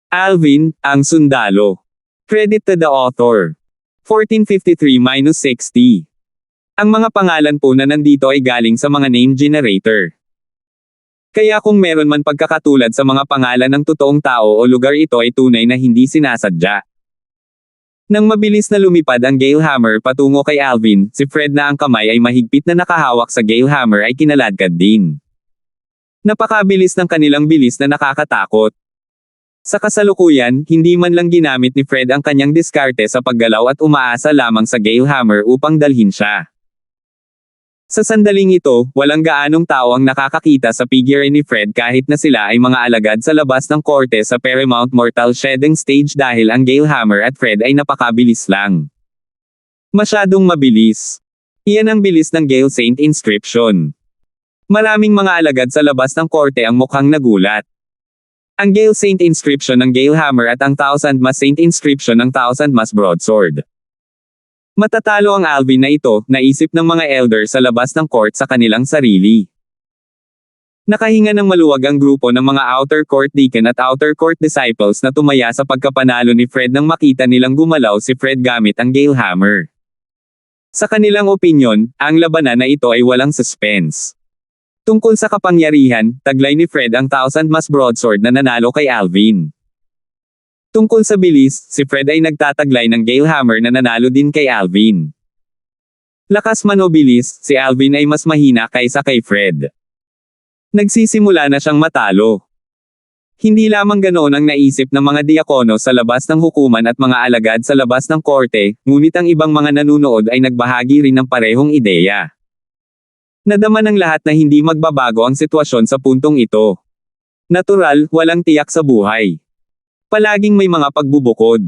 Alvin, ang sundalo. Credit to the author. 1453-60. Ang mga pangalan po na nandito ay galing sa mga name generator. Kaya kung meron man pagkakatulad sa mga pangalan ng totoong tao o lugar, ito ay tunay na hindi sinasadya. Nang mabilis na lumipad ang Gale Hammer patungo kay Alvin, si Fred na ang kamay ay mahigpit na nakahawak sa Gale Hammer ay kinaladkad din. Napakabilis ng kanilang bilis na nakakatakot. Sa kasalukuyan, hindi man lang ginamit ni Fred ang kanyang diskarte sa paggalaw at umaasa lamang sa Gale Hammer upang dalhin siya. Sa sandaling ito, walang gaanong tao ang nakakakita sa figure ni Fred kahit na sila ay mga alagad sa labas ng korte sa Paramount Mortal Shedding Stage dahil ang Gale Hammer at Fred ay napakabilis lang. Masyadong mabilis. Iyan ang bilis ng Gale Saint Inscription. Maraming mga alagad sa labas ng korte ang mukhang nagulat. Ang Gale Saint Inscription ng Gale Hammer at ang Thousand Mas Saint Inscription ng Thousand Mas Broadsword. Matatalo ang Alvin na ito, naisip ng mga elder sa labas ng court sa kanilang sarili. Nakahinga ng maluwag ang grupo ng mga outer court deacon at outer court disciples na tumaya sa pagkapanalo ni Fred nang makita nilang gumalaw si Fred gamit ang Gale Hammer. Sa kanilang opinyon, ang labanan na ito ay walang suspense. Tungkol sa kapangyarihan, taglay ni Fred ang Thousand Mas Broadsword na nanalo kay Alvin. Tungkol sa bilis, si Fred ay nagtataglay ng Gale Hammer na nanalo din kay Alvin. Lakas man o bilis, si Alvin ay mas mahina kaysa kay Fred. Nagsisimula na siyang matalo. Hindi lamang ganoon ang naisip ng mga diakono sa labas ng hukuman at mga alagad sa labas ng korte, ngunit ang ibang mga nanunood ay nagbahagi rin ng parehong ideya. Nadama ng lahat na hindi magbabago ang sitwasyon sa puntong ito. Natural, walang tiyak sa buhay. Palaging may mga pagbubukod.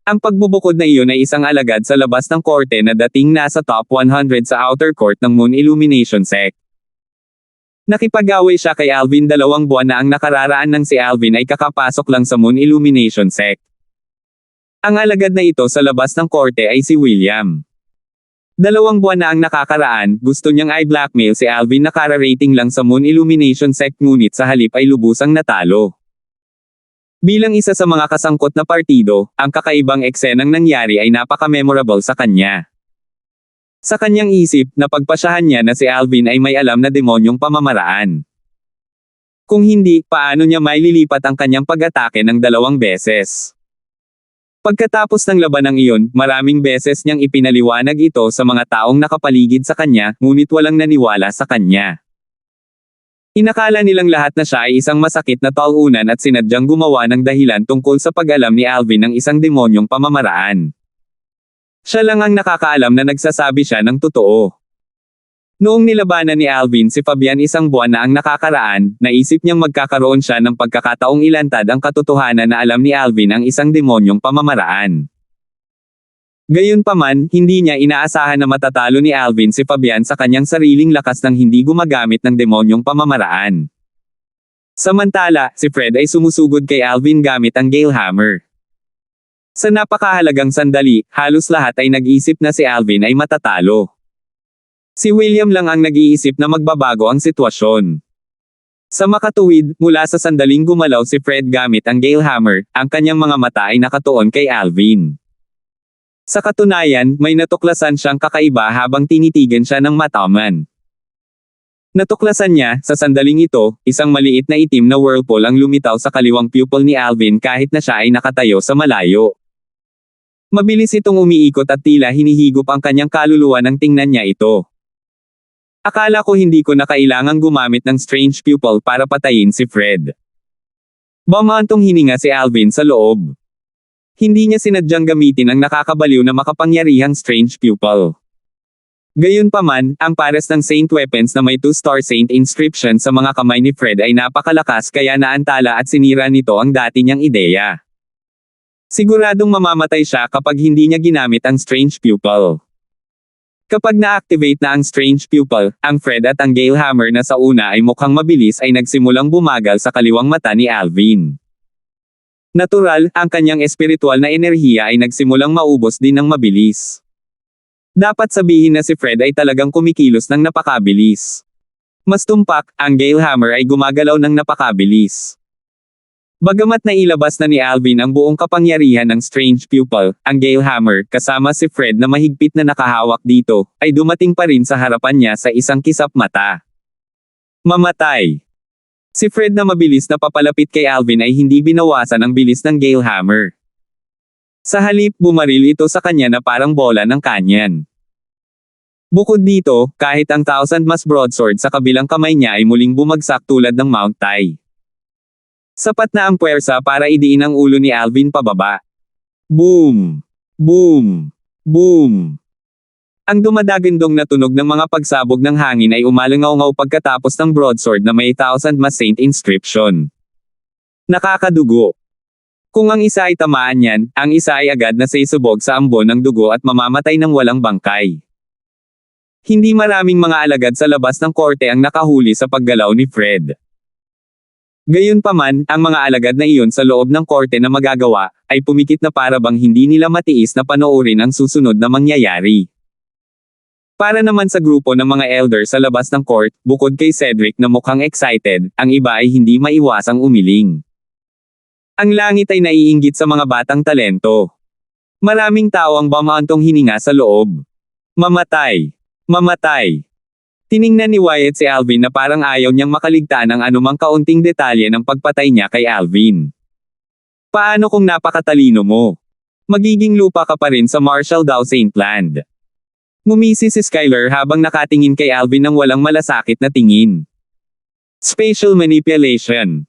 Ang pagbubukod na iyon ay isang alagad sa labas ng korte na dating nasa top 100 sa outer court ng Moon Illumination Sect. Nakipag-away siya kay Alvin 2 buwan na ang nakararaan nang si Alvin ay kakapasok lang sa Moon Illumination Sect. Ang alagad na ito sa labas ng korte ay si William. 2 buwan na ang nakakaraan, gusto niyang i-blackmail si Alvin na kara-rating lang sa Moon Illumination Sect ngunit sa halip ay lubusang natalo. Bilang isa sa mga kasangkot na partido, ang kakaibang eksenang nangyari ay napaka-memorable sa kanya. Sa kanyang isip, napagpasyahan niya na si Alvin ay may alam na demonyong pamamaraan. Kung hindi, paano niya maililipat ang kanyang pag-atake ng 2 beses? Pagkatapos ng labanang iyon, maraming beses niyang ipinaliwanag ito sa mga taong nakapaligid sa kanya, ngunit walang naniwala sa kanya. Inakala nilang lahat na siya ay isang masakit na talunan at sinadyang gumawa ng dahilan tungkol sa pag-alam ni Alvin ng isang demonyong pamamaraan. Siya lang ang nakakaalam na nagsasabi siya ng totoo. Noong nilabanan ni Alvin si Fabian 1 buwan na ang nakakaraan, naisip niyang magkakaroon siya ng pagkakataong ilantad ang katotohanan na alam ni Alvin ang isang demonyong pamamaraan. Gayunpaman, hindi niya inaasahan na matatalo ni Alvin si Fabian sa kanyang sariling lakas nang hindi gumagamit ng demonyong pamamaraan. Samantala, si Fred ay sumusugod kay Alvin gamit ang Gale Hammer. Sa napakahalagang sandali, halos lahat ay nag-isip na si Alvin ay matatalo. Si William lang ang nag-iisip na magbabago ang sitwasyon. Sa makatuwid, mula sa sandaling gumalaw si Fred gamit ang Gale Hammer, ang kanyang mga mata ay nakatuon kay Alvin. Sa katunayan, may natuklasan siyang kakaiba habang tinitigan siya ng mataman. Natuklasan niya, sa sandaling ito, isang maliit na itim na whirlpool ang lumitaw sa kaliwang pupil ni Alvin kahit na siya ay nakatayo sa malayo. Mabilis itong umiikot at tila hinihigop ang kanyang kaluluwa nang tingnan niya ito. Akala ko hindi ko na kailangang gumamit ng strange pupil para patayin si Fred. Bumantong hininga si Alvin sa loob. Hindi niya sinadyang gamitin ang nakakabaliw na makapangyarihang strange pupil. Gayunpaman, ang pares ng Saint Weapons na may 2-star Saint Inscription sa mga kamay ni Fred ay napakalakas kaya naantala at sinira nito ang dati niyang ideya. Siguradong mamamatay siya kapag hindi niya ginamit ang strange pupil. Kapag na-activate na ang strange pupil, ang Fred at ang Gale Hammer na sa una ay mukhang mabilis ay nagsimulang bumagal sa kaliwang mata ni Alvin. Natural, ang kanyang espiritual na enerhiya ay nagsimulang maubos din ng mabilis. Dapat sabihin na si Fred ay talagang kumikilos ng napakabilis. Mas tumpak, ang Gale Hammer ay gumagalaw ng napakabilis. Bagamat nailabas na ni Alvin ang buong kapangyarihan ng Strange Pupil, ang Gale Hammer, kasama si Fred na mahigpit na nakahawak dito, ay dumating pa rin sa harapan niya sa isang kisap mata. Mamatay. Si Fred na mabilis na papalapit kay Alvin ay hindi binawasan ang bilis ng Gale Hammer. Sa halip, bumaril ito sa kanya na parang bola ng kanyan. Bukod dito, kahit ang 1,000 mas broadsword sa kabilang kamay niya ay muling bumagsak tulad ng Mount Tai. Sapat na ang puwersa para idiin ang ulo ni Alvin pababa. Boom! Boom! Boom! Ang dumadagindong na tunog ng mga pagsabog ng hangin ay umalangaw-ngaw pagkatapos ng broadsword na may 1,000 mas saint inscription. Nakakadugo. Kung ang isa ay tamaan niyan, ang isa ay agad na saysubog sa ambon ng dugo at mamamatay ng walang bangkay. Hindi maraming mga alagad sa labas ng korte ang nakahuli sa paggalaw ni Fred. Gayunpaman, ang mga alagad na iyon sa loob ng korte na magagawa, ay pumikit na para bang hindi nila matiis na panoorin ang susunod na mangyayari. Para naman sa grupo ng mga elder sa labas ng court, bukod kay Cedric na mukhang excited, ang iba ay hindi maiwasang umiling. Ang langit ay naiinggit sa mga batang talento. Maraming tao ang bamaantong hininga sa loob. Mamatay! Mamatay! Tiningnan ni Wyatt si Alvin na parang ayaw niyang makaligtaan ang anumang kaunting detalye ng pagpatay niya kay Alvin. Paano kung napakatalino mo? Magiging lupa ka pa rin sa Marshall Dow Saintland. Ngumisi si Skyler habang nakatingin kay Alvin ng walang malasakit na tingin. Spatial manipulation.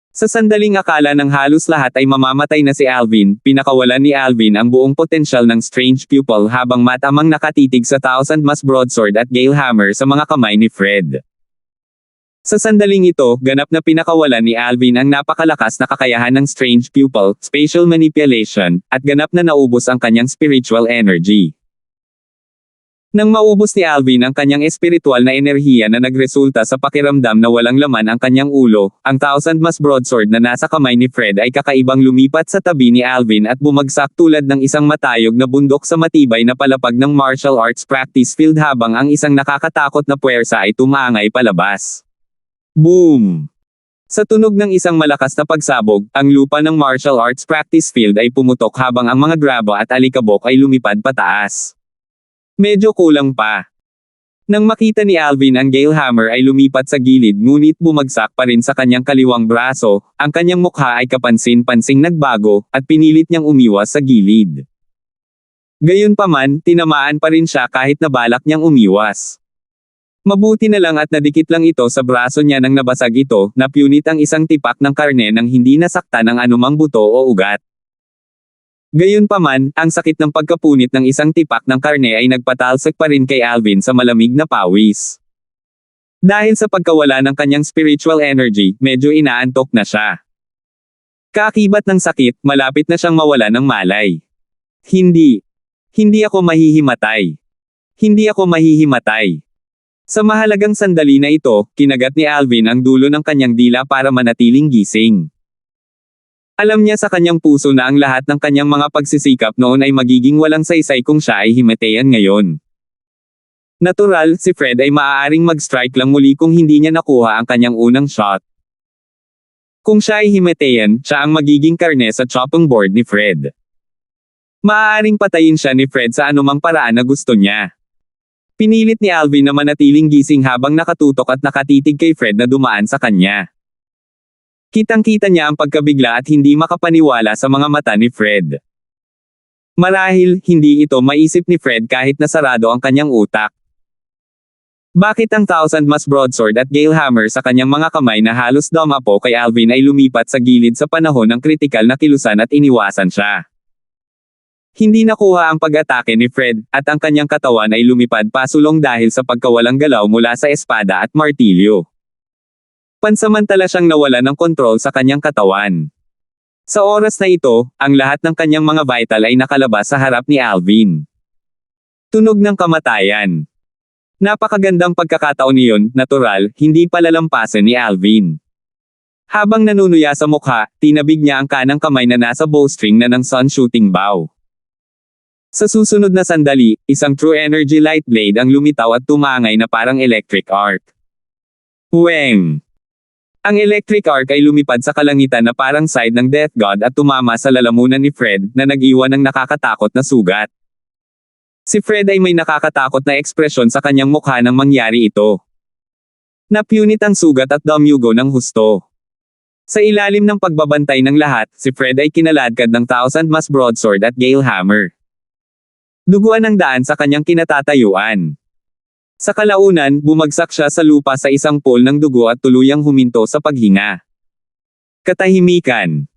Sa sandaling akala ng halos lahat ay mamamatay na si Alvin, pinakawalan ni Alvin ang buong potensyal ng Strange Pupil habang matamang nakatitig sa 1,000 mas broadsword at Gale Hammer sa mga kamay ni Fred. Sa sandaling ito, ganap na pinakawalan ni Alvin ang napakalakas na kakayahan ng Strange Pupil, spatial manipulation, at ganap na naubos ang kanyang spiritual energy. Nang maubos ni Alvin ang kanyang espiritual na enerhiya na nagresulta sa pakiramdam na walang laman ang kanyang ulo, ang 1,000 mas broadsword na nasa kamay ni Fred ay kakaibang lumipat sa tabi ni Alvin at bumagsak tulad ng isang matayog na bundok sa matibay na palapag ng martial arts practice field habang ang isang nakakatakot na puwersa ay tumangay palabas. Boom! Sa tunog ng isang malakas na pagsabog, ang lupa ng martial arts practice field ay pumutok habang ang mga graba at alikabok ay lumipad pataas. Medyo kulang pa. Nang makita ni Alvin ang Gale Hammer ay lumipat sa gilid ngunit bumagsak pa rin sa kanyang kaliwang braso, ang kanyang mukha ay kapansin-pansing nagbago, at pinilit niyang umiwas sa gilid. Gayunpaman, tinamaan pa rin siya kahit na balak niyang umiwas. Mabuti na lang at nadikit lang ito sa braso niya nang nabasag ito, napunit ang isang tipak ng karne nang hindi nasaktan ng anumang buto o ugat. Gayunpaman, ang sakit ng pagkapunit ng isang tipak ng karne ay nagpatalsik pa rin kay Alvin sa malamig na pawis. Dahil sa pagkawala ng kanyang spiritual energy, medyo inaantok na siya. Kaakibat ng sakit, malapit na siyang mawala ng malay. Hindi. Hindi ako mahihimatay. Hindi ako mahihimatay. Sa mahalagang sandali na ito, kinagat ni Alvin ang dulo ng kanyang dila para manatiling gising. Alam niya sa kanyang puso na ang lahat ng kanyang mga pagsisikap noon ay magiging walang saysay kung siya ay himatayan ngayon. Natural, si Fred ay maaaring mag-strike lang muli kung hindi niya nakuha ang kanyang unang shot. Kung siya ay himatayan, siya ang magiging karne sa chopping board ni Fred. Maaaring patayin siya ni Fred sa anumang paraan na gusto niya. Pinilit ni Alvin na manatiling gising habang nakatutok at nakatitig kay Fred na dumaan sa kanya. Kitang-kita niya ang pagkabigla at hindi makapaniwala sa mga mata ni Fred. Marahil, hindi ito maisip ni Fred kahit nasarado ang kanyang utak. Bakit ang 1,000 mas broadsword at Gale Hammer sa kanyang mga kamay na halos dumapo kay Alvin ay lumipat sa gilid sa panahon ng kritikal na kilusan at iniwasan siya? Hindi nakuha ang pag-atake ni Fred, at ang kanyang katawan ay lumipad pasulong dahil sa pagkawalang galaw mula sa espada at martilyo. Pansamantala siyang nawala ng kontrol sa kanyang katawan. Sa oras na ito, ang lahat ng kanyang mga vital ay nakalabas sa harap ni Alvin. Tunog ng kamatayan. Napakagandang pagkakataon niyon, natural, hindi palalampasin ni Alvin. Habang nanunuya sa mukha, tinabig niya ang kanang kamay na nasa bowstring na ng sun shooting bow. Sa susunod na sandali, isang true energy light blade ang lumitaw at tumangay na parang electric arc. Huweng! Ang electric arc ay lumipad sa kalangitan na parang side ng Death God at tumama sa lalamunan ni Fred na nag-iwan ng nakakatakot na sugat. Si Fred ay may nakakatakot na ekspresyon sa kanyang mukha nang mangyari ito. Napunit ang sugat at dumuyugo ng husto. Sa ilalim ng pagbabantay ng lahat, si Fred ay kinaladkad ng Thousand Mass Broadsword at Gale Hammer. Duguan ang daan sa kanyang kinatatayuan. Sa kalaunan, bumagsak siya sa lupa sa isang pool ng dugo at tuluyang huminto sa paghinga. Katahimikan.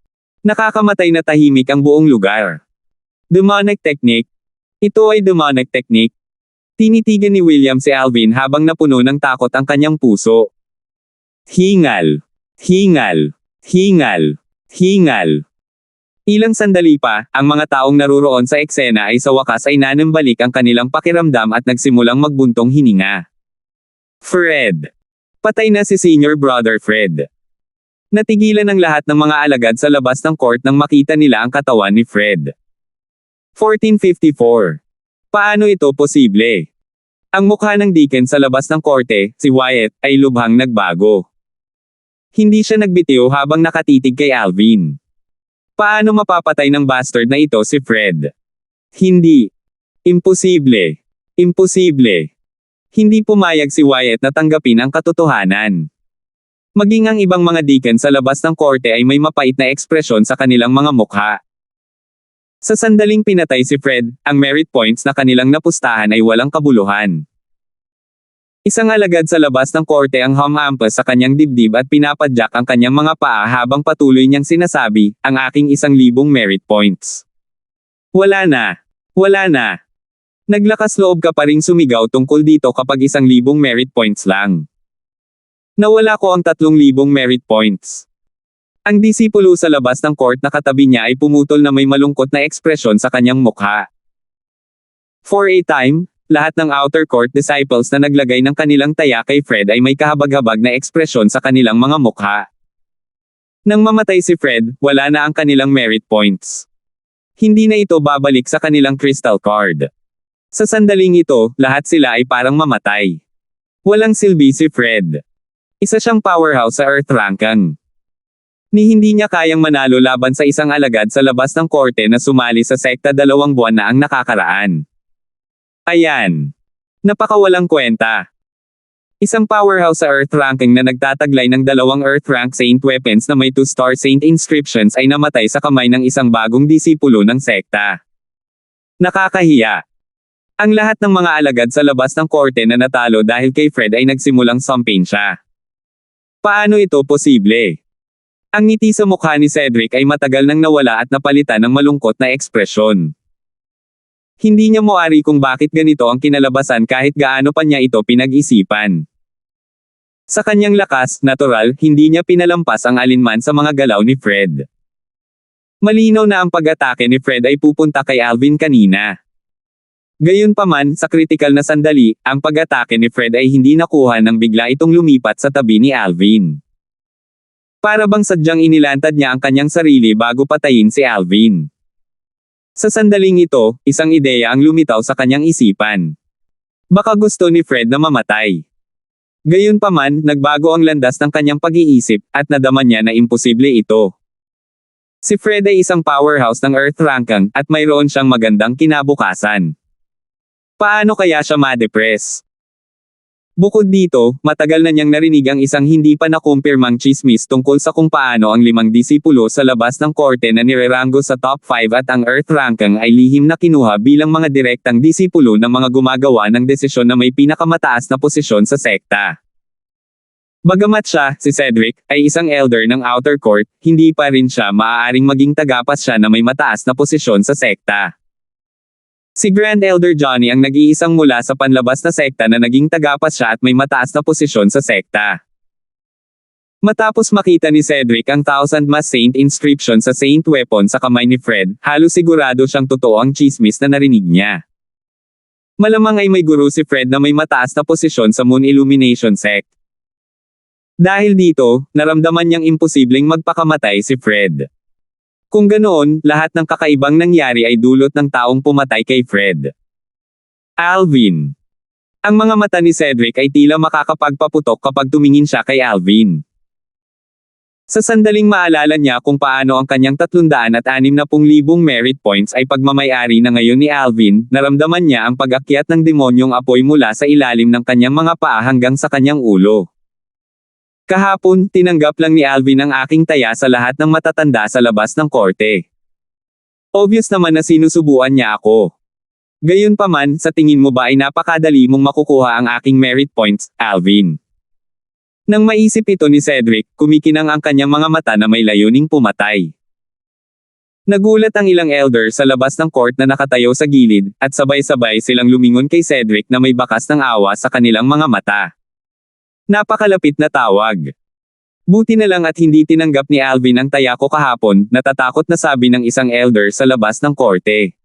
Nakakamatay na tahimik ang buong lugar. Demonic technique. Ito ay demonic technique. Tinitigan ni William si Alvin habang napuno ng takot ang kanyang puso. Hingal. Hingal. Hingal. Hingal. Ilang sandali pa, ang mga taong naruroon sa eksena ay sa wakas ay nanambalik ang kanilang pakiramdam at nagsimulang magbuntong hininga. Fred. Patay na si Senior Brother Fred. Natigilan ang lahat ng mga alagad sa labas ng court nang makita nila ang katawan ni Fred. 1454. Paano ito posible? Ang mukha ng Deacon sa labas ng korte, si Wyatt, ay lubhang nagbago. Hindi siya nagbitiw habang nakatitig kay Alvin. Paano mapapatay ng bastard na ito si Fred? Hindi. Imposible. Imposible. Hindi pumayag si Wyatt na tanggapin ang katotohanan. Maging ang ibang mga deacon sa labas ng korte ay may mapait na ekspresyon sa kanilang mga mukha. Sa sandaling pinatay si Fred, ang merit points na kanilang napustahan ay walang kabuluhan. Isang alagad sa labas ng korte ang humampas sa kanyang dibdib at pinapadyak ang kanyang mga paa habang patuloy niyang sinasabi, ang aking 1,000 merit points. Wala na. Wala na. Naglakas loob ka pa ring sumigaw tungkol dito kapag 1,000 merit points lang. Nawala ko ang 3,000 merit points. Ang disipulo sa labas ng court na katabi niya ay pumutol na may malungkot na ekspresyon sa kanyang mukha. For a time, lahat ng outer court disciples na naglagay ng kanilang taya kay Fred ay may kahabag-habag na ekspresyon sa kanilang mga mukha. Nang mamatay si Fred, wala na ang kanilang merit points. Hindi na ito babalik sa kanilang crystal card. Sa sandaling ito, lahat sila ay parang mamatay. Walang silbi si Fred. Isa siyang powerhouse sa Earth ranking. Ni hindi niya kayang manalo laban sa isang alagad sa labas ng korte na sumali sa sekta 2 buwan na ang nakakaraan. Ayan. Napakawalang kwenta. Isang powerhouse sa Earth ranking na nagtataglay ng 2 Earth rank Saint weapons na may 2-star Saint inscriptions ay namatay sa kamay ng isang bagong disipulo ng sekta. Nakakahiya. Ang lahat ng mga alagad sa labas ng korte na natalo dahil kay Fred ay nagsimulang sampain siya. Paano ito posible? Ang ngiti sa mukha ni Cedric ay matagal nang nawala at napalitan ng malungkot na ekspresyon. Hindi niya moari kung bakit ganito ang kinalabasan kahit gaano pa niya ito pinag-isipan. Sa kanyang lakas, natural, hindi niya pinalampas ang alinman sa mga galaw ni Fred. Malinaw na ang pag-atake ni Fred ay pupunta kay Alvin kanina. Gayunpaman, sa kritikal na sandali, ang pag-atake ni Fred ay hindi nakuha nang bigla itong lumipat sa tabi ni Alvin. Para bang sadyang inilantad niya ang kanyang sarili bago patayin si Alvin. Sa sandaling ito, isang ideya ang lumitaw sa kanyang isipan. Baka gusto ni Fred na mamatay. Gayunpaman, nagbago ang landas ng kanyang pag-iisip, at nadama niya na imposible ito. Si Fred ay isang powerhouse ng Earth ranking, at mayroon siyang magandang kinabukasan. Paano kaya siya ma-depress? Bukod dito, matagal na niyang narinig ang isang hindi pa nakumpirmang chismis tungkol sa kung paano ang 5 disipulo sa labas ng korte na nirerango sa top 5 at ang Earth ranking ay lihim na kinuha bilang mga direktang disipulo ng mga gumagawa ng desisyon na may pinakamataas na posisyon sa sekta. Bagamat siya, si Cedric, ay isang elder ng outer court, hindi pa rin siya maaaring maging tagapas siya na may mataas na posisyon sa sekta. Si Grand Elder Johnny ang nag-iisang mula sa panlabas na sekta na naging tagapas siya at may mataas na posisyon sa sekta. Matapos makita ni Cedric ang 1,000 Mass Saint inscription sa Saint weapon sa kamay ni Fred, halos sigurado siyang totoo ang chismis na narinig niya. Malamang ay may guru si Fred na may mataas na posisyon sa Moon Illumination sect. Dahil dito, naramdaman niyang imposibleng magpakamatay si Fred. Kung ganoon, lahat ng kakaibang nangyari ay dulot ng taong pumatay kay Fred. Alvin. Ang mga mata ni Cedric ay tila makakapagpaputok kapag tumingin siya kay Alvin. Sa sandaling maalala niya kung paano ang kanyang 360,000 merit points ay pagmamayari na ngayon ni Alvin, naramdaman niya ang pag-akyat ng demonyong apoy mula sa ilalim ng kanyang mga paa hanggang sa kanyang ulo. Kahapon, tinanggap lang ni Alvin ang aking taya sa lahat ng matatanda sa labas ng korte. Obvious naman na sinusubuan niya ako. Gayunpaman, sa tingin mo ba ay napakadali mong makukuha ang aking merit points, Alvin? Nang maisip ito ni Cedric, kumikinang ang kanyang mga mata na may layuning pumatay. Nagulat ang ilang elder sa labas ng court na nakatayo sa gilid, at sabay-sabay silang lumingon kay Cedric na may bakas ng awa sa kanilang mga mata. Napakalapit na tawag. Buti na lang at hindi tinanggap ni Alvin ang taya ko kahapon, natatakot na sabi ng isang elder sa labas ng korte.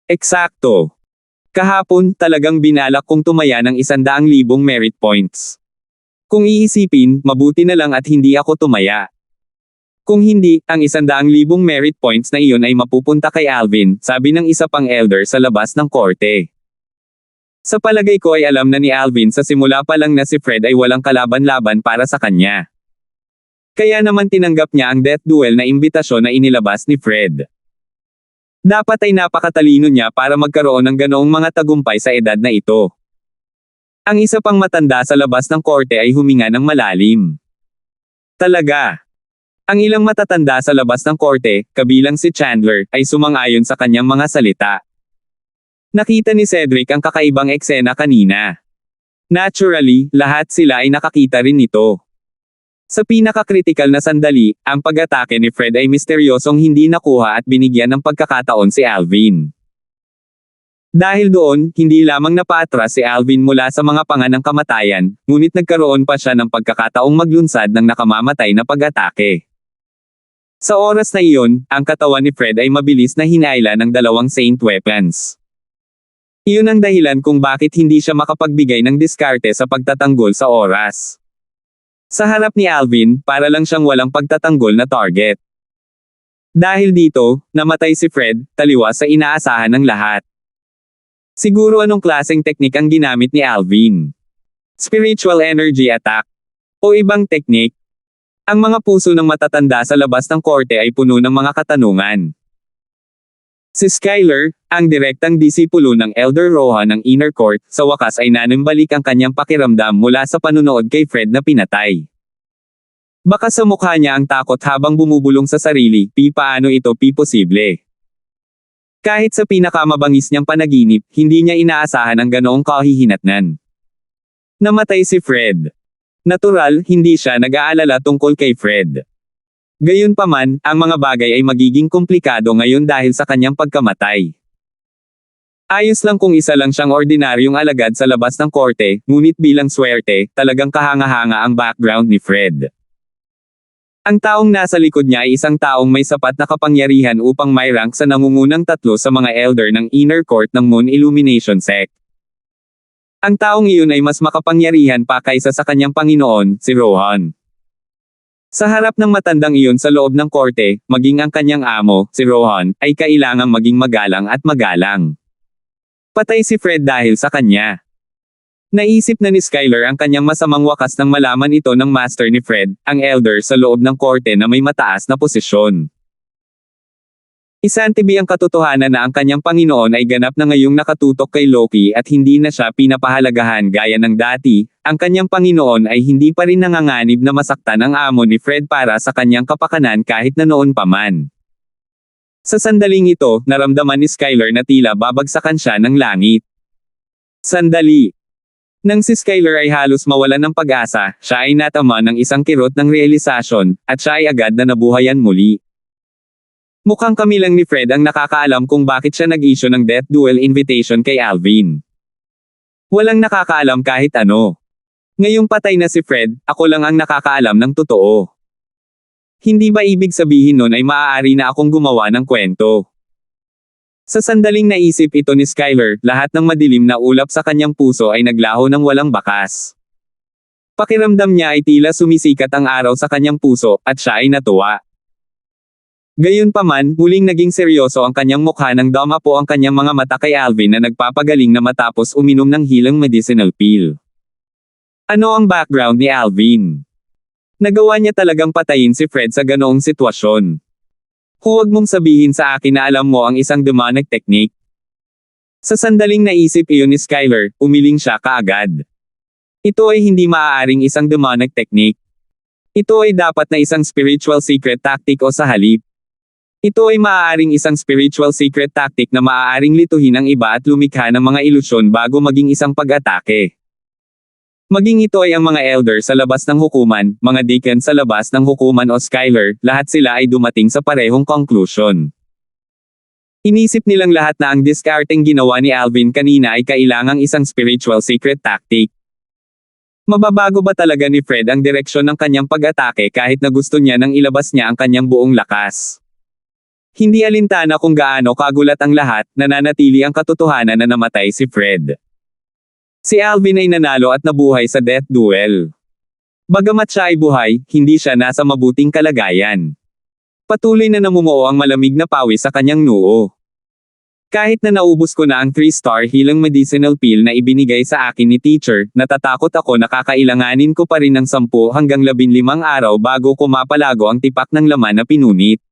Eksakto. Kahapon, talagang binalak kong tumaya ng 100,000 merit points. Kung iisipin, mabuti na lang at hindi ako tumaya. Kung hindi, ang 100,000 merit points na iyon ay mapupunta kay Alvin, sabi ng isa pang elder sa labas ng korte. Sa palagay ko ay alam na ni Alvin sa simula pa lang na si Fred ay walang kalaban-laban para sa kanya. Kaya naman tinanggap niya ang death duel na imbitasyon na inilabas ni Fred. Dapat ay napakatalino niya para magkaroon ng ganoong mga tagumpay sa edad na ito. Ang isa pang matanda sa labas ng korte ay huminga ng malalim. Talaga. Ang ilang matatanda sa labas ng korte, kabilang si Chandler, ay sumang-ayon sa kanyang mga salita. Nakita ni Cedric ang kakaibang eksena kanina. Naturally, lahat sila ay nakakita rin nito. Sa pinaka-critical na sandali, ang pag-atake ni Fred ay misteryosong hindi nakuha at binigyan ng pagkakataon si Alvin. Dahil doon, hindi lamang napaatras si Alvin mula sa mga panga ng kamatayan, ngunit nagkaroon pa siya ng pagkakataong maglunsad ng nakamamatay na pag-atake. Sa oras na iyon, ang katawan ni Fred ay mabilis na hinaila ng 2 Saint Weapons. Iyon ang dahilan kung bakit hindi siya makapagbigay ng diskarte sa pagtatanggol sa oras. Sa harap ni Alvin, para lang siyang walang pagtatanggol na target. Dahil dito, namatay si Fred, taliwas sa inaasahan ng lahat. Siguro anong klaseng teknik ang ginamit ni Alvin? Spiritual energy attack? O ibang teknik? Ang mga puso ng matatanda sa labas ng korte ay puno ng mga katanungan. Si Skyler, ang direktang disipulo ng Elder Rohan ng Inner Court, sa wakas ay nanimbalik ang kanyang pakiramdam mula sa panunood kay Fred na pinatay. Baka sa mukha niya ang takot habang bumubulong sa sarili, paano ito posible? Kahit sa pinakamabangis niyang panaginip, hindi niya inaasahan ang ganoong kahihinatnan. Namatay si Fred. Natural, hindi siya nag-aalala tungkol kay Fred. Gayunpaman, ang mga bagay ay magiging komplikado ngayon dahil sa kanyang pagkamatay. Ayos lang kung isa lang siyang ordinaryong alagad sa labas ng korte, ngunit bilang swerte, talagang kahanga-hanga ang background ni Fred. Ang taong nasa likod niya ay isang taong may sapat na kapangyarihan upang may rank sa nangungunang 3 sa mga elder ng Inner Court ng Moon Illumination Sect. Ang taong iyon ay mas makapangyarihan pa kaysa sa kanyang Panginoon, si Rohan. Sa harap ng matandang iyon sa loob ng korte, maging ang kanyang amo, si Rohan, ay kailangang maging magalang at magalang. Patay si Fred dahil sa kanya. Naisip na ni Skyler ang kanyang masamang wakas nang malaman ito ng master ni Fred, ang elder sa loob ng korte na may mataas na posisyon. Isantibi ang katotohanan na ang kanyang Panginoon ay ganap na ngayong nakatutok kay Loki at hindi na siya pinapahalagahan gaya ng dati, ang kanyang Panginoon ay hindi pa rin nanganganib na masaktan ang amo ni Fred para sa kanyang kapakanan kahit na noon pa man. Sa sandaling ito, naramdaman ni Skyler na tila babagsakan siya ng langit. Sandali. Nang si Skyler ay halos mawalan ng pag-asa, siya ay natama ng isang kirot ng realisasyon, at siya ay agad na nabuhayan muli. Mukhang kami lang ni Fred ang nakakaalam kung bakit siya nag-issue ng death duel invitation kay Alvin. Walang nakakaalam kahit ano. Ngayong patay na si Fred, ako lang ang nakakaalam ng totoo. Hindi ba ibig sabihin nun ay maaari na akong gumawa ng kwento? Sa sandaling naisip ito ni Skyler, lahat ng madilim na ulap sa kanyang puso ay naglaho ng walang bakas. Pakiramdam niya ay tila sumisikat ang araw sa kanyang puso, at siya ay natuwa. Gayunpaman, muling naging seryoso ang kanyang mukha nang dumapo ang kanyang mga mata kay Alvin na nagpapagaling na matapos uminom ng healing medicinal pill. Ano ang background ni Alvin? Nagawa niya talagang patayin si Fred sa ganoong sitwasyon. Huwag mong sabihin sa akin na alam mo ang isang demonic technique. Sa sandaling naisip iyon ni Skyler, umiling siya kaagad. Ito ay hindi maaaring isang demonic technique. Ito ay dapat na isang spiritual secret tactic o sa halip. Ito ay maaaring isang spiritual secret tactic na maaaring lituhin ang iba at lumikha ng mga ilusyon bago maging isang pag-atake. Maging ito ay ang mga elder sa labas ng hukuman, mga deacon sa labas ng hukuman o Skyler, lahat sila ay dumating sa parehong conclusion. Inisip nilang lahat na ang diskarteng ginawa ni Alvin kanina ay kailangang isang spiritual secret tactic. Mababago ba talaga ni Fred ang direksyon ng kanyang pag-atake kahit na gusto niya nang ilabas niya ang kanyang buong lakas? Hindi alintana kung gaano kagulat ang lahat, nananatili ang katotohanan na namatay si Fred. Si Alvin ay nanalo at nabuhay sa death duel. Bagamat siya ay buhay, hindi siya nasa mabuting kalagayan. Patuloy na namumuo ang malamig na pawis sa kanyang noo. Kahit na naubos ko na ang 3-star healing medicinal pill na ibinigay sa akin ni teacher, natatakot ako na kakailanganin ko pa rin ng 10 hanggang 15 araw bago ko mapalago ang tipak ng laman na pinunit.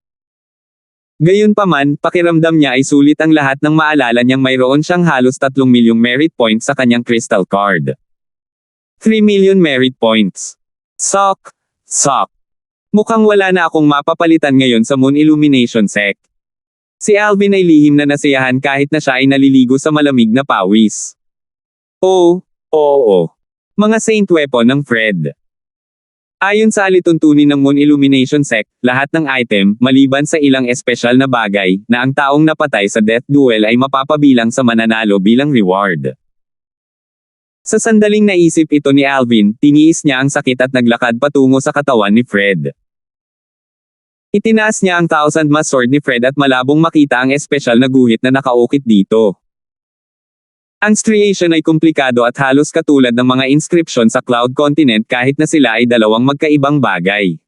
Gayunpaman, pakiramdam niya ay sulit ang lahat ng maalala niyang mayroon siyang halos 3 milyong merit points sa kanyang crystal card. 3 million merit points. Sok! Mukhang wala na akong mapapalitan ngayon sa Moon Illumination Sect. Si Alvin ay lihim na nasiyahan kahit na siya ay naliligo sa malamig na pawis. Oo. Mga saint weapon ng Fred. Ayon sa alituntunin ng Moon Illumination Sect, lahat ng item, maliban sa ilang espesyal na bagay, na ang taong napatay sa death duel ay mapapabilang sa mananalo bilang reward. Sa sandaling naisip ito ni Alvin, tiniis niya ang sakit at naglakad patungo sa katawan ni Fred. Itinaas niya ang 1000 sword ni Fred at malabong makita ang espesyal na guhit na nakaukit dito. Ang striation ay komplikado at halos katulad ng mga inscription sa Cloud Continent kahit na sila ay dalawang magkaibang bagay.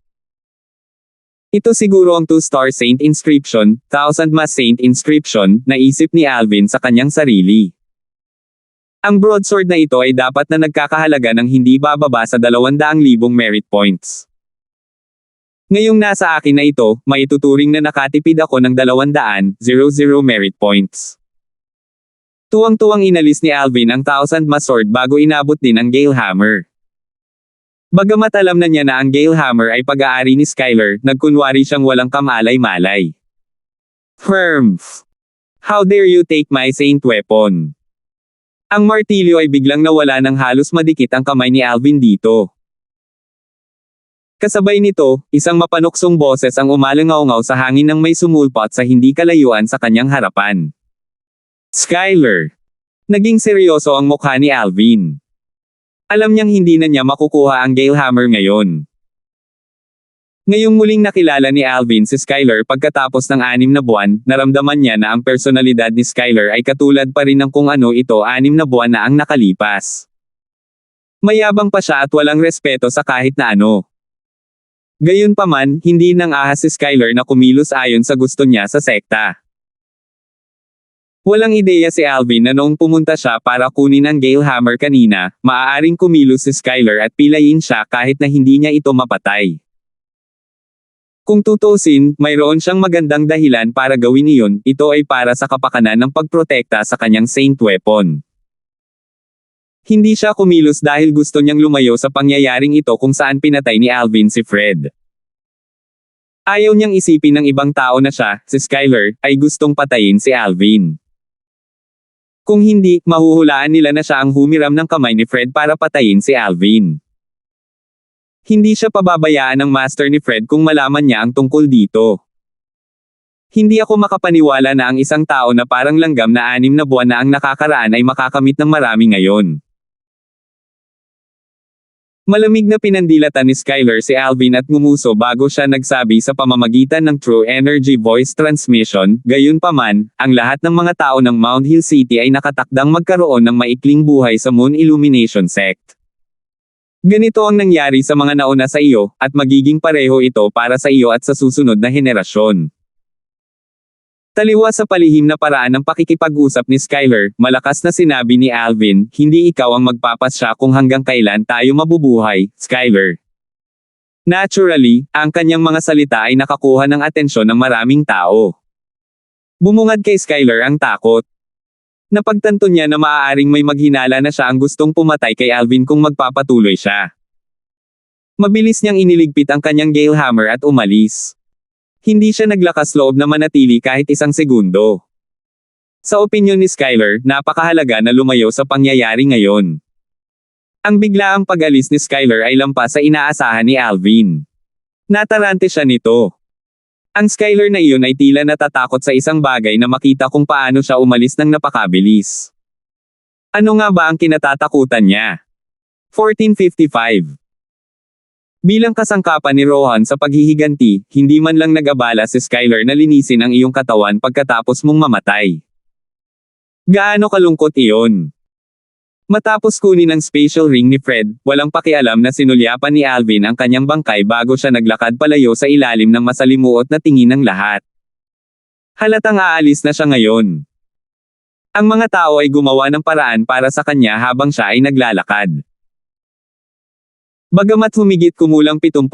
Ito siguro ang 2-star Saint inscription, 1000 Saint inscription, naisip ni Alvin sa kanyang sarili. Ang broadsword na ito ay dapat na nagkakahalaga ng hindi bababa sa 200,000 merit points. Ngayong nasa akin na ito, maituturing na nakatipid ako ng 200,000 merit points. Tuwang-tuwang inalis ni Alvin ang 1000 sword bago inabot din ang Gale Hammer. Bagamat alam na niya na ang Gale Hammer ay pag-aari ni Skyler, nagkunwari siyang walang kamalay-malay. Firms! How dare you take my saint weapon? Ang martilyo ay biglang nawala nang halos madikit ang kamay ni Alvin dito. Kasabay nito, isang mapanuksong boses ang umalangaw-ngaw sa hangin nang may sumulpot sa hindi kalayuan sa kanyang harapan. Skyler. Naging seryoso ang mukha ni Alvin. Alam niyang hindi na niya makukuha ang Gale Hammer ngayon. Ngayong muling nakilala ni Alvin si Skyler pagkatapos ng 6 na buwan, naramdaman niya na ang personalidad ni Skyler ay katulad pa rin ng kung ano ito 6 na buwan na ang nakalipas. Mayabang pa siya at walang respeto sa kahit na ano. Gayunpaman, hindi nang ahas si Skyler na kumilos ayon sa gusto niya sa sekta. Walang ideya si Alvin na noong pumunta siya para kunin ang Gale Hammer kanina, maaaring kumilos si Skyler at pilayin siya kahit na hindi niya ito mapatay. Kung tutusin, mayroon siyang magandang dahilan para gawin iyon, ito ay para sa kapakanan ng pagprotekta sa kanyang saint weapon. Hindi siya kumilos dahil gusto niyang lumayo sa pangyayaring ito kung saan pinatay ni Alvin si Fred. Ayaw niyang isipin ng ibang tao na siya, si Skyler, ay gustong patayin si Alvin. Kung hindi, mahuhulaan nila na siya ang humiram ng kamay ni Fred para patayin si Alvin. Hindi siya pababayaan ng master ni Fred kung malaman niya ang tungkol dito. Hindi ako makapaniwala na ang isang tao na parang langgam na 6 na buwan na ang nakakaraan ay makakamit ng marami ngayon. Malamig na pinandilatan ni Skyler si Alvin at ngumuso bago siya nagsabi sa pamamagitan ng True Energy Voice Transmission, gayunpaman, ang lahat ng mga tao ng Mount Hill City ay nakatakdang magkaroon ng maikling buhay sa Moon Illumination Sect. Ganito ang nangyari sa mga nauna sa iyo, at magiging pareho ito para sa iyo at sa susunod na henerasyon. Taliwas sa palihim na paraan ng pakikipag-usap ni Skyler, malakas na sinabi ni Alvin, hindi ikaw ang magpapasya kung hanggang kailan tayo mabubuhay, Skyler. Naturally, ang kanyang mga salita ay nakakuha ng atensyon ng maraming tao. Bumungad kay Skyler ang takot. Napagtanto niya na maaaring may maghinala na siya ang gustong pumatay kay Alvin kung magpapatuloy siya. Mabilis niyang iniligpit ang kanyang Gale Hammer at umalis. Hindi siya naglakas loob na manatili kahit isang segundo. Sa opinyon ni Skyler, napakahalaga na lumayo sa pangyayari ngayon. Ang biglaang pag-alis ni Skyler ay lampas sa inaasahan ni Alvin. Natarante siya nito. Ang Skyler na iyon ay tila natatakot sa isang bagay na makita kung paano siya umalis ng napakabilis. Ano nga ba ang kinatatakutan niya? 1455. Bilang kasangkapan ni Rohan sa paghihiganti, hindi man lang nag-abala si Skyler na linisin ang iyong katawan pagkatapos mong mamatay. Gaano kalungkot iyon? Matapos kunin ang spatial ring ni Fred, walang pakialam na sinulyapan ni Alvin ang kanyang bangkay bago siya naglakad palayo sa ilalim ng masalimuot na tingin ng lahat. Halatang aalis na siya ngayon. Ang mga tao ay gumawa ng paraan para sa kanya habang siya ay naglalakad. Bagamat humigit kumulang 70%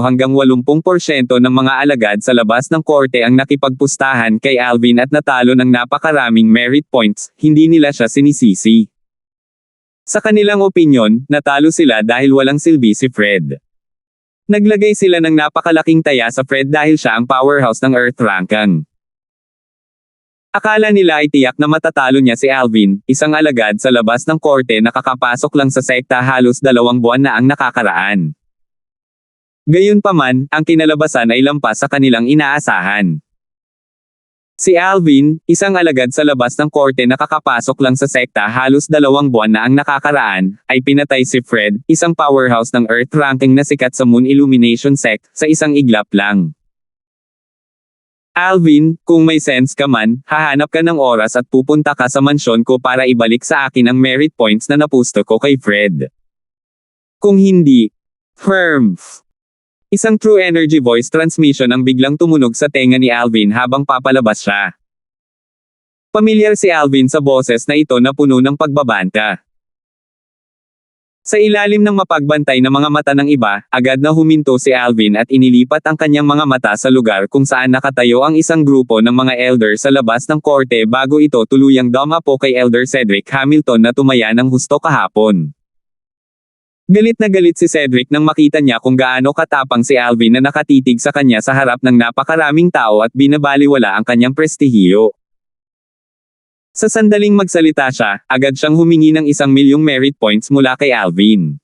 hanggang 80% ng mga alagad sa labas ng korte ang nakipagpustahan kay Alvin at natalo ng napakaraming merit points, hindi nila siya sinisisi. Sa kanilang opinyon, natalo sila dahil walang silbi si Fred. Naglagay sila ng napakalaking taya sa Fred dahil siya ang powerhouse ng Earth Ranking. Akala nila ay tiyak na matatalo niya si Alvin, isang alagad sa labas ng korte na kakapasok lang sa sekta halos 2 buwan na ang nakakaraan. Gayunpaman, ang kinalabasan ay lampas sa kanilang inaasahan. Si Alvin, isang alagad sa labas ng korte na kakapasok lang sa sekta halos 2 buwan na ang nakakaraan, ay pinatay si Fred, isang powerhouse ng Earth Ranking na sikat sa Moon Illumination sect, sa isang iglap lang. Alvin, kung may sense ka man, hahanap ka ng oras at pupunta ka sa mansyon ko para ibalik sa akin ang merit points na napusto ko kay Fred. Kung hindi, Isang true energy voice transmission ang biglang tumunog sa tenga ni Alvin habang papalabas siya. Pamilyar si Alvin sa boses na ito na puno ng pagbabanta. Sa ilalim ng mapagbantay na mga mata ng iba, agad na huminto si Alvin at inilipat ang kanyang mga mata sa lugar kung saan nakatayo ang isang grupo ng mga elder sa labas ng korte bago ito tuluyang dumapo kay Elder Cedric Hamilton na tumaya ng husto kahapon. Galit na galit si Cedric nang makita niya kung gaano katapang si Alvin na nakatitig sa kanya sa harap ng napakaraming tao at binabaliwala ang kanyang prestihiyo. Sa sandaling magsalita siya, agad siyang humingi ng 1,000,000 merit points mula kay Alvin.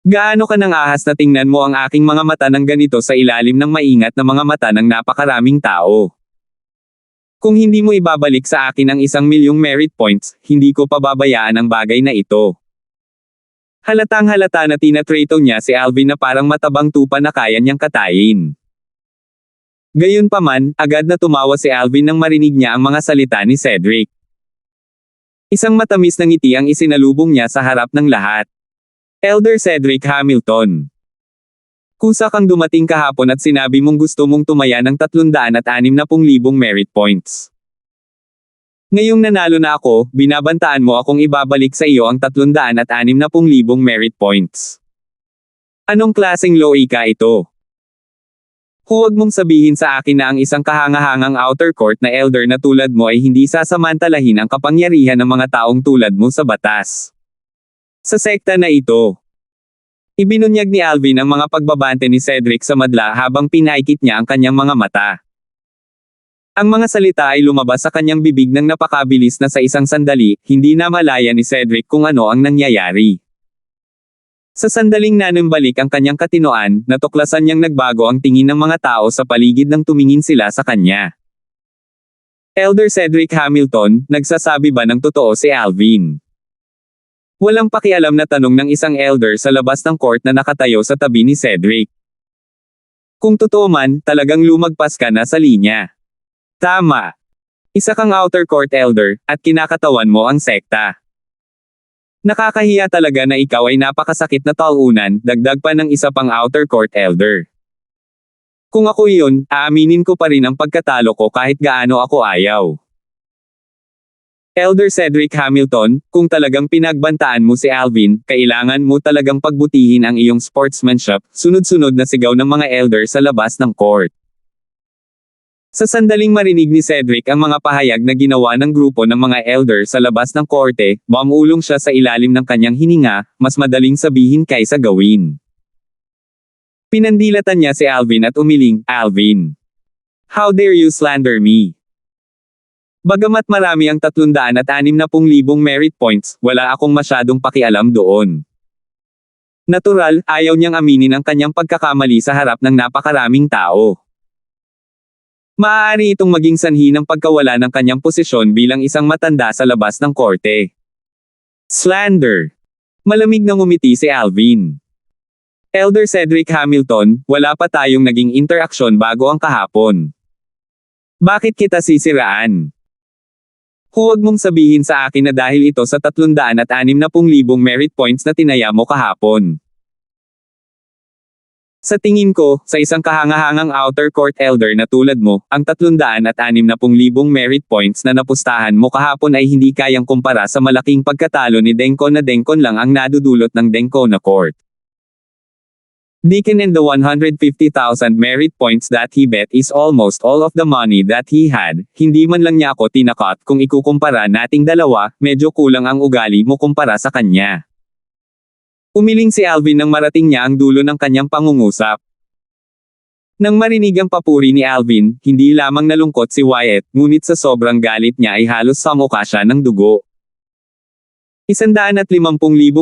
Gaano ka nang ahas na tingnan mo ang aking mga mata ng ganito sa ilalim ng maingat na mga mata ng napakaraming tao? Kung hindi mo ibabalik sa akin ang 1,000,000 merit points, hindi ko pababayaan ang bagay na ito. Halatang halata na tinatrato niya si Alvin na parang matabang tupa na kaya niyang katayin. Gayunpaman, agad na tumawa si Alvin nang marinig niya ang mga salita ni Cedric. Isang matamis na ngiti ang isinalubong niya sa harap ng lahat. Elder Cedric Hamilton. Kusa kang dumating kahapon at sinabi mong gusto mong tumaya ng 360,000 merit points. Ngayong nanalo na ako, binabantaan mo akong ibabalik sa iyo ang 360,000 merit points. Anong klaseng loika ito? Huwag mong sabihin sa akin na ang isang kahangahangang outer court na elder na tulad mo ay hindi sasamantalahin ang kapangyarihan ng mga taong tulad mo sa batas. Sa sekta na ito. Ibinunyag ni Alvin ang mga pagbabante ni Cedric sa madla habang pinaikit niya ang kanyang mga mata. Ang mga salita ay lumabas sa kanyang bibig ng napakabilis na sa isang sandali, hindi na malaya ni Cedric kung ano ang nangyayari. Sa sandaling nanumbalik ang kanyang katinoan, natuklasan niyang nagbago ang tingin ng mga tao sa paligid nang tumingin sila sa kanya. Elder Cedric Hamilton, nagsasabi ba ng totoo si Alvin? Walang pakialam na tanong ng isang elder sa labas ng court na nakatayo sa tabi ni Cedric. Kung totoo man, talagang lumagpas ka na sa linya. Tama. Isa kang outer court elder, at kinakatawan mo ang sekta. Nakakahiya talaga na ikaw ay napakasakit na talunan, dagdag pa ng isa pang outer court elder. Kung ako iyon, aaminin ko pa rin ang pagkatalo ko kahit gaano ako ayaw. Elder Cedric Hamilton, kung talagang pinagbantaan mo si Alvin, kailangan mo talagang pagbutihin ang iyong sportsmanship, sunod-sunod na sigaw ng mga elder sa labas ng court. Sa sandaling marinig ni Cedric ang mga pahayag na ginawa ng grupo ng mga elder sa labas ng korte, mamulong siya sa ilalim ng kanyang hininga, mas madaling sabihin kaysa gawin. Pinandilatan niya si Alvin at umiling, "Alvin, how dare you slander me?" Bagamat marami ang 360,000 merit points, wala akong masyadong pakialam doon. Natural, ayaw niyang aminin ang kanyang pagkakamali sa harap ng napakaraming tao. Maaari itong maging sanhi ng pagkawala ng kanyang posisyon bilang isang matanda sa labas ng korte. Slander. Malamig na ngumiti si Alvin. Elder Cedric Hamilton, wala pa tayong naging interaksyon bago ang kahapon. Bakit kita sisiraan? Huwag mong sabihin sa akin na dahil ito sa 360,000 merit points na tinaya mo kahapon. Sa tingin ko, sa isang kahangahangang outer court elder na tulad mo, ang 360,000 merit points na napustahan mo kahapon ay hindi kayang kumpara sa malaking pagkatalo ni Dencon na Dencon lang ang nadudulot ng Dencon na court. Deacon and the 150,000 merit points that he bet is almost all of the money that he had, hindi man lang niya ako tinakot kung ikukumpara nating dalawa, medyo kulang ang ugali mo kumpara sa kanya. Umiling si Alvin nang marating niya ang dulo ng kanyang pangungusap. Nang marinig ang papuri ni Alvin, hindi lamang nalungkot si Wyatt, ngunit sa sobrang galit niya ay halos samukha siya ng dugo. 150,000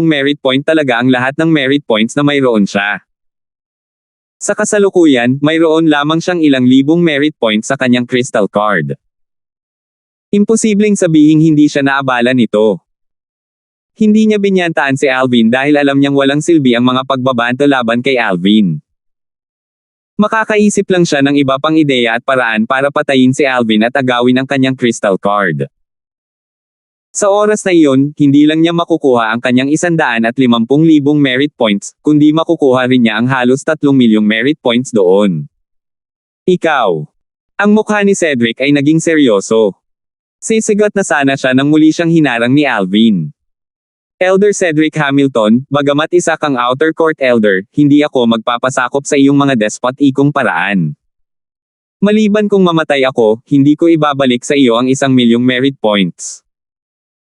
merit point talaga ang lahat ng merit points na mayroon siya. Sa kasalukuyan, mayroon lamang siyang ilang libong merit points sa kanyang crystal card. Imposibleng sabihing hindi siya naabala nito. Hindi niya binyantaan si Alvin dahil alam niyang walang silbi ang mga pagbabanto laban kay Alvin. Makakaisip lang siya ng iba pang ideya at paraan para patayin si Alvin at agawin ang kanyang crystal card. Sa oras na iyon, hindi lang niya makukuha ang kanyang 150,000 merit points, kundi makukuha rin niya ang halos 3,000,000 merit points doon. Ikaw. Ang mukha ni Cedric ay naging seryoso. Sisigat na sana siya nang muli siyang hinarang ni Alvin. Elder Cedric Hamilton, bagamat isa kang outer court elder, hindi ako magpapasakop sa iyong mga despot-ikong paraan. Maliban kung mamatay ako, hindi ko ibabalik sa iyo ang 1,000,000 merit points.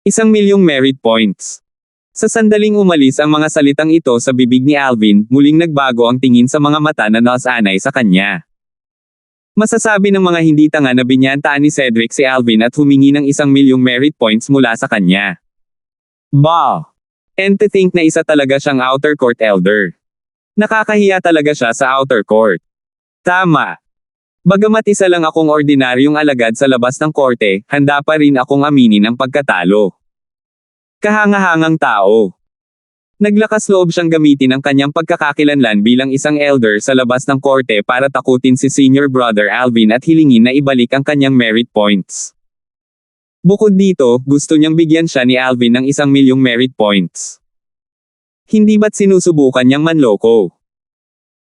1,000,000 merit points. Sa sandaling umalis ang mga salitang ito sa bibig ni Alvin, muling nagbago ang tingin sa mga mata na nasanay sa kanya. Masasabi ng mga hindi tanga na binyantaan ni Cedric si Alvin at humingi ng 1,000,000 merit points mula sa kanya. Bah! And to think na isa talaga siyang outer court elder. Nakakahiya talaga siya sa outer court. Tama. Bagamat isa lang akong ordinaryong alagad sa labas ng korte, handa pa rin akong aminin ang pagkatalo. Kahangahangang tao. Naglakas loob siyang gamitin ang kanyang pagkakakilanlan bilang isang elder sa labas ng korte para takutin si senior brother Alvin at hilingin na ibalik ang kanyang merit points. Bukod dito, gusto niyang bigyan siya ni Alvin ng 1,000,000 merit points. Hindi ba't sinusubukan niyang manloko?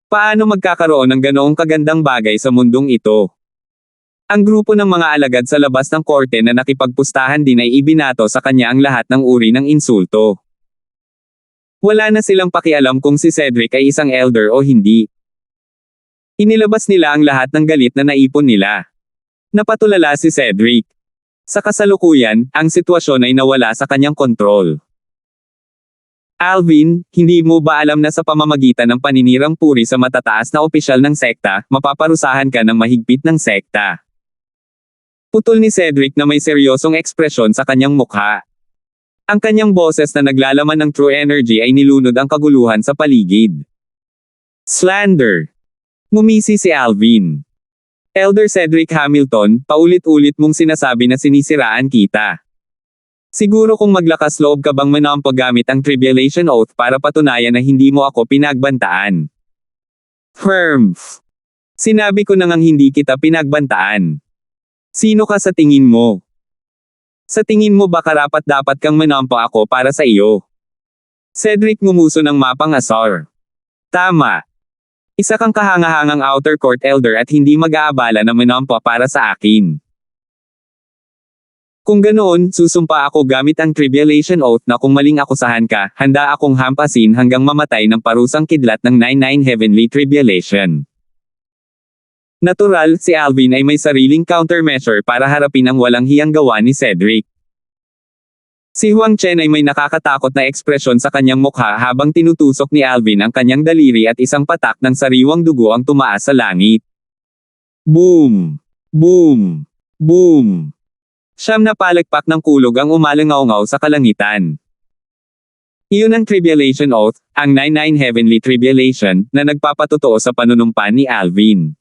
Paano magkakaroon ng ganoong kagandang bagay sa mundong ito? Ang grupo ng mga alagad sa labas ng korte na nakipagpustahan din ay ibinato sa kanya ang lahat ng uri ng insulto. Wala na silang pakialam kung si Cedric ay isang elder o hindi. Inilabas nila ang lahat ng galit na naipon nila. Napatulala si Cedric. Sa kasalukuyan, ang sitwasyon ay nawala sa kanyang kontrol. Alvin, hindi mo ba alam na sa pamamagitan ng paninirang puri sa matataas na opisyal ng sekta, mapaparusahan ka ng mahigpit ng sekta? Putol ni Cedric na may seryosong ekspresyon sa kanyang mukha. Ang kanyang boses na naglalaman ng true energy ay nilunod ang kaguluhan sa paligid. Slander. Ngumisi si Alvin. Elder Cedric Hamilton, paulit-ulit mong sinasabi na sinisiraan kita. Siguro kung maglakas loob ka bang manampo gamit ang tribulation oath para patunayan na hindi mo ako pinagbantaan. Sinabi ko na ngang hindi kita pinagbantaan. Sino ka sa tingin mo? Sa tingin mo ba karapat-dapat kang manampo ako para sa iyo? Cedric ngumuso ng mapang-asar. Tama. Isa kang kahangahangang outer court elder at hindi mag-aabala na manampo para sa akin. Kung ganoon, susumpa ako gamit ang Tribulation Oath na kung maling akusahan ka, handa akong hampasin hanggang mamatay ng parusang kidlat ng 99 Heavenly Tribulation. Natural, si Alvin ay may sariling countermeasure para harapin ang walang hiyang gawa ni Cedric. Si Huang Chen ay may nakakatakot na ekspresyon sa kanyang mukha habang tinutusok ni Alvin ang kanyang daliri at isang patak ng sariwang dugo ang tumaas sa langit. Boom! Boom! Boom! Siyam na palagpak ng kulog ang umalangaw-ngaw sa kalangitan. Iyon ang Tribulation Oath, ang 99 Heavenly Tribulation, na nagpapatotoo sa panunumpa ni Alvin.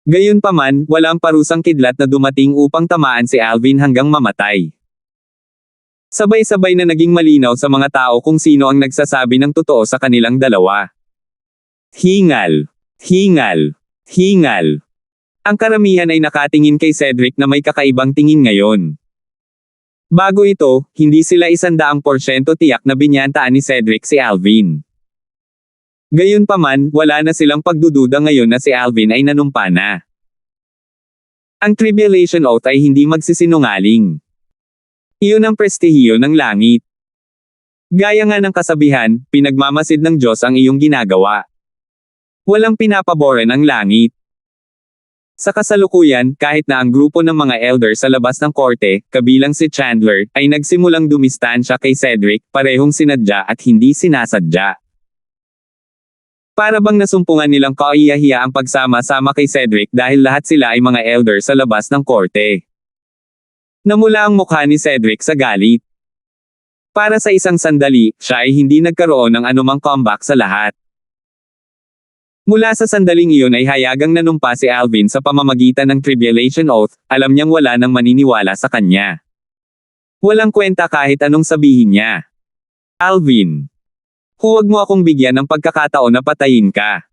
Gayunpaman, walang parusang kidlat na dumating upang tamaan si Alvin hanggang mamatay. Sabay-sabay na naging malinaw sa mga tao kung sino ang nagsasabi ng totoo sa kanilang dalawa. Hingal! Hingal! Hingal! Ang karamihan ay nakatingin kay Cedric na may kakaibang tingin ngayon. Bago ito, hindi sila 100% tiyak na binyantaan ni Cedric si Alvin. Gayunpaman, wala na silang pagdududa ngayon na si Alvin ay nanumpa na. Ang Tribulation Oath ay hindi magsisinungaling. Iyon ang prestihiyo ng langit. Gaya nga ng kasabihan, pinagmamasid ng Diyos ang iyong ginagawa. Walang pinapaboran ang langit. Sa kasalukuyan, kahit na ang grupo ng mga elder sa labas ng korte, kabilang si Chandler, ay nagsimulang dumistansya kay Cedric, parehong sinadya at hindi sinasadya. Para bang nasumpungan nilang kaiyahiya ang pagsama-sama kay Cedric dahil lahat sila ay mga elder sa labas ng korte. Namula ang mukha ni Cedric sa galit. Para sa isang sandali, siya ay hindi nagkaroon ng anumang comeback sa lahat. Mula sa sandaling iyon ay hayagang nanumpa si Alvin sa pamamagitan ng Tribulation Oath, alam niyang wala nang maniniwala sa kanya. Walang kwenta kahit anong sabihin niya. Alvin, huwag mo akong bigyan ng pagkakataon na patayin ka.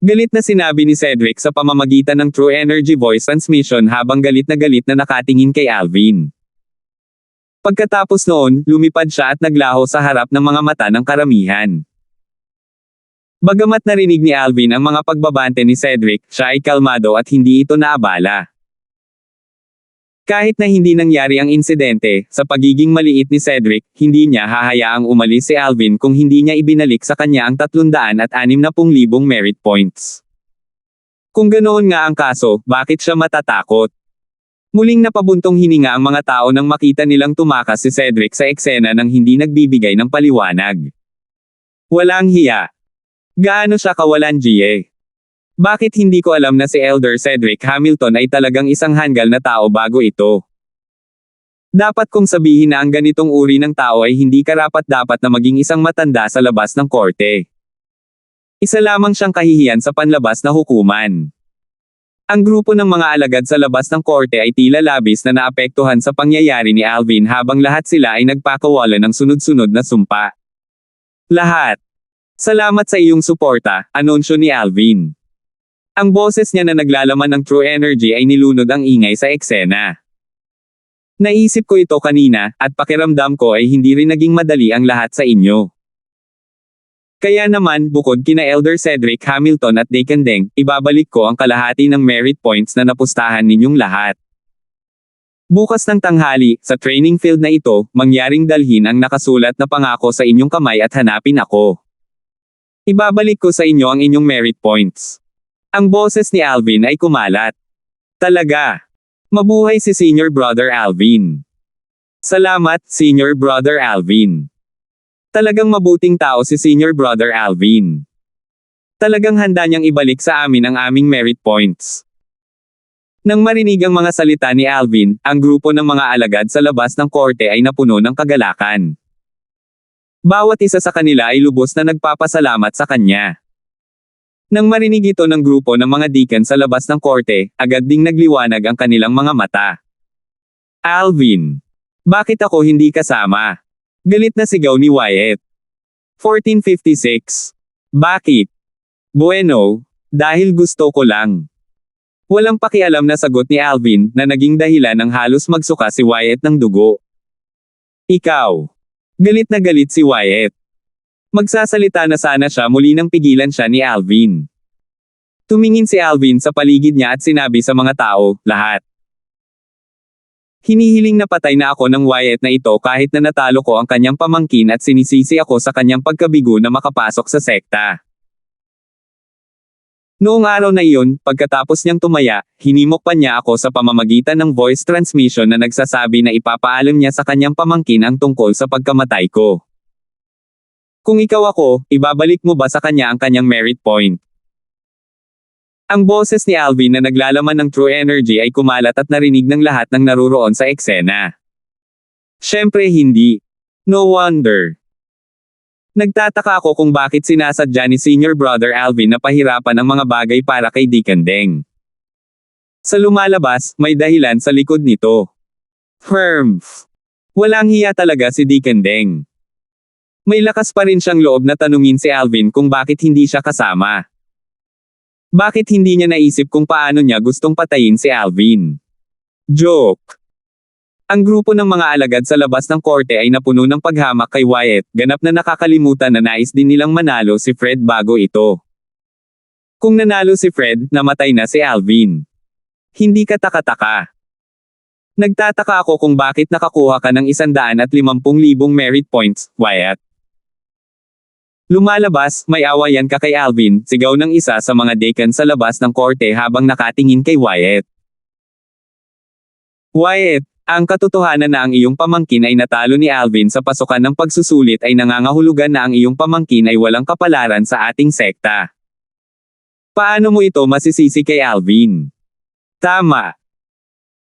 Galit na sinabi ni Cedric sa pamamagitan ng True Energy Voice Transmission habang galit na nakatingin kay Alvin. Pagkatapos noon, lumipad siya at naglaho sa harap ng mga mata ng karamihan. Bagamat narinig ni Alvin ang mga pagbabante ni Cedric, siya ay kalmado at hindi ito naabala. Kahit na hindi nangyari ang insidente, sa pagiging maliit ni Cedric, hindi niya hahayaang umalis si Alvin kung hindi niya ibinalik sa kanya ang 360,000 merit points. Kung ganoon nga ang kaso, bakit siya matatakot? Muling napabuntong hininga ang mga tao nang makita nilang tumakas si Cedric sa eksena nang hindi nagbibigay ng paliwanag. Walang hiya. Gaano siya kawalan GA? Bakit hindi ko alam na si Elder Cedric Hamilton ay talagang isang hanggal na tao bago ito? Dapat kong sabihin na ang ganitong uri ng tao ay hindi karapat-dapat na maging isang matanda sa labas ng korte. Isa lamang siyang kahihiyan sa panlabas na hukuman. Ang grupo ng mga alagad sa labas ng korte ay tila labis na naapektuhan sa pangyayari ni Alvin habang lahat sila ay nagpakawalan ng sunod-sunod na sumpa. Lahat. Salamat sa iyong suporta, anunsyo ni Alvin. Ang boses niya na naglalaman ng True Energy ay nilunod ang ingay sa eksena. Naisip ko ito kanina, at pakiramdam ko ay hindi rin naging madali ang lahat sa inyo. Kaya naman, bukod kina Elder Cedric Hamilton at Deacon Deng, ibabalik ko ang kalahati ng merit points na napustahan ninyong lahat. Bukas ng tanghali, sa training field na ito, mangyaring dalhin ang nakasulat na pangako sa inyong kamay at hanapin ako. Ibabalik ko sa inyo ang inyong merit points. Ang boses ni Alvin ay kumalat. Talaga. Mabuhay si Senior Brother Alvin. Salamat, Senior Brother Alvin. Talagang mabuting tao si Senior Brother Alvin. Talagang handa niyang ibalik sa amin ang aming merit points. Nang marinig ang mga salita ni Alvin, ang grupo ng mga alagad sa labas ng korte ay napuno ng kagalakan. Bawat isa sa kanila ay lubos na nagpapasalamat sa kanya. Nang marinig ito ng grupo ng mga deacon sa labas ng korte, agad ding nagliwanag ang kanilang mga mata. Alvin! Bakit ako hindi kasama? Galit na sigaw ni Wyatt. 1456. Bakit? Bueno, dahil gusto ko lang. Walang pakialam na sagot ni Alvin, na naging dahilan ng halos magsuka si Wyatt ng dugo. Ikaw. Galit na galit si Wyatt. Magsasalita na sana siya muli nang pigilan siya ni Alvin. Tumingin si Alvin sa paligid niya at sinabi sa mga tao, lahat. Hinihiling na patay na ako ng Wyatt na ito kahit na natalo ko ang kanyang pamangkin at sinisisi ako sa kanyang pagkabigo na makapasok sa sekta. Noong araw na iyon, pagkatapos niyang tumaya, hinimok pa niya ako sa pamamagitan ng voice transmission na nagsasabi na ipapaalam niya sa kanyang pamangkin ang tungkol sa pagkamatay ko. Kung ikaw ako, ibabalik mo ba sa kanya ang kanyang merit point? Ang boses ni Alvin na naglalaman ng true energy ay kumalat at narinig ng lahat ng naruroon sa eksena. Siyempre hindi. No wonder. Nagtataka ako kung bakit sinasadya ni Senior Brother Alvin na pahirapan ang mga bagay para kay Deacon Deng. Sa lumalabas, may dahilan sa likod nito. Firms. Walang hiya talaga si Deacon Deng. May lakas pa rin siyang loob na tanungin si Alvin kung bakit hindi siya kasama. Bakit hindi niya naisip kung paano niya gustong patayin si Alvin? Joke. Ang grupo ng mga alagad sa labas ng korte ay napuno ng paghamak kay Wyatt, ganap na nakakalimutan na nais din nilang manalo si Fred bago ito. Kung nanalo si Fred, namatay na si Alvin. Hindi ka taka-taka. Nagtataka ako kung bakit nakakuha ka ng 150,000 merit points, Wyatt. Lumalabas, may awayan ka kay Alvin, sigaw ng isa sa mga deacon sa labas ng korte habang nakatingin kay Wyatt. Wyatt, ang katotohanan na ang iyong pamangkin ay natalo ni Alvin sa pasukan ng pagsusulit ay nangangahulugan na ang iyong pamangkin ay walang kapalaran sa ating sekta. Paano mo ito masisisi kay Alvin? Tama.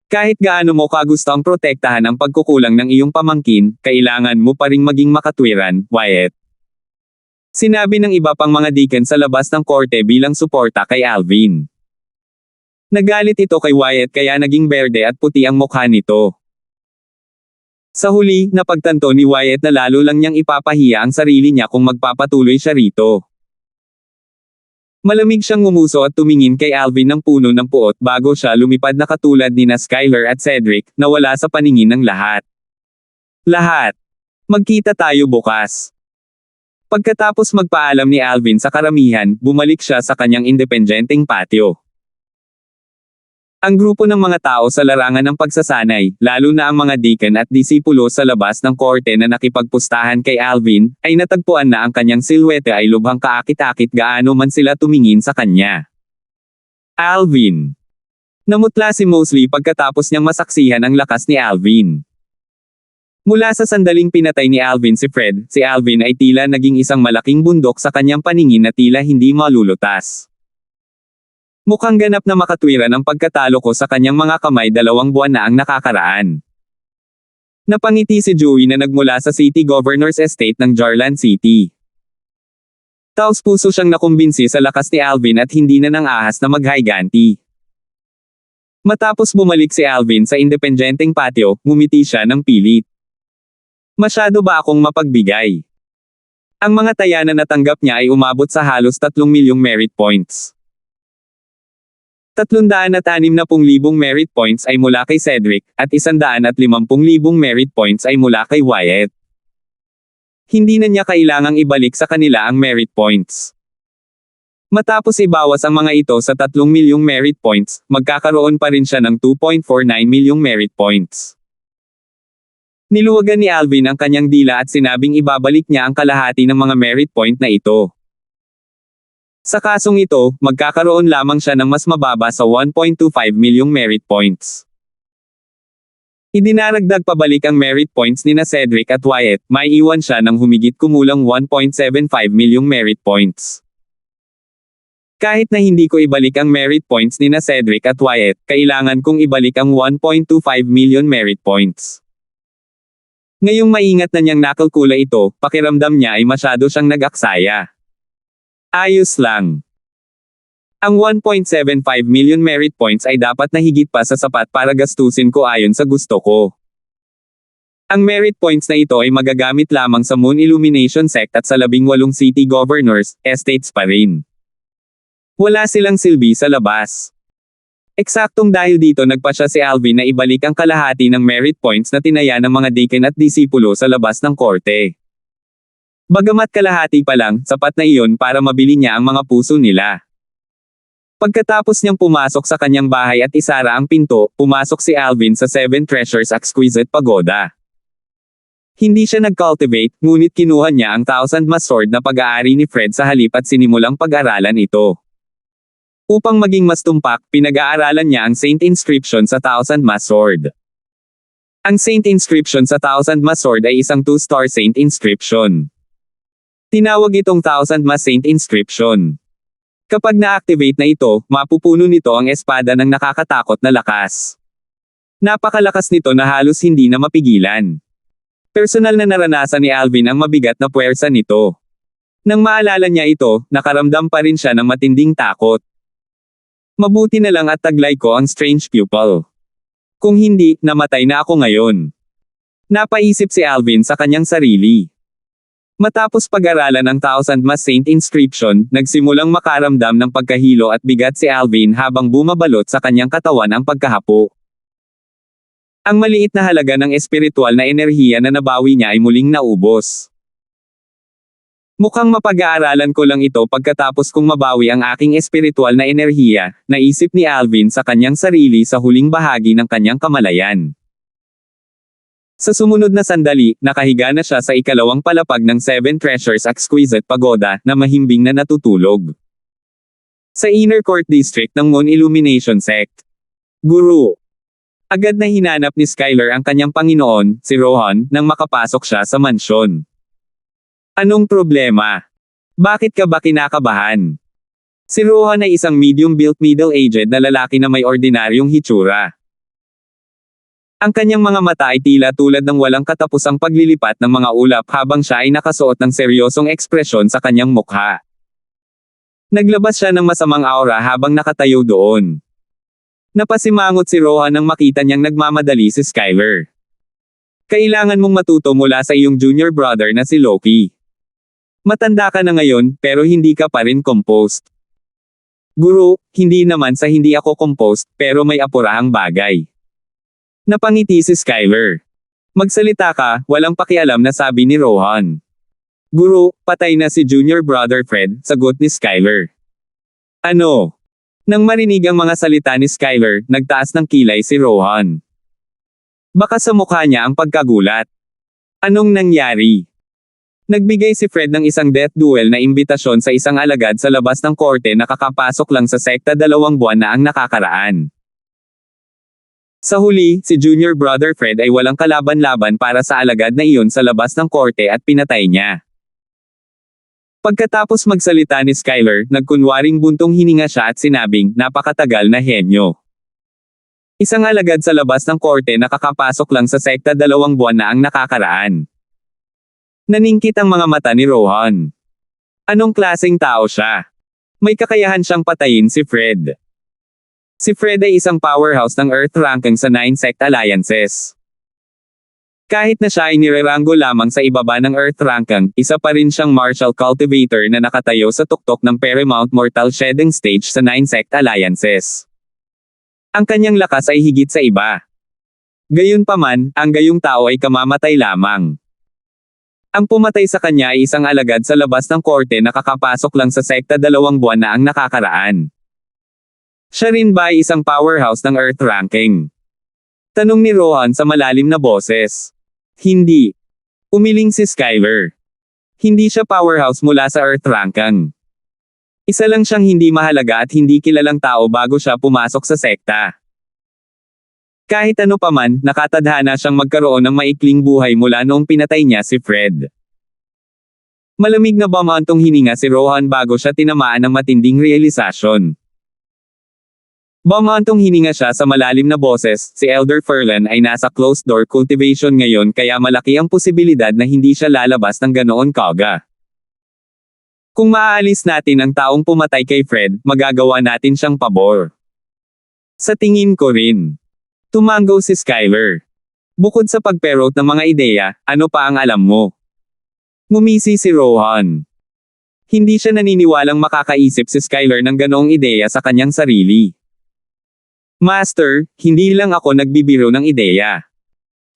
Kahit gaano mo kagusto ang protektahan ang pagkukulang ng iyong pamangkin, kailangan mo pa ring maging makatwiran, Wyatt. Sinabi ng iba pang mga deacon sa labas ng korte bilang suporta kay Alvin. Nagalit ito kay Wyatt kaya naging berde at puti ang mukha nito. Sa huli, napagtanto ni Wyatt na lalo lang niyang ipapahiya ang sarili niya kung magpapatuloy siya rito. Malamig siyang ngumuso at tumingin kay Alvin ng puno ng puot bago siya lumipad na katulad nina Skyler at Cedric, na wala sa paningin ng lahat. Lahat. Magkita tayo bukas. Pagkatapos magpaalam ni Alvin sa karamihan, bumalik siya sa kanyang independenteng patio. Ang grupo ng mga tao sa larangan ng pagsasanay, lalo na ang mga deacon at disipulo sa labas ng korte na nakipagpustahan kay Alvin, ay natagpuan na ang kanyang silhwete ay lubhang kaakit-akit gaano man sila tumingin sa kanya. Alvin. Namutla si Mosley pagkatapos niyang masaksihan ang lakas ni Alvin. Mula sa sandaling pinatay ni Alvin si Fred, si Alvin ay tila naging isang malaking bundok sa kanyang paningin na tila hindi malulutas. Mukhang ganap na makatwiran ang pagkatalo ko sa kanyang mga kamay 2 buwan na ang nakakaraan. Napangiti si Joey na nagmula sa City Governor's Estate ng Jarlan City. Taos-puso siyang nakumbinsi sa lakas ni Alvin at hindi na nang ahas na maghayganti. Matapos bumalik si Alvin sa independenteng patio, ngumiti siya ng pilit. Masyado ba akong mapagbigay? Ang mga taya na natanggap niya ay umabot sa halos 3 milyong merit points. 360,000 merit points ay mula kay Cedric, at 150,000 merit points ay mula kay Wyatt. Hindi na niya kailangang ibalik sa kanila ang merit points. Matapos ibawas ang mga ito sa 3 milyong merit points, magkakaroon pa rin siya ng 2.49 milyong merit points. Niluwagan ni Alvin ang kanyang dila at sinabing ibabalik niya ang kalahati ng mga merit point na ito. Sa kasong ito, magkakaroon lamang siya ng mas mababa sa 1.25 milyong merit points. Idinaragdag pabalik ang merit points nina Cedric at Wyatt, may iwan siya ng humigit kumulang 1.75 milyong merit points. Kahit na hindi ko ibalik ang merit points nina Cedric at Wyatt, kailangan kong ibalik ang 1.25 million merit points. Ngayong maingat na niyang nakalkula ito, pakiramdam niya ay masyado siyang nag-aksaya. Ayos lang. Ang 1.75 million merit points ay dapat na higit pa sa sapat para gastusin ko ayon sa gusto ko. Ang merit points na ito ay magagamit lamang sa Moon Illumination Sect at sa 18 city governors, estates pa rin. Wala silang silbi sa labas. Eksaktong dahil dito nagpasya si Alvin na ibalik ang kalahati ng merit points na tinaya ng mga deacon at disipulo sa labas ng korte. Bagamat kalahati pa lang, sapat na iyon para mabili niya ang mga puso nila. Pagkatapos niyang pumasok sa kanyang bahay at isara ang pinto, pumasok si Alvin sa Seven Treasures Exquisite Pagoda. Hindi siya nag-cultivate, ngunit kinuha niya ang Thousand Mass Sword na pag-aari ni Fred sa halip at sinimulang pag-aralan ito. Upang maging mas tumpak, pinag-aaralan niya ang Saint Inscription sa Thousand Mass Sword. Ang Saint Inscription sa Thousand Mass Sword ay isang 2-star Saint Inscription. Tinawag itong Thousand Mass Saint Inscription. Kapag na-activate na ito, mapupuno nito ang espada ng nakakatakot na lakas. Napakalakas nito na halos hindi na mapigilan. Personal na naranasan ni Alvin ang mabigat na puwersa nito. Nang maalala niya ito, nakaramdam pa rin siya ng matinding takot. Mabuti na lang at taglay ko ang strange pupil. Kung hindi, namatay na ako ngayon. Napaisip si Alvin sa kanyang sarili. Matapos pag-aralan ang Thousand Mass Saint Inscription, nagsimulang makaramdam ng pagkahilo at bigat si Alvin habang bumabalot sa kanyang katawan ang pagkahapo. Ang maliit na halaga ng espiritual na enerhiya na nabawi niya ay muling naubos. Mukhang mapag-aaralan ko lang ito pagkatapos kong mabawi ang aking espiritual na enerhiya, naisip ni Alvin sa kanyang sarili sa huling bahagi ng kanyang kamalayan. Sa sumunod na sandali, nakahiga na siya sa ikalawang palapag ng Seven Treasures Exquisite Pagoda, na mahimbing na natutulog. Sa Inner Court District ng Moon Illumination Sect. Guru. Agad na hinanap ni Skylar ang kanyang Panginoon, si Rohan, nang makapasok siya sa mansyon. Anong problema? Bakit ka ba kinakabahan? Si Rohan ay isang medium-built middle-aged na lalaki na may ordinaryong hitsura. Ang kanyang mga mata ay tila tulad ng walang katapusang paglilipat ng mga ulap habang siya ay nakasuot ng seryosong ekspresyon sa kanyang mukha. Naglabas siya ng masamang aura habang nakatayo doon. Napasimangot si Rohan nang makita niyang nagmamadali si Skylar. Kailangan mong matuto mula sa iyong junior brother na si Loki. Matanda ka na ngayon, pero hindi ka pa rin composed. Guru, hindi naman sa hindi ako composed, pero may apurahang bagay. Napangiti si Skylar. Magsalita ka, walang pakialam na sabi ni Rohan. Guru, patay na si junior brother Fred, sagot ni Skylar. Ano? Nang marinig ang mga salita ni Skylar, nagtaas ng kilay si Rohan. Baka sa mukha niya ang pagkagulat. Anong nangyari? Nagbigay si Fred ng isang death duel na imbitasyon sa isang alagad sa labas ng korte na kakapasok lang sa sekta 2 buwan na ang nakakaraan. Sa huli, si junior brother Fred ay walang kalaban-laban para sa alagad na iyon sa labas ng korte at pinatay niya. Pagkatapos magsalita ni Skylar, nagkunwaring buntong hininga siya at sinabing, napakatagal na henyo. Isang alagad sa labas ng korte na kakapasok lang sa sekta 2 buwan na ang nakakaraan. Naningkit ang mga mata ni Rohan. Anong klaseng tao siya? May kakayahan siyang patayin si Fred. Si Fred ay isang powerhouse ng Earth ranking sa 9 sect alliances. Kahit na siya ay nireranggo lamang sa ibaba ng Earth ranking, isa pa rin siyang martial cultivator na nakatayo sa tuktok ng Paramount Mortal Shedding Stage sa 9 sect alliances. Ang kanyang lakas ay higit sa iba. Gayunpaman, ang gayong tao ay kamamatay lamang. Ang pumatay sa kanya ay isang alagad sa labas ng korte na kakapasok lang sa sekta 2 buwan na ang nakakaraan. Siya rin ba ay isang powerhouse ng Earth ranking? Tanong ni Rohan sa malalim na boses. Hindi. Umiling si Skylar. Hindi siya powerhouse mula sa Earth ranking. Isa lang siyang hindi mahalaga at hindi kilalang tao bago siya pumasok sa sekta. Kahit ano paman, nakatadhana siyang magkaroon ng maikling buhay mula noong pinatay niya si Fred. Malamig na bumantong hininga si Rohan bago siya tinamaan ng matinding realisasyon. Bumantong hininga siya sa malalim na boses, si Elder Ferlan ay nasa closed-door cultivation ngayon kaya malaki ang posibilidad na hindi siya lalabas ng ganoon kaga. Kung maaalis natin ang taong pumatay kay Fred, magagawa natin siyang pabor. Sa tingin ko rin. Tumango si Skylar. Bukod sa pagperot ng mga ideya, ano pa ang alam mo? Ngumisi si Rohan. Hindi siya naniniwalang makakaisip si Skylar ng ganoong ideya sa kanyang sarili. Master, hindi lang ako nagbibiro ng ideya.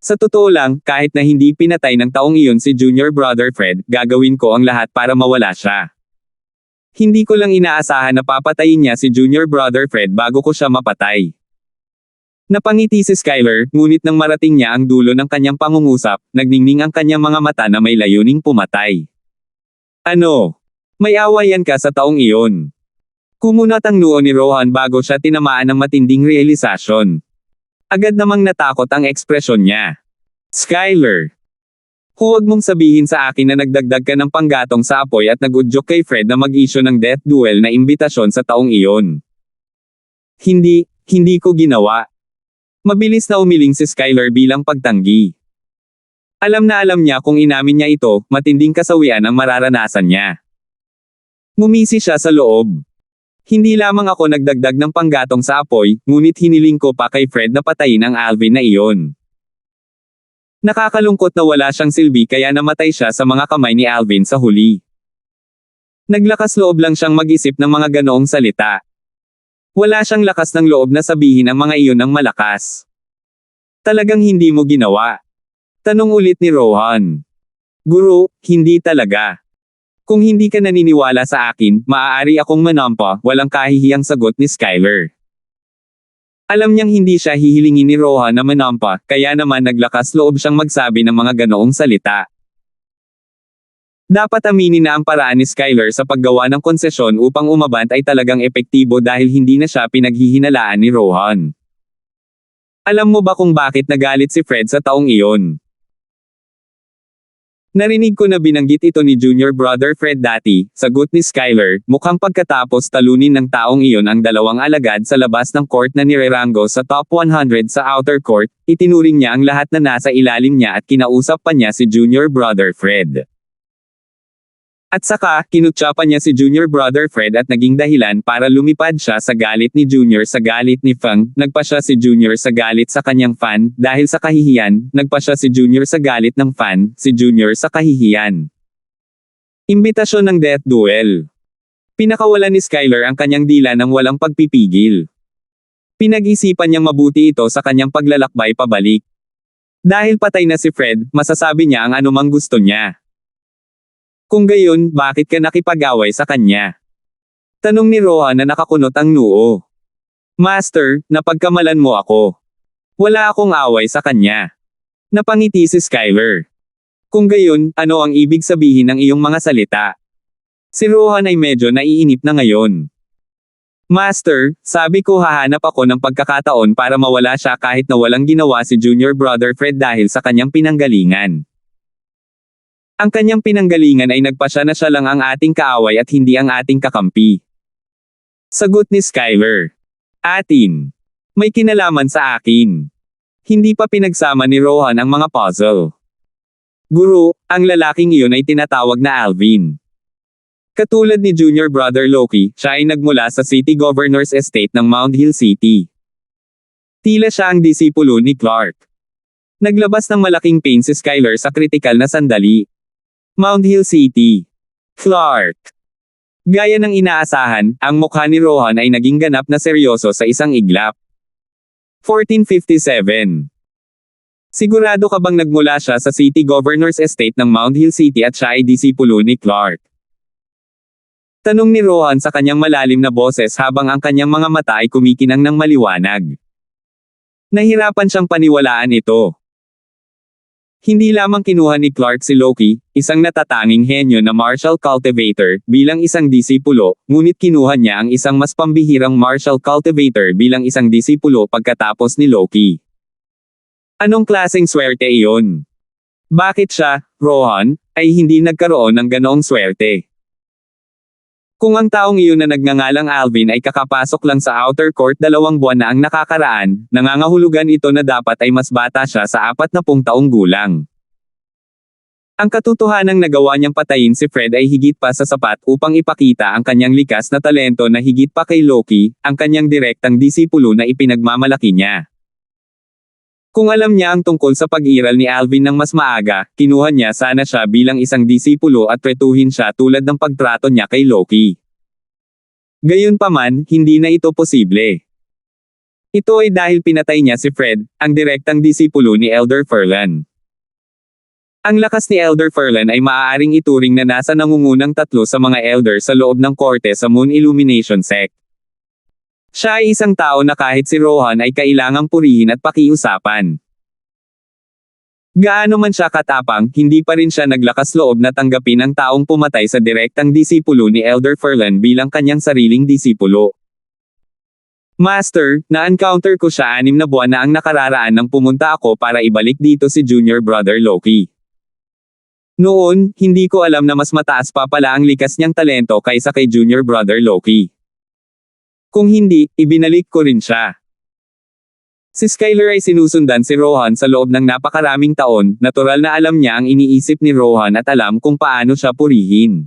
Sa totoo lang, kahit na hindi pinatay ng taong iyon si junior brother Fred, gagawin ko ang lahat para mawala siya. Hindi ko lang inaasahan na papatayin niya si Junior Brother Fred bago ko siya mapatay. Napangiti si Skyler, ngunit nang marating niya ang dulo ng kanyang pangungusap, nagningning ang kanyang mga mata na may layuning pumatay. Ano? May awayan ka sa taong iyon. Kumunat ang noo ni Rohan bago siya tinamaan ng matinding realisasyon. Agad namang natakot ang ekspresyon niya. Skyler. Huwag mong sabihin sa akin na nagdagdag ka ng panggatong sa apoy at nag-udyok kay Fred na mag-issue ng death duel na imbitasyon sa taong iyon. Hindi ko ginawa. Mabilis na umiling si Skyler bilang pagtanggi. Alam na alam niya kung inamin niya ito, matinding kasawian ang mararanasan niya. Ngumisi siya sa loob. Hindi lamang ako nagdagdag ng panggatong sa apoy, ngunit hiniling ko pa kay Fred na patayin ang Alvin na iyon. Nakakalungkot na wala siyang silbi kaya namatay siya sa mga kamay ni Alvin sa huli. Naglakas loob lang siyang mag-isip ng mga ganoong salita. Wala siyang lakas ng loob na sabihin ang mga iyon ng malakas. Talagang hindi mo ginawa? Tanong ulit ni Rohan. Guro, hindi talaga. Kung hindi ka naniniwala sa akin, maaari akong manampa, walang kahihiyang sagot ni Skyler. Alam niyang hindi siya hihilingin ni Rohan na manampa, kaya naman naglakas loob siyang magsabi ng mga ganoong salita. Dapat aminin na ang paraan ni Skyler sa paggawa ng konsesyon upang umabant ay talagang epektibo dahil hindi na siya pinaghihinalaan ni Rohan. Alam mo ba kung bakit nagalit si Fred sa taong iyon? Narinig ko na binanggit ito ni Junior Brother Fred dati, sagot ni Skyler, mukhang pagkatapos talunin ng taong iyon ang dalawang alagad sa labas ng court na nireranggo sa top 100 sa outer court, itinuring niya ang lahat na nasa ilalim niya at kinausap pa niya si Junior Brother Fred. At saka, kinutya pa niya si Junior Brother Fred at naging dahilan para lumipad siya sa galit ni Junior sa galit ni Feng, nagpa siya si Junior sa galit sa kanyang fan, dahil sa kahihiyan, nagpa siya si Junior sa galit ng fan, si Junior sa kahihiyan. Imbitasyon ng death duel. Pinakawalan ni Skyler ang kanyang dila ng walang pagpipigil. Pinag-isipan niyang mabuti ito sa kanyang paglalakbay pabalik. Dahil patay na si Fred, masasabi niya ang anumang gusto niya. Kung gayon, bakit ka nakipag-away sa kanya? Tanong ni Rohan na nakakunot ang noo. Master, napagkamalan mo ako. Wala akong away sa kanya. Napangiti si Skyler. Kung gayon, ano ang ibig sabihin ng iyong mga salita? Si Rohan ay medyo naiinip na ngayon. Master, sabi ko hahanap ako ng pagkakataon para mawala siya kahit na walang ginawa si Junior Brother Fred dahil sa kanyang pinanggalingan. Ang kanyang pinanggalingan ay nagpasya na siya lang ang ating kaaway at hindi ang ating kakampi. Sagot ni Skyler. Atin. May kinalaman sa akin. Hindi pa pinagsama ni Rohan ang mga puzzle. Guro, ang lalaking iyon ay tinatawag na Alvin. Katulad ni Junior Brother Loki, siya ay nagmula sa City Governor's Estate ng Mount Hill City. Tila siya ang disipulo ni Clark. Naglabas ng malaking pain si Skyler sa kritikal na sandali. Mount Hill City. Clark. Gaya ng inaasahan, ang mukha ni Rohan ay naging ganap na seryoso sa isang iglap. 1457. Sigurado ka bang nagmula siya sa City Governor's Estate ng Mount Hill City at siya ay disipulo ni Clark? Tanong ni Rohan sa kanyang malalim na boses habang ang kanyang mga mata ay kumikinang ng maliwanag. Nahirapan siyang paniwalaan ito. Hindi lamang kinuha ni Clark si Loki, isang natatanging henyo na martial cultivator, bilang isang disipulo, ngunit kinuha niya ang isang mas pambihirang martial cultivator bilang isang disipulo pagkatapos ni Loki. Anong klaseng swerte iyon? Bakit siya, Rohan, ay hindi nagkaroon ng ganoong swerte? Kung ang taong iyon na nagngangalang Alvin ay kakapasok lang sa outer court 2 buwan na ang nakakaraan, nangangahulugan ito na dapat ay mas bata siya sa 40 taong gulang. Ang katotohanang nagawa niyang patayin si Fred ay higit pa sa sapat upang ipakita ang kanyang likas na talento na higit pa kay Loki, ang kanyang direktang disipulo na ipinagmamalaki niya. Kung alam niya ang tungkol sa pag-iral ni Alvin ng mas maaga, kinuha niya sana siya bilang isang disipulo at tretuhin siya tulad ng pagtrato niya kay Loki. Gayunpaman, hindi na ito posible. Ito ay dahil pinatay niya si Fred, ang direktang disipulo ni Elder Furlan. Ang lakas ni Elder Ferlan ay maaaring ituring na nasa nangungunang tatlo sa mga elder sa loob ng korte sa Moon Illumination Sect. Siya ay isang tao na kahit si Rohan ay kailangang purihin at pakiusapan. Gaano man siya katapang, hindi pa rin siya naglakas loob na tanggapin ang taong pumatay sa direktang disipulo ni Elder Ferlan bilang kanyang sariling disipulo. Master, na-encounter ko siya 6 na buwan na ang nakararaan nang pumunta ako para ibalik dito si Junior Brother Loki. Noon, hindi ko alam na mas mataas pa pala ang likas niyang talento kaysa kay Junior Brother Loki. Kung hindi, ibinalik ko rin siya. Si Skyler ay sinusundan si Rohan sa loob ng napakaraming taon, natural na alam niya ang iniisip ni Rohan at alam kung paano siya purihin.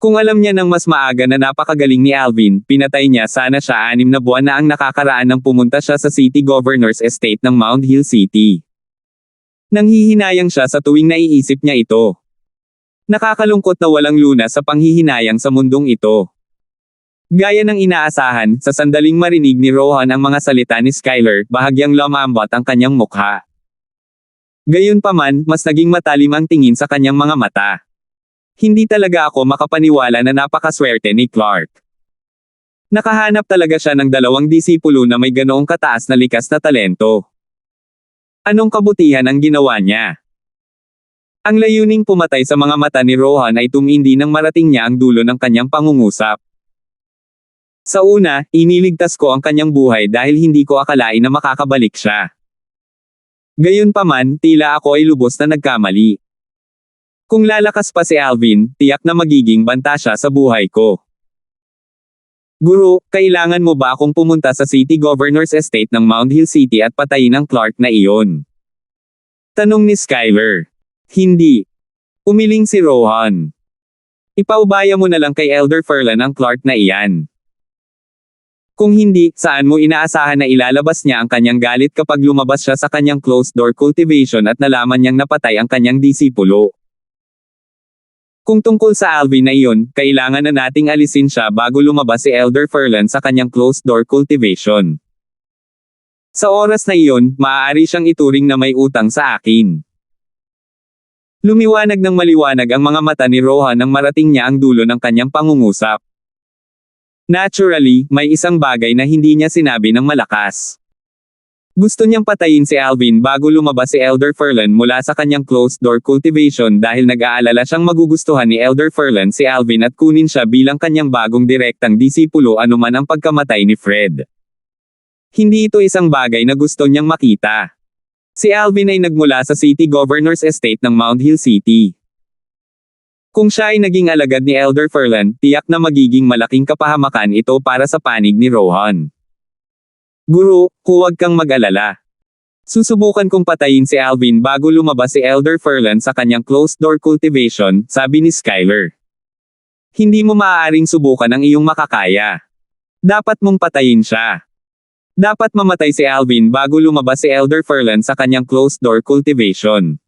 Kung alam niya ng mas maaga na napakagaling ni Alvin, pinatay niya sana siya 6 na buwan na ang nakakaraan nang pumunta siya sa City Governor's Estate ng Mount Hill City. Nanghihinayang siya sa tuwing naiisip niya ito. Nakakalungkot na walang lunas sa panghihinayang sa mundong ito. Gaya ng inaasahan, sa sandaling marinig ni Rohan ang mga salita ni Skyler, bahagyang lumambot ang kanyang mukha. Gayunpaman, mas naging matalim ang tingin sa kanyang mga mata. Hindi talaga ako makapaniwala na napakaswerte ni Clark. Nakahanap talaga siya ng 2 disipulo na may ganoong kataas na likas na talento. Anong kabutihan ang ginawa niya? Ang layuning pumatay sa mga mata ni Rohan ay tumindi nang marating niya ang dulo ng kanyang pangungusap. Sa una, iniligtas ko ang kanyang buhay dahil hindi ko akalain na makakabalik siya. Gayunpaman, tila ako ay lubos na nagkamali. Kung lalakas pa si Alvin, tiyak na magiging banta siya sa buhay ko. Guro, kailangan mo ba akong pumunta sa City Governor's Estate ng Mount Hill City at patayin ang Clark na iyon? Tanong ni Skyler. Hindi. Umiling si Rohan. Ipaubaya mo na lang kay Elder Ferlan ang Clark na iyan. Kung hindi, saan mo inaasahan na ilalabas niya ang kanyang galit kapag lumabas siya sa kanyang closed-door cultivation at nalaman niyang napatay ang kanyang disipulo? Kung tungkol sa Alvin na iyon, kailangan na nating alisin siya bago lumabas si Elder Ferlan sa kanyang closed-door cultivation. Sa oras na iyon, maaari siyang ituring na may utang sa akin. Lumiwanag ng maliwanag ang mga mata ni Rohan nang marating niya ang dulo ng kanyang pangungusap. Naturally, may isang bagay na hindi niya sinabi ng malakas. Gusto niyang patayin si Alvin bago lumabas si Elder Ferlan mula sa kanyang closed-door cultivation dahil nag-aalala siyang magugustuhan ni Elder Ferlan si Alvin at kunin siya bilang kanyang bagong direktang disipulo anuman ang pagkamatay ni Fred. Hindi ito isang bagay na gusto niyang makita. Si Alvin ay nagmula sa City Governor's Estate ng Mount Hill City. Kung siya ay naging alagad ni Elder Ferlan, tiyak na magiging malaking kapahamakan ito para sa panig ni Rohan. Guro, huwag kang mag-alala. Susubukan kong patayin si Alvin bago lumabas si Elder Ferlan sa kanyang closed-door cultivation, sabi ni Skyler. Hindi mo maaaring subukan ang iyong makakaya. Dapat mong patayin siya. Dapat mamatay si Alvin bago lumabas si Elder Ferlan sa kanyang closed-door cultivation.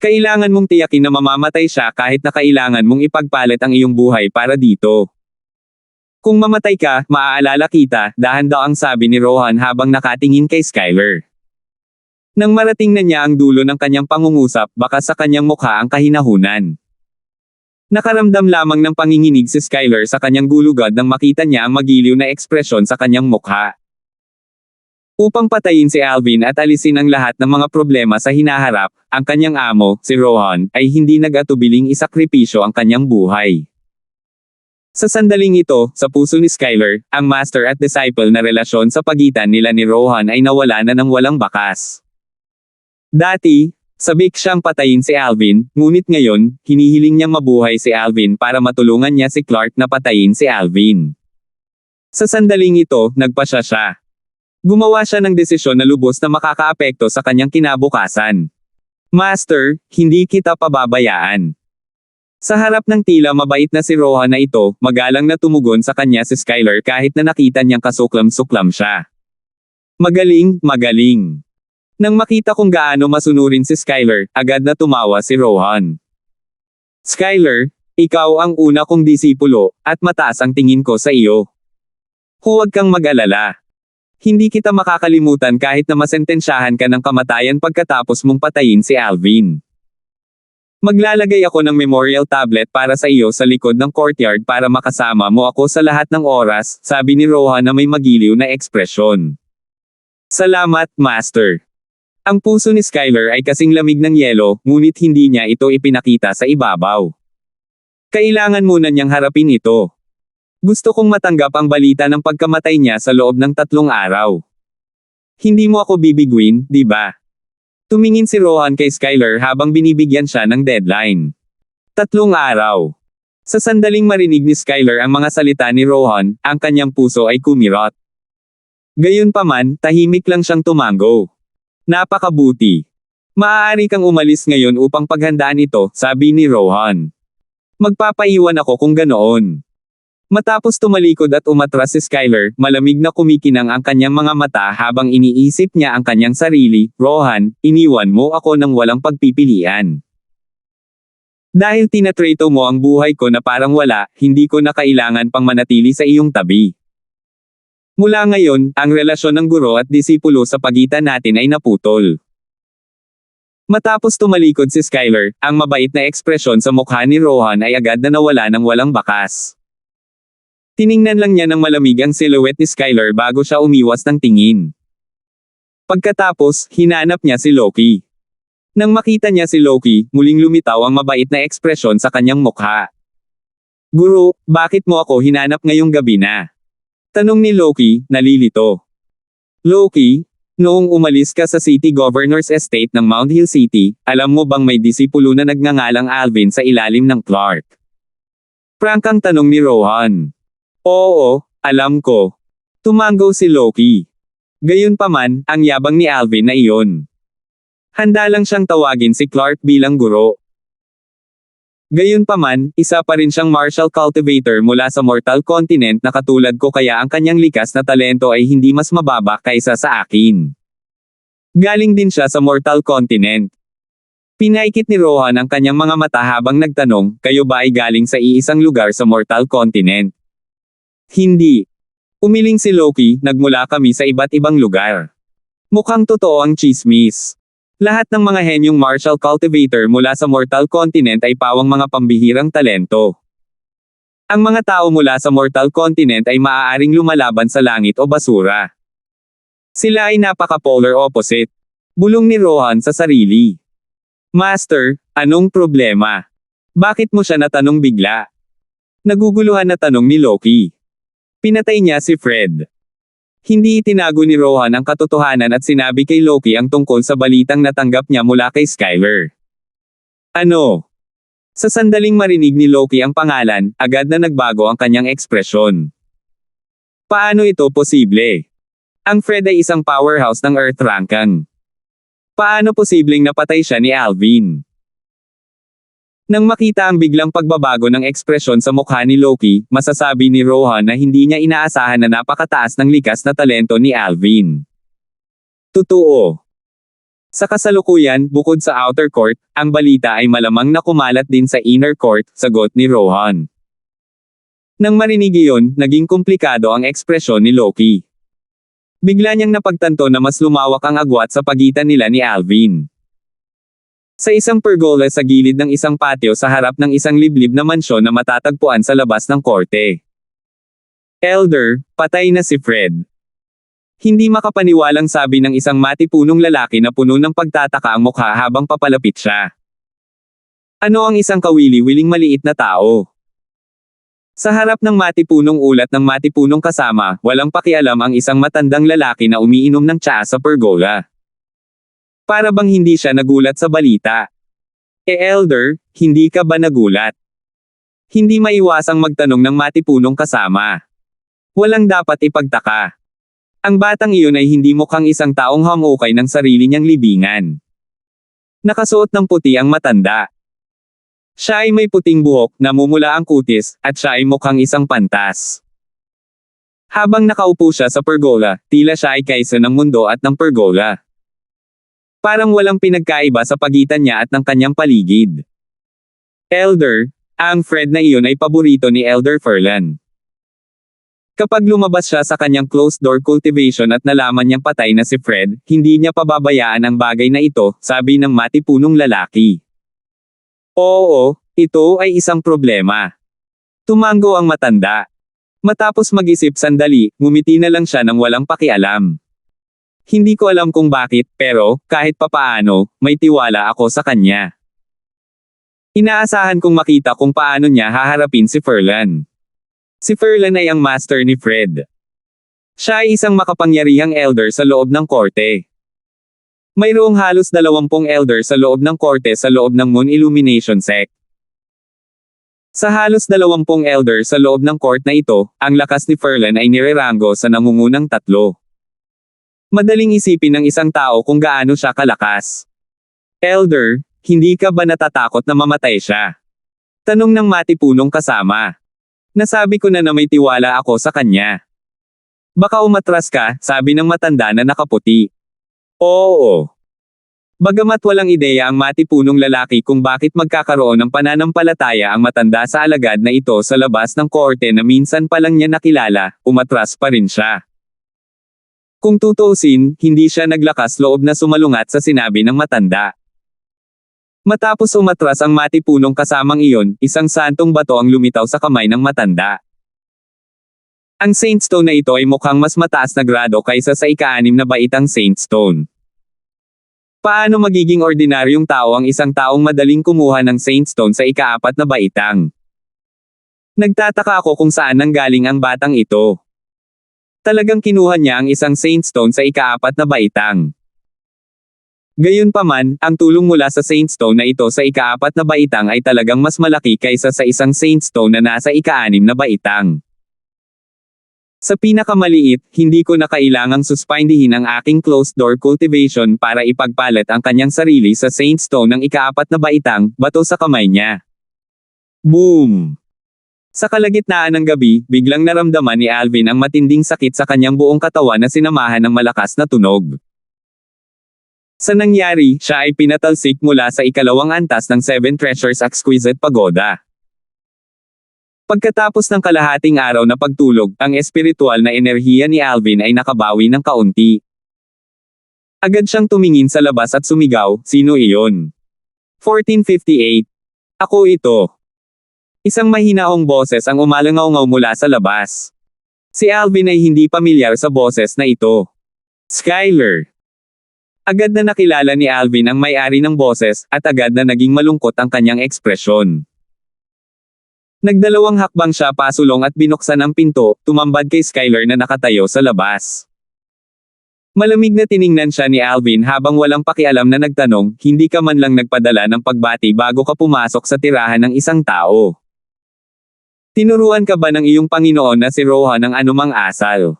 Kailangan mong tiyakin na mamamatay siya kahit na kailangan mong ipagpalit ang iyong buhay para dito. Kung mamatay ka, maaalala kita, dahan daw ang sabi ni Rohan habang nakatingin kay Skyler. Nang marating na niya ang dulo ng kanyang pangungusap, baka sa kanyang mukha ang kahinahunan. Nakaramdam lamang ng panginginig si Skyler sa kanyang gulugad nang makita niya ang magiliw na ekspresyon sa kanyang mukha. Upang patayin si Alvin at alisin ang lahat ng mga problema sa hinaharap, ang kanyang amo, si Rohan, ay hindi nag-atubiling isakripisyo ang kanyang buhay. Sa sandaling ito, sa puso ni Skyler, ang master at disciple na relasyon sa pagitan nila ni Rohan ay nawala na ng walang bakas. Dati, sabik siyang patayin si Alvin, ngunit ngayon, hinihiling niyang mabuhay si Alvin para matulungan niya si Clark na patayin si Alvin. Sa sandaling ito, nagpasya siya. Gumawa siya ng desisyon na lubos na makakaapekto sa kanyang kinabukasan. Master, hindi kita pababayaan. Sa harap ng tila mabait na si Rohan na ito, magalang na tumugon sa kanya si Skyler kahit na nakita niyang kasuklam-suklam siya. Magaling, magaling. Nang makita kung gaano masunurin si Skyler, agad na tumawa si Rohan. Skyler, ikaw ang una kong disipulo, at mataas ang tingin ko sa iyo. Huwag kang mag-alala. Hindi kita makakalimutan kahit na masentensyahan ka ng kamatayan pagkatapos mong patayin si Alvin. Maglalagay ako ng memorial tablet para sa iyo sa likod ng courtyard para makasama mo ako sa lahat ng oras, sabi ni Rohan na may magiliw na ekspresyon. Salamat, Master. Ang puso ni Skyler ay kasing lamig ng yelo, ngunit hindi niya ito ipinakita sa ibabaw. Kailangan muna niyang harapin ito. Gusto kong matanggap ang balita ng pagkamatay niya sa loob ng 3 araw. Hindi mo ako bibiguin, di ba? Tumingin si Rohan kay Skyler habang binibigyan siya ng deadline. 3 araw. Sa sandaling marinig ni Skyler ang mga salita ni Rohan, ang kanyang puso ay kumirot. Gayunpaman, tahimik lang siyang tumango. Napakabuti. Maaari kang umalis ngayon upang paghandaan ito, sabi ni Rohan. Magpapaiwan ako kung ganoon. Matapos tumalikod at umatras si Skyler, malamig na kumikinang ang kanyang mga mata habang iniisip niya ang kanyang sarili, Rohan, iniwan mo ako ng walang pagpipilian. Dahil tinatrato mo ang buhay ko na parang wala, hindi ko na kailangan pang manatili sa iyong tabi. Mula ngayon, ang relasyon ng guro at disipulo sa pagitan natin ay naputol. Matapos tumalikod si Skyler, ang mabait na ekspresyon sa mukha ni Rohan ay agad na nawala ng walang bakas. Tiningnan lang niya ng malamig ang silhouette ni Skyler bago siya umiwas ng tingin. Pagkatapos, hinanap niya si Loki. Nang makita niya si Loki, muling lumitaw ang mabait na ekspresyon sa kanyang mukha. Guro, bakit mo ako hinanap ngayong gabi na? Tanong ni Loki, nalilito. Loki, noong umalis ka sa City Governor's Estate ng Mount Hill City, alam mo bang may disipulo na nagngangalang Alvin sa ilalim ng Clark? Prangkang tanong ni Rohan. Oo, alam ko. Tumango si Loki. Gayunpaman, ang yabang ni Alvin na iyon. Handa lang siyang tawagin si Clark bilang guro. Gayunpaman, isa pa rin siyang martial cultivator mula sa Mortal Continent na katulad ko kaya ang kanyang likas na talento ay hindi mas mababa kaysa sa akin. Galing din siya sa Mortal Continent. Pinaikit ni Rohan ang kanyang mga mata habang nagtanong, kayo ba ay galing sa iisang lugar sa Mortal Continent? Hindi. Umiling si Loki, nagmula kami sa iba't ibang lugar. Mukhang totoo ang chismis. Lahat ng mga henyong martial cultivator mula sa Mortal Continent ay pawang mga pambihirang talento. Ang mga tao mula sa Mortal Continent ay maaaring lumalaban sa langit o basura. Sila ay napaka-polar opposite. Bulong ni Rohan sa sarili. Master, anong problema? Bakit mo siya natanong bigla? Naguguluhan na tanong ni Loki. Pinatay niya si Fred. Hindi itinago ni Rohan ang katotohanan at sinabi kay Loki ang tungkol sa balitang natanggap niya mula kay Skyler. Ano? Sa sandaling marinig ni Loki ang pangalan, agad na nagbago ang kanyang ekspresyon. Paano ito posible? Ang Fred ay isang powerhouse ng Earth Rankan. Paano posibleng napatay siya ni Alvin? Nang makita ang biglang pagbabago ng ekspresyon sa mukha ni Loki, masasabi ni Rohan na hindi niya inaasahan na napakataas ng likas na talento ni Alvin. Totoo. Sa kasalukuyan, bukod sa outer court, ang balita ay malamang na kumalat din sa inner court, sagot ni Rohan. Nang marinig iyon, naging komplikado ang ekspresyon ni Loki. Bigla niyang napagtanto na mas lumawak ang agwat sa pagitan nila ni Alvin. Sa isang pergola sa gilid ng isang patio sa harap ng isang liblib na mansyon na matatagpuan sa labas ng korte. Elder, patay na si Fred. Hindi makapaniwalang sabi ng isang matipunong lalaki na puno ng pagtataka ang mukha habang papalapit siya. Ano ang isang kawili-wiling maliit na tao? Sa harap ng matipunong ulat ng matipunong kasama, walang pakialam ang isang matandang lalaki na umiinom ng tsaa sa pergola. Para bang hindi siya nagulat sa balita. Elder, hindi ka ba nagulat? Hindi maiwasang magtanong ng matipunong kasama. Walang dapat ipagtaka. Ang batang iyon ay hindi mukhang isang taong hamukay ng sarili niyang libingan. Nakasuot ng puti ang matanda. Siya ay may puting buhok, namumula ang kutis, at siya ay mukhang isang pantas. Habang nakaupo siya sa pergola, tila siya ay kaisa ng mundo at ng pergola. Parang walang pinagkaiba sa pagitan niya at ng kanyang paligid. Elder, ang Fred na iyon ay paborito ni Elder Furlan. Kapag lumabas siya sa kanyang closed-door cultivation at nalaman niyang patay na si Fred, hindi niya pababayaan ang bagay na ito, sabi ng matipunong lalaki. Oo, ito ay isang problema. Tumango ang matanda. Matapos mag-isip sandali, ngumiti na lang siya nang walang pakialam. Hindi ko alam kung bakit, pero, kahit papaano, may tiwala ako sa kanya. Inaasahan kong makita kung paano niya haharapin si Ferlan. Si Ferlan ay ang master ni Fred. Siya ay isang makapangyarihang elder sa loob ng korte. Mayroong halos 20 elder sa loob ng korte sa loob ng Moon Illumination Sect. Sa halos 20 elder sa loob ng court na ito, ang lakas ni Ferlan ay nireranggo sa nangungunang 3. Madaling isipin ng isang tao kung gaano siya kalakas. Elder, hindi ka ba natatakot na mamatay siya? Tanong ng matipunong kasama. Nasabi ko na may tiwala ako sa kanya. Baka umatras ka, sabi ng matanda na nakaputi. Oo. Bagamat walang ideya ang matipunong lalaki kung bakit magkakaroon ng pananampalataya ang matanda sa alagad na ito sa labas ng korte na minsan pa lang niya nakilala, umatras pa rin siya. Kung tutuusin, hindi siya naglakas loob na sumalungat sa sinabi ng matanda. Matapos umatras ang matipunong kasamang iyon, isang santong bato ang lumitaw sa kamay ng matanda. Ang Saint Stone na ito ay mukhang mas mataas na grado kaysa sa ika-6 na baitang Saint Stone. Paano magiging ordinaryong tao ang isang taong madaling kumuha ng Saint Stone sa ika-4 na baitang? Nagtataka ako kung saan nanggaling ang batang ito. Talagang kinuha niya ang isang Saint Stone sa ika-4 na baitang. Gayunpaman, ang tulong mula sa Saint Stone na ito sa ika-4 na baitang ay talagang mas malaki kaysa sa isang Saint Stone na nasa ika-6 na baitang. Sa pinakamaliit, hindi ko na kailangang suspindihin ang aking closed-door cultivation para ipagpalit ang kanyang sarili sa Saint Stone ng ika-4 na baitang, bato sa kamay niya. Boom! Sa kalagitnaan ng gabi, biglang naramdaman ni Alvin ang matinding sakit sa kanyang buong katawan na sinamahan ng malakas na tunog. Sa nangyari, siya ay pinatalsik mula sa ikalawang antas ng 7 Treasures Exquisite Pagoda. Pagkatapos ng kalahating araw na pagtulog, ang espiritual na enerhiya ni Alvin ay nakabawi ng kaunti. Agad siyang tumingin sa labas at sumigaw, "Sino iyon?" 1458. Ako ito. Isang mahinahong boses ang umalangaw-ngaw mula sa labas. Si Alvin ay hindi pamilyar sa boses na ito. Skyler. Agad na nakilala ni Alvin ang may-ari ng boses, at agad na naging malungkot ang kanyang ekspresyon. Nagdalawang hakbang siya pasulong at binuksan ang pinto, tumambad kay Skyler na nakatayo sa labas. Malamig na tiningnan siya ni Alvin habang walang pakialam na nagtanong, "Hindi ka man lang nagpadala ng pagbati bago ka pumasok sa tirahan ng isang tao? Tinuruan ka ba ng iyong Panginoon na si Rohan ng anumang asal?"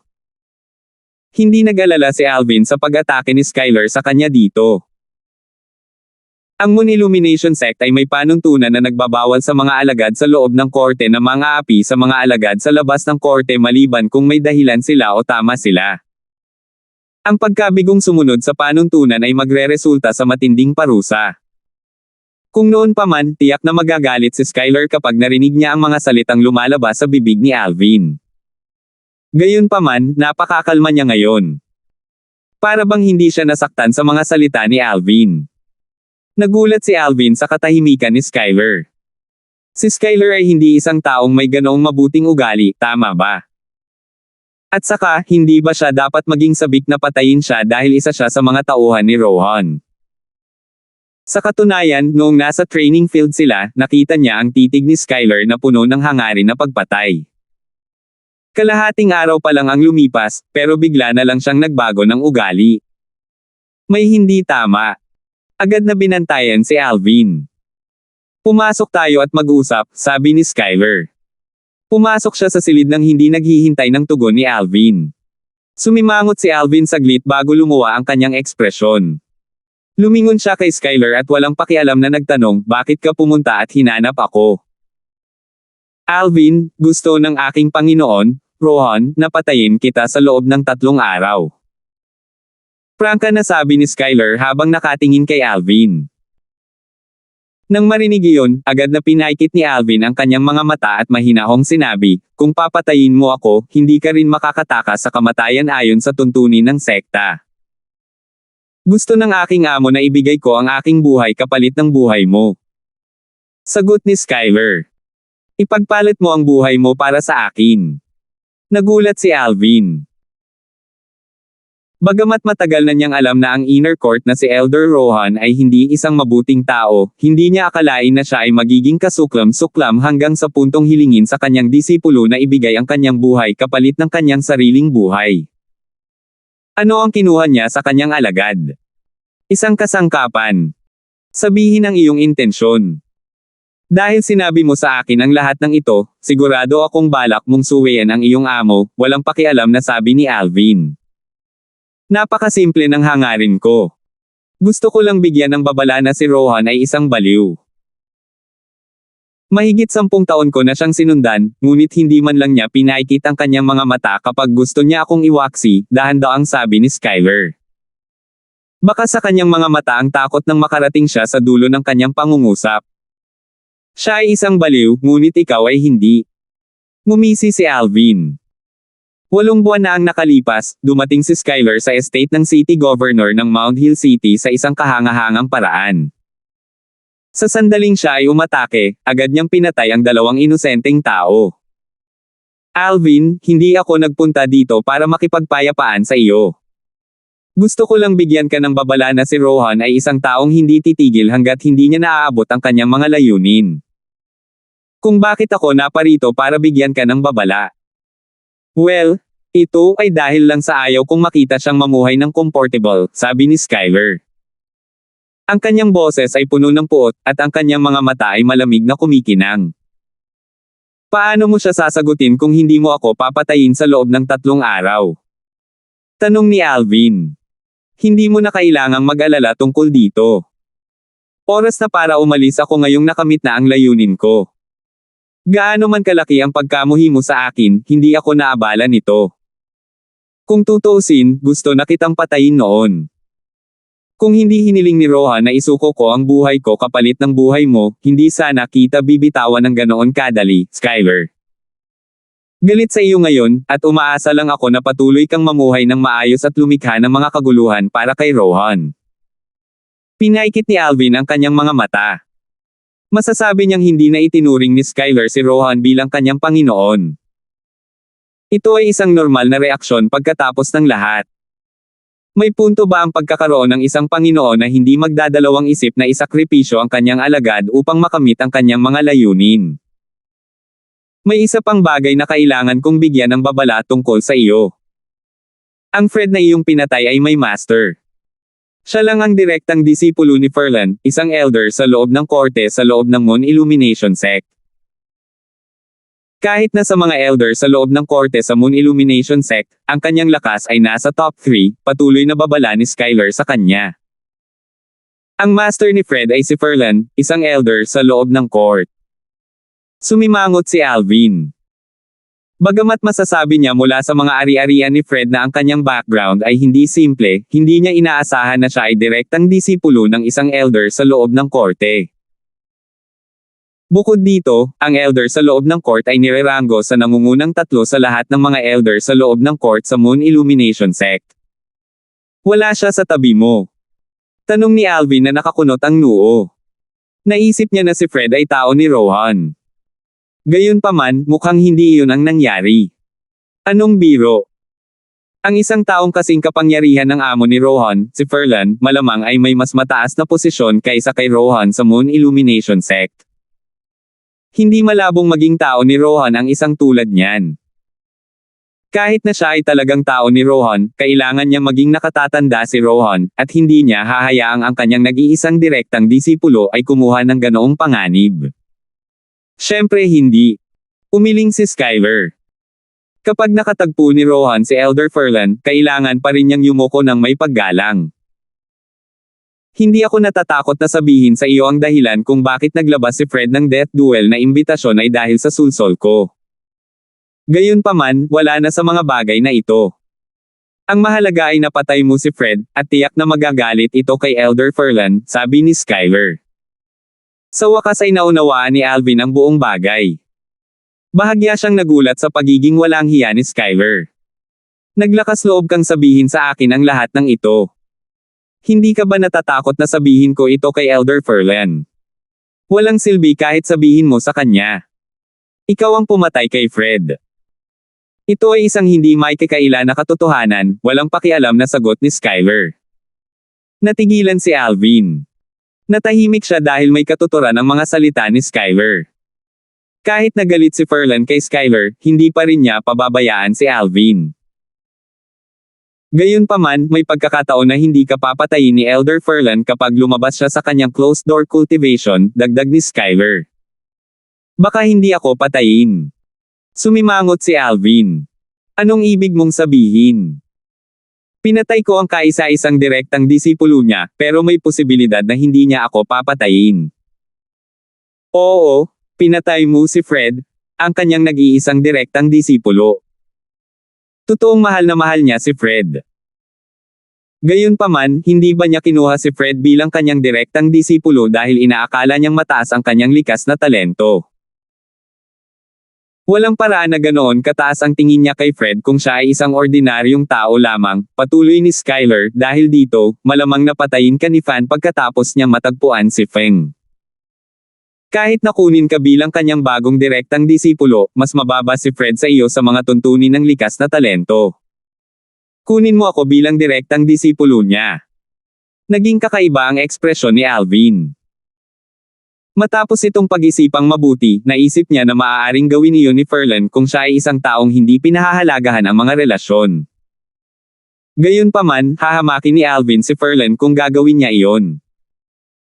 Hindi nag-alala si Alvin sa pag-atake ni Skyler sa kanya dito. Ang Moon Illumination Sect ay may panuntunan na nagbabawal sa mga alagad sa loob ng korte na mangaapi sa mga alagad sa labas ng korte maliban kung may dahilan sila o tama sila. Ang pagkabigong sumunod sa panuntunan ay magreresulta sa matinding parusa. Kung noon pa man, tiyak na magagalit si Skyler kapag narinig niya ang mga salitang lumalabas sa bibig ni Alvin. Gayunpaman, napakakalma niya ngayon. Para bang hindi siya nasaktan sa mga salita ni Alvin. Nagulat si Alvin sa katahimikan ni Skyler. Si Skyler ay hindi isang taong may ganoong mabuting ugali, tama ba? At saka, hindi ba siya dapat maging sabik na patayin siya dahil isa siya sa mga tauhan ni Rohan? Sa katunayan, noong nasa training field sila, nakita niya ang titig ni Skyler na puno ng hangarin na pagpatay. Kalahating araw pa lang ang lumipas, pero bigla na lang siyang nagbago ng ugali. May hindi tama. Agad na binantayan si Alvin. "Pumasok tayo at mag-usap," sabi ni Skyler. Pumasok siya sa silid nang hindi naghihintay ng tugon ni Alvin. Sumimangot si Alvin saglit bago lumuwa ang kanyang ekspresyon. Lumingon siya kay Skyler at walang pakialam na nagtanong, "Bakit ka pumunta at hinanap ako?" "Alvin, gusto ng aking Panginoon, Rohan, na patayin kita sa loob ng 3 araw." Prangka na sabi ni Skyler habang nakatingin kay Alvin. Nang marinig iyon, agad na pinaikit ni Alvin ang kanyang mga mata at mahinahong sinabi, kung papatayin mo ako, hindi ka rin makakatakas sa kamatayan ayon sa tuntunin ng sekta. Gusto ng aking amo na ibigay ko ang aking buhay kapalit ng buhay mo. Sagot ni Skyler. Ipagpalit mo ang buhay mo para sa akin. Nagulat si Alvin. Bagamat matagal na niyang alam na ang inner court na si Elder Rohan ay hindi isang mabuting tao, hindi niya akalain na siya ay magiging kasuklam-suklam hanggang sa puntong hilingin sa kanyang disipulo na ibigay ang kanyang buhay kapalit ng kanyang sariling buhay. Ano ang kinuha niya sa kanyang alagad? Isang kasangkapan. Sabihin ang iyong intensyon. Dahil sinabi mo sa akin ang lahat ng ito, sigurado akong balak mong suwayan ang iyong amo, walang pakialam na sabi ni Alvin. Napakasimple ng hangarin ko. Gusto ko lang bigyan ng babala na si Rohan ay isang baliw. Mahigit 10 taon ko na siyang sinundan, ngunit hindi man lang niya pinaikit ang kanyang mga mata kapag gusto niya akong iwaksi, dahan-daang sabi ni Skyler. Baka sa kanyang mga mata ang takot nang makarating siya sa dulo ng kanyang pangungusap. Siya ay isang baliw, ngunit ikaw ay hindi. Ngumisi si Alvin. 8 buwan na ang nakalipas, dumating si Skyler sa estate ng City Governor ng Mount Hill City sa isang kahangahangang paraan. Sa sandaling siya ay umatake, agad niyang pinatay ang 2 inosenteng tao. Alvin, hindi ako nagpunta dito para makipagpayapaan sa iyo. Gusto ko lang bigyan ka ng babala na si Rohan ay isang taong hindi titigil hanggat hindi niya naaabot ang kanyang mga layunin. Kung bakit ako naparito para bigyan ka ng babala? Well, ito ay dahil lang sa ayaw kong makita siyang mamuhay ng comfortable, sabi ni Skyler. Ang kanyang boses ay puno ng puot, at ang kanyang mga mata ay malamig na kumikinang. Paano mo siya sasagutin kung hindi mo ako papatayin sa loob ng 3 araw? Tanong ni Alvin. Hindi mo na kailangang mag-alala tungkol dito. Oras na para umalis ako ngayong nakamit na ang layunin ko. Gaano man kalaki ang pagkamuhi mo sa akin, hindi ako naabala nito. Kung tutuusin, gusto na kitang patayin noon. Kung hindi hiniling ni Rohan na isuko ko ang buhay ko kapalit ng buhay mo, hindi sana kita bibitawan ng ganoon kadali, Skyler. Galit sa iyo ngayon, at umaasa lang ako na patuloy kang mamuhay ng maayos at lumikha ng mga kaguluhan para kay Rohan. Pinaikit ni Alvin ang kanyang mga mata. Masasabi niyang hindi na itinuring ni Skyler si Rohan bilang kanyang Panginoon. Ito ay isang normal na reaksyon pagkatapos ng lahat. May punto ba ang pagkakaroon ng isang Panginoon na hindi magdadalawang isip na isakripisyo ang kanyang alagad upang makamit ang kanyang mga layunin? May isa pang bagay na kailangan kong bigyan ng babala tungkol sa iyo. Ang Fred na iyong pinatay ay may master. Siya lang ang direktang disipulo ni Ferland, isang elder sa loob ng korte sa loob ng Moon Illumination Sect. Kahit na sa mga elder sa loob ng korte sa Moon Illumination Sect, ang kanyang lakas ay nasa top 3, patuloy na babala ni Skyler sa kanya. Ang master ni Fred ay si Ferland, isang elder sa loob ng court. Sumimangot si Alvin. Bagamat masasabi niya mula sa mga ari-arian ni Fred na ang kanyang background ay hindi simple, hindi niya inaasahan na siya ay direktang disipulo ng isang elder sa loob ng korte. Bukod dito, ang elder sa loob ng court ay nirerango sa nangungunang 3 sa lahat ng mga elder sa loob ng court sa Moon Illumination Sect. Wala siya sa tabi mo. Tanong ni Alvin na nakakunot ang noo. Naisip niya na si Fred ay tao ni Rohan. Gayunpaman, mukhang hindi iyon ang nangyari. Anong biro? Ang isang taong kasing kapangyarihan ng amo ni Rohan, si Ferland, malamang ay may mas mataas na posisyon kaysa kay Rohan sa Moon Illumination Sect. Hindi malabong maging tao ni Rohan ang isang tulad niyan. Kahit na siya ay talagang tao ni Rohan, kailangan niya maging nakatatanda si Rohan, at hindi niya hahayaang ang kanyang nag-iisang direktang disipulo ay kumuha ng ganoong panganib. Siyempre hindi. Umiling si Skyler. Kapag nakatagpo ni Rohan si Elder Ferland, kailangan pa rin niyang yumuko ng may paggalang. Hindi ako natatakot na sabihin sa iyo ang dahilan kung bakit naglabas si Fred ng death duel na imbitasyon ay dahil sa sulsol ko. Gayunpaman, wala na sa mga bagay na ito. Ang mahalaga ay napatay mo si Fred, at tiyak na magagalit ito kay Elder Ferland, sabi ni Skyler. Sa wakas ay naunawaan ni Alvin ang buong bagay. Bahagya siyang nagulat sa pagiging walang hiya ni Skyler. Naglakas loob kang sabihin sa akin ang lahat ng ito. Hindi ka ba natatakot na sabihin ko ito kay Elder Ferland? Walang silbi kahit sabihin mo sa kanya. Ikaw ang pumatay kay Fred. Ito ay isang hindi maikakaila na katotohanan, walang pakialam na sagot ni Skyler. Natigilan si Alvin. Natahimik siya dahil may katuturan ang mga salita ni Skyler. Kahit nagalit si Ferland kay Skyler, hindi pa rin niya pababayaan si Alvin. Gayunpaman, may pagkakataon na hindi ka papatayin ni Elder Ferland kapag lumabas siya sa kanyang closed-door cultivation, dagdag ni Skyler. Baka hindi ako patayin. Sumimangot si Alvin. Anong ibig mong sabihin? Pinatay ko ang kaisa-isang direktang disipulo niya, pero may posibilidad na hindi niya ako papatayin. Oo, pinatay mo si Fred, ang kanyang nag-iisang direktang disipulo. Totoong mahal na mahal niya si Fred. Gayunpaman, hindi ba niya kinuha si Fred bilang kanyang direktang disipulo dahil inaakala niyang mataas ang kanyang likas na talento? Walang paraan na ganoon kataas ang tingin niya kay Fred kung siya ay isang ordinaryong tao lamang, patuloy ni Skyler, dahil dito, malamang napatayin ka ni Fan pagkatapos niya matagpuan si Feng. Kahit nakunin ka bilang kanyang bagong direktang disipulo, mas mababa si Fred sa iyo sa mga tuntunin ng likas na talento. Kunin mo ako bilang direktang disipulo niya. Naging kakaiba ang ekspresyon ni Alvin. Matapos itong pag-isipang mabuti, naisip niya na maaaring gawin iyon ni Ferland kung siya ay isang taong hindi pinahahalagahan ang mga relasyon. Gayunpaman, hahamakin ni Alvin si Ferland kung gagawin niya iyon.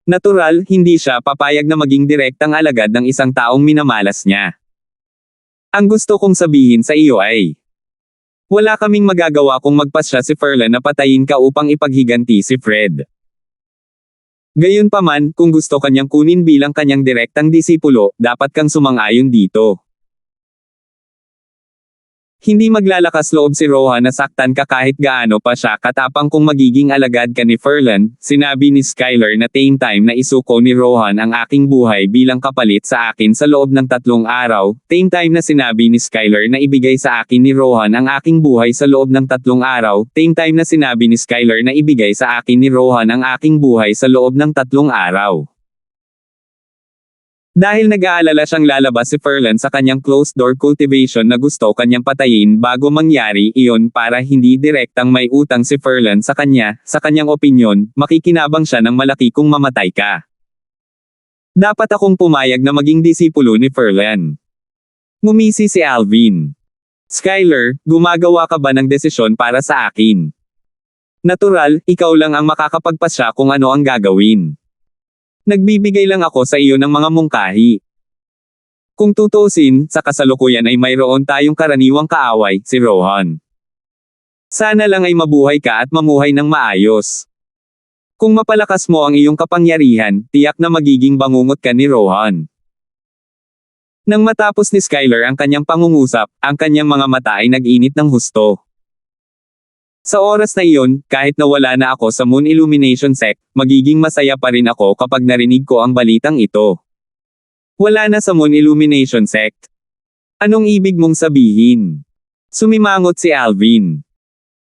Natural, hindi siya papayag na maging direktang alagad ng isang taong minamalas niya. Ang gusto kong sabihin sa iyo ay, wala kaming magagawa kung magpasya si Ferland na patayin ka upang ipaghiganti si Fred. Gayunpaman, kung gusto kanyang kunin bilang kanyang direktang disipulo, dapat kang sumang-ayon dito. Hindi maglalakas loob si Rohan na saktan ka kahit gaano pa siya katapang kung magiging alagad ka ni Ferland, sinabi ni Skyler na same time na isuko ni Rohan ang aking buhay bilang kapalit sa akin sa loob ng 3 araw, same time na sinabi ni Skyler na ibigay sa akin ni Rohan ang aking buhay sa loob ng 3 araw, same time na sinabi ni Skyler na ibigay sa akin ni Rohan ang aking buhay sa loob ng 3 araw. Dahil nag-aalala siyang lalabas si Ferland sa kanyang closed-door cultivation na gusto kanyang patayin bago mangyari iyon para hindi direktang may utang si Ferland sa kanya, sa kanyang opinyon, makikinabang siya ng malaki kung mamatay ka. Dapat akong pumayag na maging disipulo ni Ferland. Ngumisi si Alvin. Skyler, gumagawa ka ba ng desisyon para sa akin? Natural, ikaw lang ang makakapagpasya kung ano ang gagawin. Nagbibigay lang ako sa iyo ng mga mungkahi. Kung tutuusin, sa kasalukuyan ay mayroon tayong karaniwang kaaway, si Rohan. Sana lang ay mabuhay ka at mamuhay ng maayos. Kung mapalakas mo ang iyong kapangyarihan, tiyak na magiging bangungot ka ni Rohan. Nang matapos ni Skyler ang kanyang pangungusap, ang kanyang mga mata ay nag-init ng husto. Sa oras na iyon, kahit nawala na ako sa Moon Illumination Sect, magiging masaya pa rin ako kapag narinig ko ang balitang ito. Wala na sa Moon Illumination Sect. Anong ibig mong sabihin? Sumimangot si Alvin.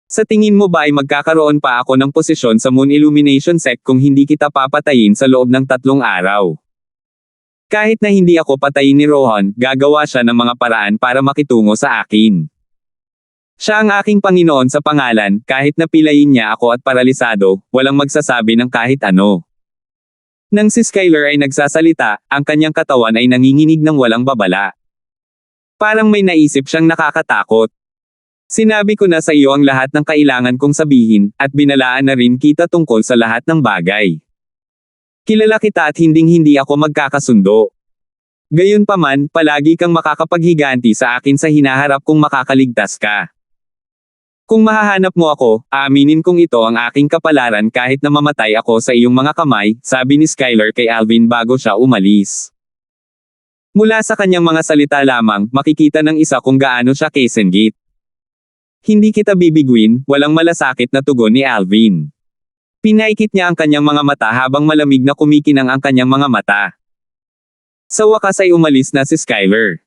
Sa tingin mo ba ay magkakaroon pa ako ng posisyon sa Moon Illumination Sect kung hindi kita papatayin sa loob ng 3 araw? Kahit na hindi ako patayin ni Rohan, gagawa siya ng mga paraan para makitungo sa akin. Siya ang aking Panginoon sa pangalan, kahit na pilayin niya ako at paralisado, walang magsasabi ng kahit ano. Nang si Skyler ay nagsasalita, ang kanyang katawan ay nanginginig ng walang babala. Parang may naisip siyang nakakatakot. Sinabi ko na sa iyo ang lahat ng kailangan kong sabihin, at binalaan na rin kita tungkol sa lahat ng bagay. Kilala kita at hinding-hindi ako magkakasundo. Gayunpaman, palagi kang makakapaghiganti sa akin sa hinaharap kung makakaligtas ka. Kung mahahanap mo ako, aaminin kong ito ang aking kapalaran kahit na mamatay ako sa iyong mga kamay, sabi ni Skyler kay Alvin bago siya umalis. Mula sa kanyang mga salita lamang, makikita ng isa kung gaano siya kesenggit. Hindi kita bibiguin, walang malasakit na tugon ni Alvin. Pinaikit niya ang kanyang mga mata habang malamig na kumikinang ang kanyang mga mata. Sa wakas ay umalis na si Skyler.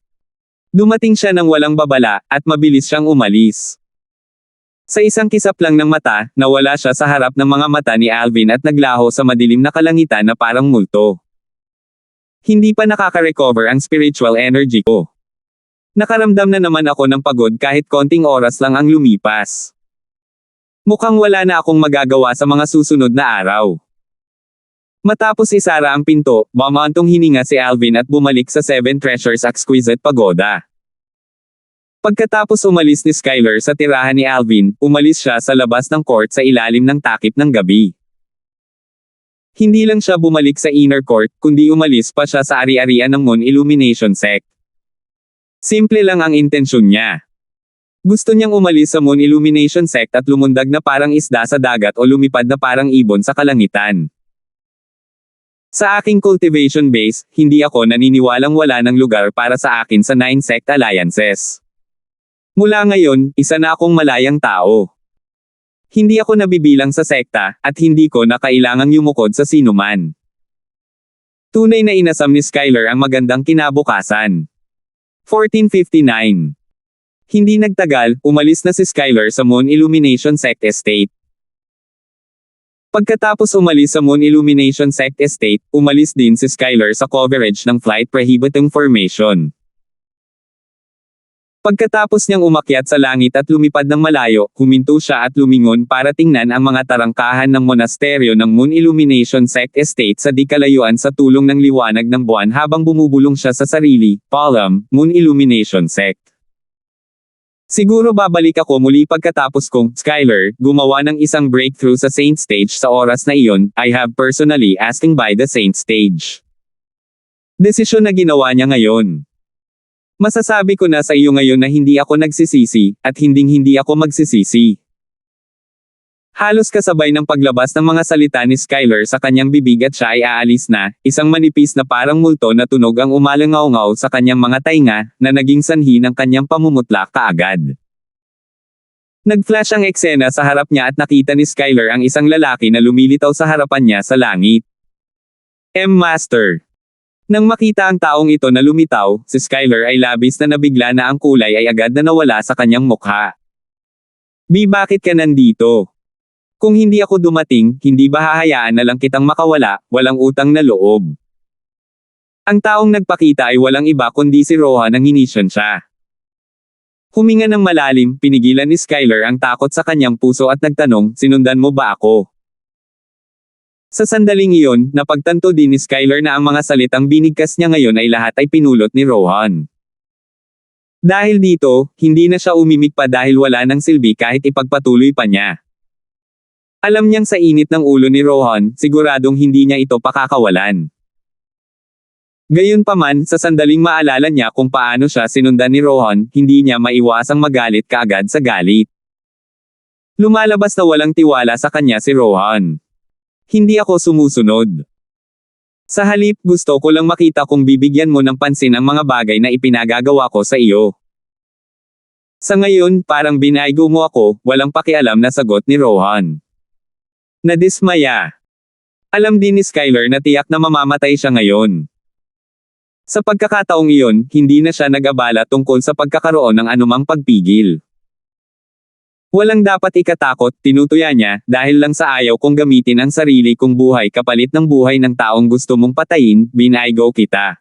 Dumating siya ng walang babala, at mabilis siyang umalis. Sa isang kisap lang ng mata, nawala siya sa harap ng mga mata ni Alvin at naglaho sa madilim na kalangitan na parang multo. Hindi pa nakaka-recover ang spiritual energy ko. Nakaramdam na naman ako ng pagod kahit konting oras lang ang lumipas. Mukhang wala na akong magagawa sa mga susunod na araw. Matapos isara ang pinto, bumantong hininga si Alvin at bumalik sa Seven Treasures Exquisite Pagoda. Pagkatapos umalis ni Skyler sa tirahan ni Alvin, umalis siya sa labas ng court sa ilalim ng takip ng gabi. Hindi lang siya bumalik sa inner court, kundi umalis pa siya sa ari-arian ng Moon Illumination Sect. Simple lang ang intensyon niya. Gusto niyang umalis sa Moon Illumination Sect at lumundag na parang isda sa dagat o lumipad na parang ibon sa kalangitan. Sa aking cultivation base, hindi ako naniniwalang wala ng lugar para sa akin sa 9 sect alliances. Mula ngayon, isa na akong malayang tao. Hindi ako nabibilang sa sekta, at hindi ko na kailangang yumukod sa sinuman. Tunay na inasam ni Skyler ang magandang kinabukasan. 1459. Hindi nagtagal, umalis na si Skyler sa Moon Illumination Sect Estate. Pagkatapos umalis sa Moon Illumination Sect Estate, umalis din si Skyler sa coverage ng Flight Prohibiting Formation. Pagkatapos niyang umakyat sa langit at lumipad ng malayo, huminto siya at lumingon para tingnan ang mga tarangkahan ng monasteryo ng Moon Illumination Sect Estate sa di kalayuan sa tulong ng liwanag ng buwan habang bumubulong siya sa sarili, Palm, Moon Illumination Sect. Siguro babalik ako muli pagkatapos kong, Skyler, gumawa ng isang breakthrough sa Saint Stage sa oras na iyon, I have personally asking by the Saint Stage. Desisyon na ginawa niya ngayon. Masasabi ko na sa iyo ngayon na hindi ako nagsisisi, at hindi ako magsisisi. Halos kasabay ng paglabas ng mga salita ni Skyler sa kanyang bibig at siya ay aalis na, isang manipis na parang multo na tunog ang umalangaw-ngaw sa kanyang mga tainga, na naging sanhi ng kanyang pamumutla kaagad. Nag-flash ang eksena sa harap niya at nakita ni Skyler ang isang lalaki na lumilitaw sa harapan niya sa langit. Master. Nang makita ang taong ito na lumitaw, si Skyler ay labis na nabigla na ang kulay ay agad na nawala sa kanyang mukha. Bakit ka nandito? Kung hindi ako dumating, hindi ba hahayaan na lang kitang makawala, walang utang na loob? Ang taong nagpakita ay walang iba kundi si Rohan ang hinisyon siya. Huminga ng malalim, pinigilan ni Skyler ang takot sa kanyang puso at nagtanong, sinundan mo ba ako? Sa sandaling iyon, napagtanto din ni Skyler na ang mga salitang binigkas niya ngayon ay lahat ay pinulot ni Rohan. Dahil dito, hindi na siya umimik pa dahil wala nang silbi kahit ipagpatuloy pa niya. Alam niyang sa init ng ulo ni Rohan, siguradong hindi niya ito pakakawalan. Gayunpaman, sa sandaling maalala niya kung paano siya sinundan ni Rohan, hindi niya maiwasang magalit kaagad sa galit. Lumalabas na walang tiwala sa kanya si Rohan. Hindi ako sumusunod. Sa halip, gusto ko lang makita kung bibigyan mo ng pansin ang mga bagay na ipinagagawa ko sa iyo. Sa ngayon, parang binaygo mo ako, walang pakialam na sagot ni Rohan. Nadismaya. Alam din ni Skyler na tiyak na mamamatay siya ngayon. Sa pagkakataong iyon, hindi na siya nag-abala tungkol sa pagkakaroon ng anumang pagpigil. Walang dapat ikatakot, tinutuya niya, dahil lang sa ayaw kong gamitin ang sarili kong buhay kapalit ng buhay ng taong gusto mong patayin, binaygo kita.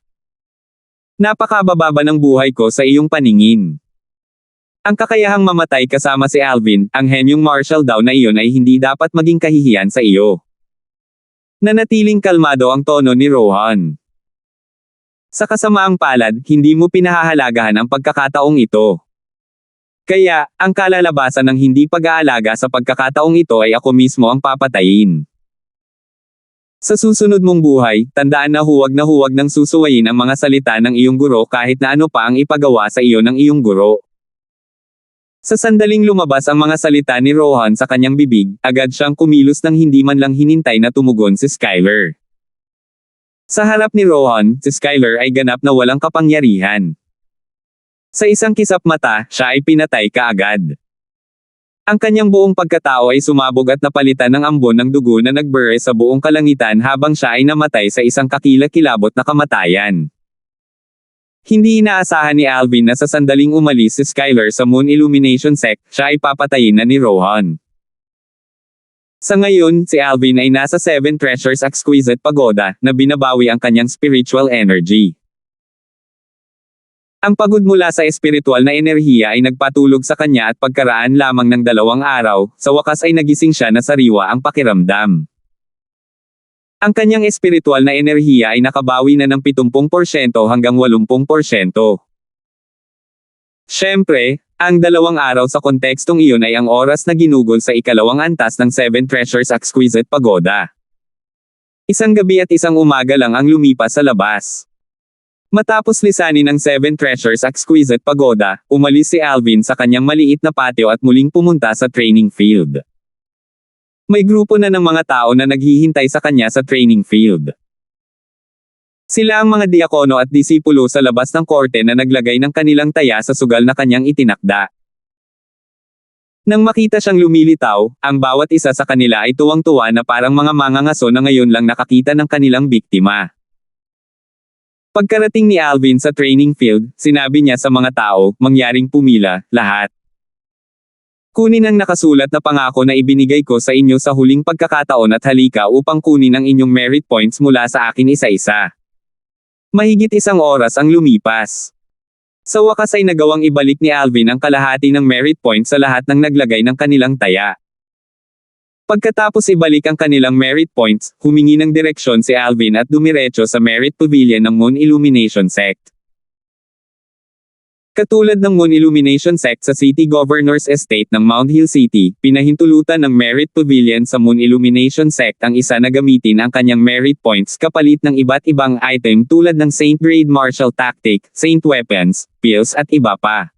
Napakabababa ng buhay ko sa iyong paningin. Ang kakayahang mamatay kasama si Alvin, ang henyong martial daw na iyon ay hindi dapat maging kahihiyan sa iyo. Nanatiling kalmado ang tono ni Rohan. Sa kasamaang palad, hindi mo pinahahalagahan ang pagkakataong ito. Kaya, ang kalalabasan ng hindi pag-aalaga sa pagkakataong ito ay ako mismo ang papatayin. Sa susunod mong buhay, tandaan na huwag nang susuwayin ang mga salita ng iyong guro kahit na ano pa ang ipagawa sa iyo ng iyong guro. Sa sandaling lumabas ang mga salita ni Rohan sa kanyang bibig, agad siyang kumilos nang hindi man lang hinintay na tumugon si Skyler. Sa harap ni Rohan, si Skyler ay ganap na walang kapangyarihan. Sa isang kisap mata, siya ay pinatay kaagad. Ang kanyang buong pagkatao ay sumabog at napalitan ng ambon ng dugo na nagbure sa buong kalangitan habang siya ay namatay sa isang kakilakilabot na kamatayan. Hindi inaasahan ni Alvin na sa sandaling umalis si Skylar sa Moon Illumination Sect, siya ay papatayin na ni Rohan. Sa ngayon, si Alvin ay nasa Seven Treasures Exquisite Pagoda, na binabawi ang kanyang spiritual energy. Ang pagod mula sa espiritual na enerhiya ay nagpatulog sa kanya at pagkaraan lamang ng 2 araw, sa wakas ay nagising siya na sariwa ang pakiramdam. Ang kanyang espiritual na enerhiya ay nakabawi na ng 70% hanggang 80%. Siyempre, ang 2 araw sa kontekstong iyon ay ang oras na ginugol sa ikalawang antas ng Seven Treasures Exquisite Pagoda. Isang gabi at isang umaga lang ang lumipas sa labas. Matapos lisanin ng Seven Treasures Exquisite Pagoda, umalis si Alvin sa kanyang maliit na patio at muling pumunta sa training field. May grupo na ng mga tao na naghihintay sa kanya sa training field. Sila ang mga diakono at disipulo sa labas ng korte na naglagay ng kanilang taya sa sugal na kanyang itinakda. Nang makita siyang lumilitaw, ang bawat isa sa kanila ay tuwang-tuwa na parang mga mangangaso na ngayon lang nakakita ng kanilang biktima. Pagkarating ni Alvin sa training field, sinabi niya sa mga tao, mangyaring pumila, lahat. Kunin ang nakasulat na pangako na ibinigay ko sa inyo sa huling pagkakataon at halika upang kunin ang inyong merit points mula sa akin isa-isa. Mahigit 1 oras ang lumipas. Sa wakas ay nagawang ibalik ni Alvin ang kalahati ng merit points sa lahat ng naglagay ng kanilang taya. Pagkatapos ibalik ang kanilang merit points, humingi ng direksyon si Alvin at dumiretso sa Merit Pavilion ng Moon Illumination Sect. Katulad ng Moon Illumination Sect sa City Governor's Estate ng Mount Hill City, pinahintulutan ng Merit Pavilion sa Moon Illumination Sect ang isa na gamitin ang kanyang merit points kapalit ng iba't ibang item tulad ng Saint Grade Martial Tactic, Saint Weapons, Pills at iba pa.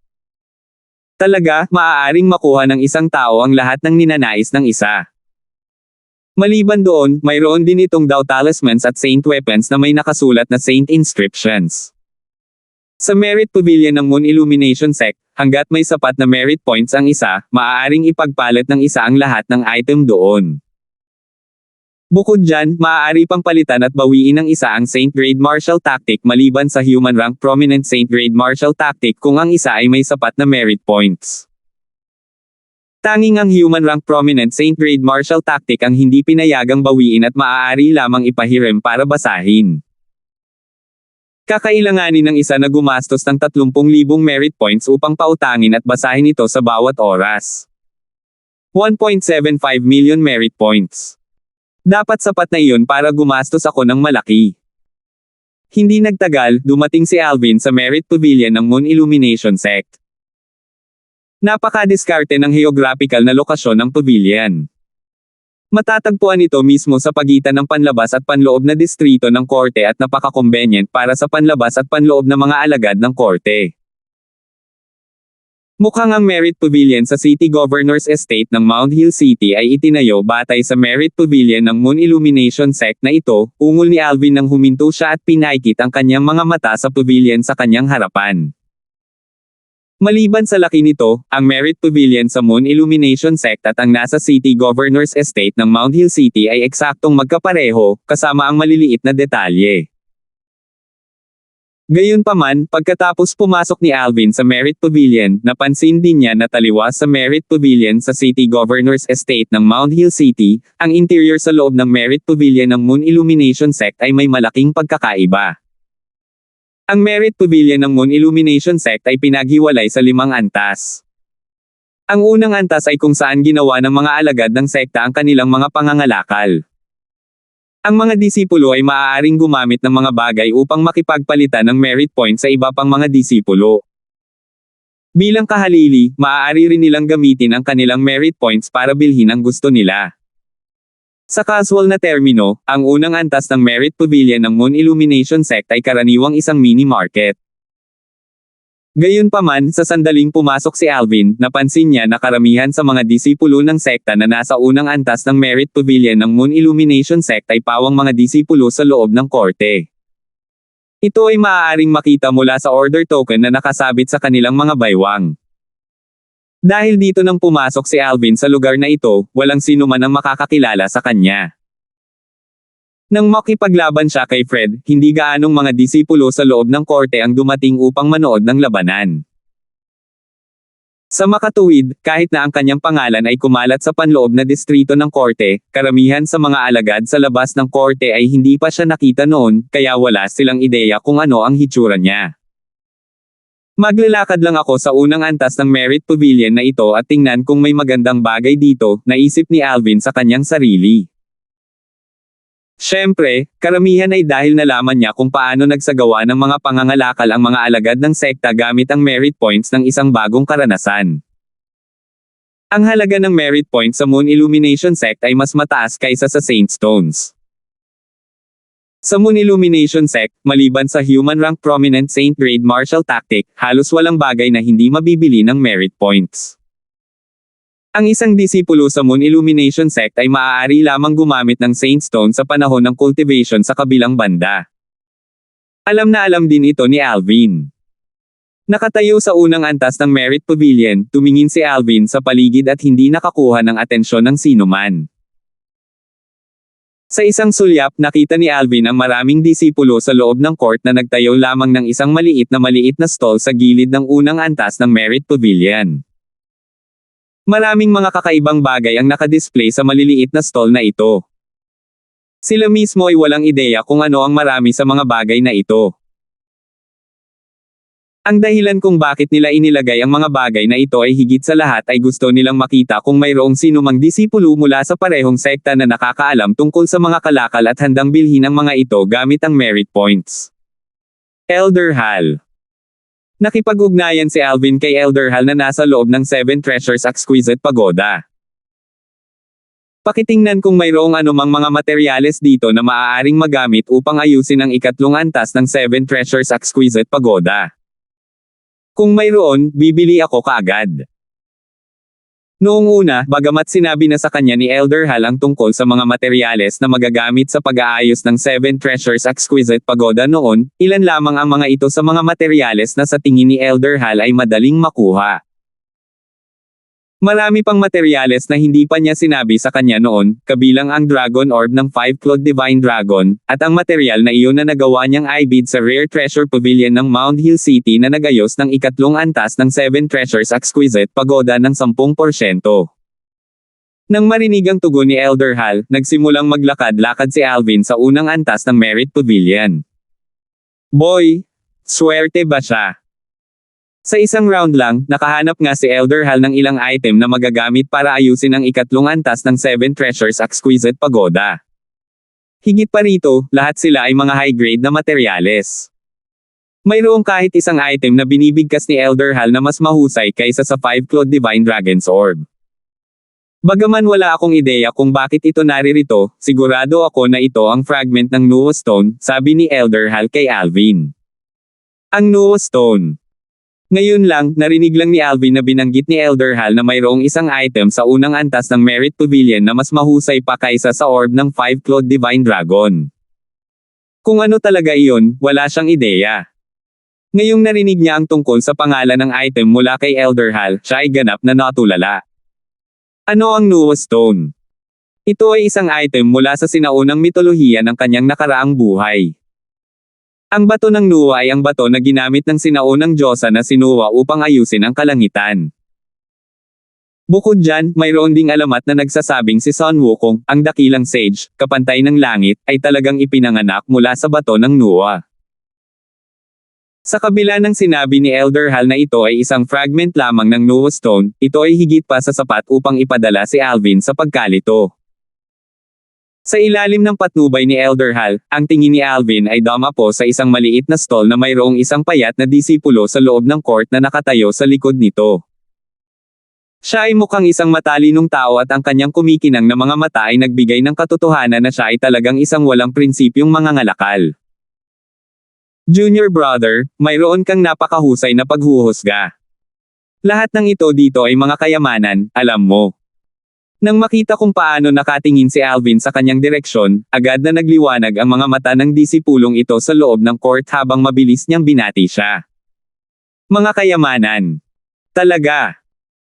Talaga, maaaring makuha ng isang tao ang lahat ng ninanais ng isa. Maliban doon, mayroon din itong Dao Talismans at Saint Weapons na may nakasulat na Saint Inscriptions. Sa Merit Pavilion ng Moon Illumination Sect, hanggat may sapat na merit points ang isa, maaaring ipagpalit ng isa ang lahat ng item doon. Bukod dyan, maaari pang palitan at bawiin ng isa ang Saint Grade Martial Tactic maliban sa Human Rank Prominent Saint Grade Martial Tactic kung ang isa ay may sapat na merit points. Tanging ang Human Rank Prominent Saint Grade Martial Tactic ang hindi pinayagang bawiin at maaari lamang ipahiram para basahin. Kakailanganin ng isa na gumastos ng 30,000 merit points upang pautangin at basahin ito sa bawat oras. 1.75 million merit points. Dapat sapat na iyon para gumastos ako ng malaki. Hindi nagtagal, dumating si Alvin sa Merit Pavilion ng Moon Illumination Sect. Napaka-diskarte ng geographical na lokasyon ng pavilion. Matatagpuan ito mismo sa pagitan ng panlabas at panloob na distrito ng korte at napaka-convenient para sa panlabas at panloob na mga alagad ng korte. Mukhang ang Merit Pavilion sa City Governor's Estate ng Mount Hill City ay itinayo batay sa Merit Pavilion ng Moon Illumination Sect na ito, ungol ni Alvin nang huminto siya at pinaikit ang kanyang mga mata sa pavilion sa kanyang harapan. Maliban sa laki nito, ang Merit Pavilion sa Moon Illumination Sect at ang nasa City Governor's Estate ng Mount Hill City ay eksaktong magkapareho, kasama ang maliliit na detalye. Gayunpaman, pagkatapos pumasok ni Alvin sa Merit Pavilion, napansin din niya na taliwas sa Merit Pavilion sa City Governor's Estate ng Mount Hill City, ang interior sa loob ng Merit Pavilion ng Moon Illumination Sect ay may malaking pagkakaiba. Ang Merit Pavilion ng Moon Illumination Sect ay pinaghiwalay sa 5 antas. Ang unang antas ay kung saan ginawa ng mga alagad ng sekta ang kanilang mga pangangalakal. Ang mga disipulo ay maaaring gumamit ng mga bagay upang makipagpalitan ng merit points sa iba pang mga disipulo. Bilang kahalili, maaari rin nilang gamitin ang kanilang merit points para bilhin ang gusto nila. Sa casual na termino, ang unang antas ng Merit Pavilion ng Moon Illumination Sect ay karaniwang isang mini-market. Gayunpaman, sa sandaling pumasok si Alvin, napansin niya na karamihan sa mga disipulo ng sekta na nasa unang antas ng Merit Pavilion ng Moon Illumination Sect ay pawang mga disipulo sa loob ng korte. Ito ay maaaring makita mula sa order token na nakasabit sa kanilang mga baywang. Dahil dito nang pumasok si Alvin sa lugar na ito, walang sino man ang makakakilala sa kanya. Nang makipaglaban siya kay Fred, hindi gaanong mga disipulo sa loob ng korte ang dumating upang manood ng labanan. Sa makatuwid, kahit na ang kanyang pangalan ay kumalat sa panloob na distrito ng korte, karamihan sa mga alagad sa labas ng korte ay hindi pa siya nakita noon, kaya wala silang ideya kung ano ang hitsura niya. Maglalakad lang ako sa unang antas ng Merit Pavilion na ito at tingnan kung may magandang bagay dito, naisip ni Alvin sa kanyang sarili. Siyempre, karamihan ay dahil nalaman niya kung paano nagsagawa ng mga pangangalakal ang mga alagad ng sekta gamit ang merit points ng isang bagong karanasan. Ang halaga ng merit points sa Moon Illumination Sect ay mas mataas kaysa sa Saint Stones. Sa Moon Illumination Sect, maliban sa human rank prominent Saint Grade martial tactic, halos walang bagay na hindi mabibili ng merit points. Ang isang disipulo sa Moon Illumination Sect ay maaari lamang gumamit ng Saint Stone sa panahon ng cultivation sa kabilang banda. Alam na alam din ito ni Alvin. Nakatayo sa unang antas ng Merit Pavilion, tumingin si Alvin sa paligid at hindi nakakuha ng atensyon ng sinuman. Sa isang sulyap, nakita ni Alvin ang maraming disipulo sa loob ng court na nagtayo lamang ng isang maliit na stall sa gilid ng unang antas ng Merit Pavilion. Maraming mga kakaibang bagay ang nakadisplay sa maliliit na stall na ito. Sila mismo ay walang ideya kung ano ang marami sa mga bagay na ito. Ang dahilan kung bakit nila inilagay ang mga bagay na ito ay higit sa lahat ay gusto nilang makita kung mayroong sinumang disipulo mula sa parehong sekta na nakakaalam tungkol sa mga kalakal at handang bilhin ang mga ito gamit ang merit points. Elder Hal. Nakipag-ugnayan si Alvin kay Elder Hal na nasa loob ng Seven Treasures Exquisite Pagoda. Pakitingnan kung mayroong anumang mga materyales dito na maaaring magamit upang ayusin ang ikatlong antas ng Seven Treasures Exquisite Pagoda. Kung mayroon, bibili ako kaagad. Noong una, bagamat sinabi na sa kanya ni Elder Hal ang tungkol sa mga materyales na magagamit sa pag-aayos ng Seven Treasures Exquisite Pagoda noon, ilan lamang ang mga ito sa mga materyales na sa tingin ni Elder Hal ay madaling makuha. Marami pang materyales na hindi pa niya sinabi sa kanya noon, kabilang ang Dragon Orb ng Five-Clawed Divine Dragon, at ang materyal na iyon na nagawa niyang ibid sa Rare Treasure Pavilion ng Mount Hill City na nagayos ng ikatlong antas ng Seven Treasures Exquisite Pagoda ng 10%. Nang marinig ang tugon ni Elder Hal, nagsimulang maglakad-lakad si Alvin sa unang antas ng Merit Pavilion. Boy, swerte ba siya? Sa isang round lang, nakahanap nga si Elder Hal ng ilang item na magagamit para ayusin ang ikatlong antas ng Seven Treasures Exquisite Pagoda. Higit pa rito, lahat sila ay mga high-grade na materyales. Mayroong kahit isang item na binibigkas ni Elder Hal na mas mahusay kaysa sa Five-Clawed Divine Dragon's Orb. Bagaman wala akong ideya kung bakit ito naririto, sigurado ako na ito ang fragment ng Nuwa Stone, sabi ni Elder Hal kay Alvin. Ang Nuwa Stone. Ngayon lang, narinig lang ni Alvin na binanggit ni Elder Hal na mayroong isang item sa unang antas ng Merit Pavilion na mas mahusay pa kaysa sa orb ng Five-Clawed Divine Dragon. Kung ano talaga iyon, wala siyang ideya. Ngayong narinig niya ang tungkol sa pangalan ng item mula kay Elder Hal, siya ay ganap na natulala. Ano ang Nuwa Stone? Ito ay isang item mula sa sinaunang mitolohiya ng kanyang nakaraang buhay. Ang bato ng Nuwa ay ang bato na ginamit ng sinaunang Diyosa na si Nuwa upang ayusin ang kalangitan. Bukod dyan, mayroon ding alamat na nagsasabing si Sun Wukong, ang dakilang sage, kapantay ng langit, ay talagang ipinanganak mula sa bato ng Nuwa. Sa kabila ng sinabi ni Elder Hal na ito ay isang fragment lamang ng Nuwa Stone, ito ay higit pa sa sapat upang ipadala si Alvin sa pagkalito. Sa ilalim ng patnubay ni Elder Hal, ang tingin ni Alvin ay dumapo sa isang maliit na stall na mayroong isang payat na disipulo sa loob ng court na nakatayo sa likod nito. Siya ay mukhang isang matalinong tao at ang kanyang kumikinang na mga mata ay nagbigay ng katotohanan na siya ay talagang isang walang prinsipyong mangangalakal. Junior brother, mayroon kang napakahusay na paghuhusga. Lahat ng ito dito ay mga kayamanan, alam mo. Nang makita kung paano nakatingin si Alvin sa kanyang direksyon, agad na nagliwanag ang mga mata ng disipulong ito sa loob ng court habang mabilis niyang binati siya. Mga kayamanan. Talaga.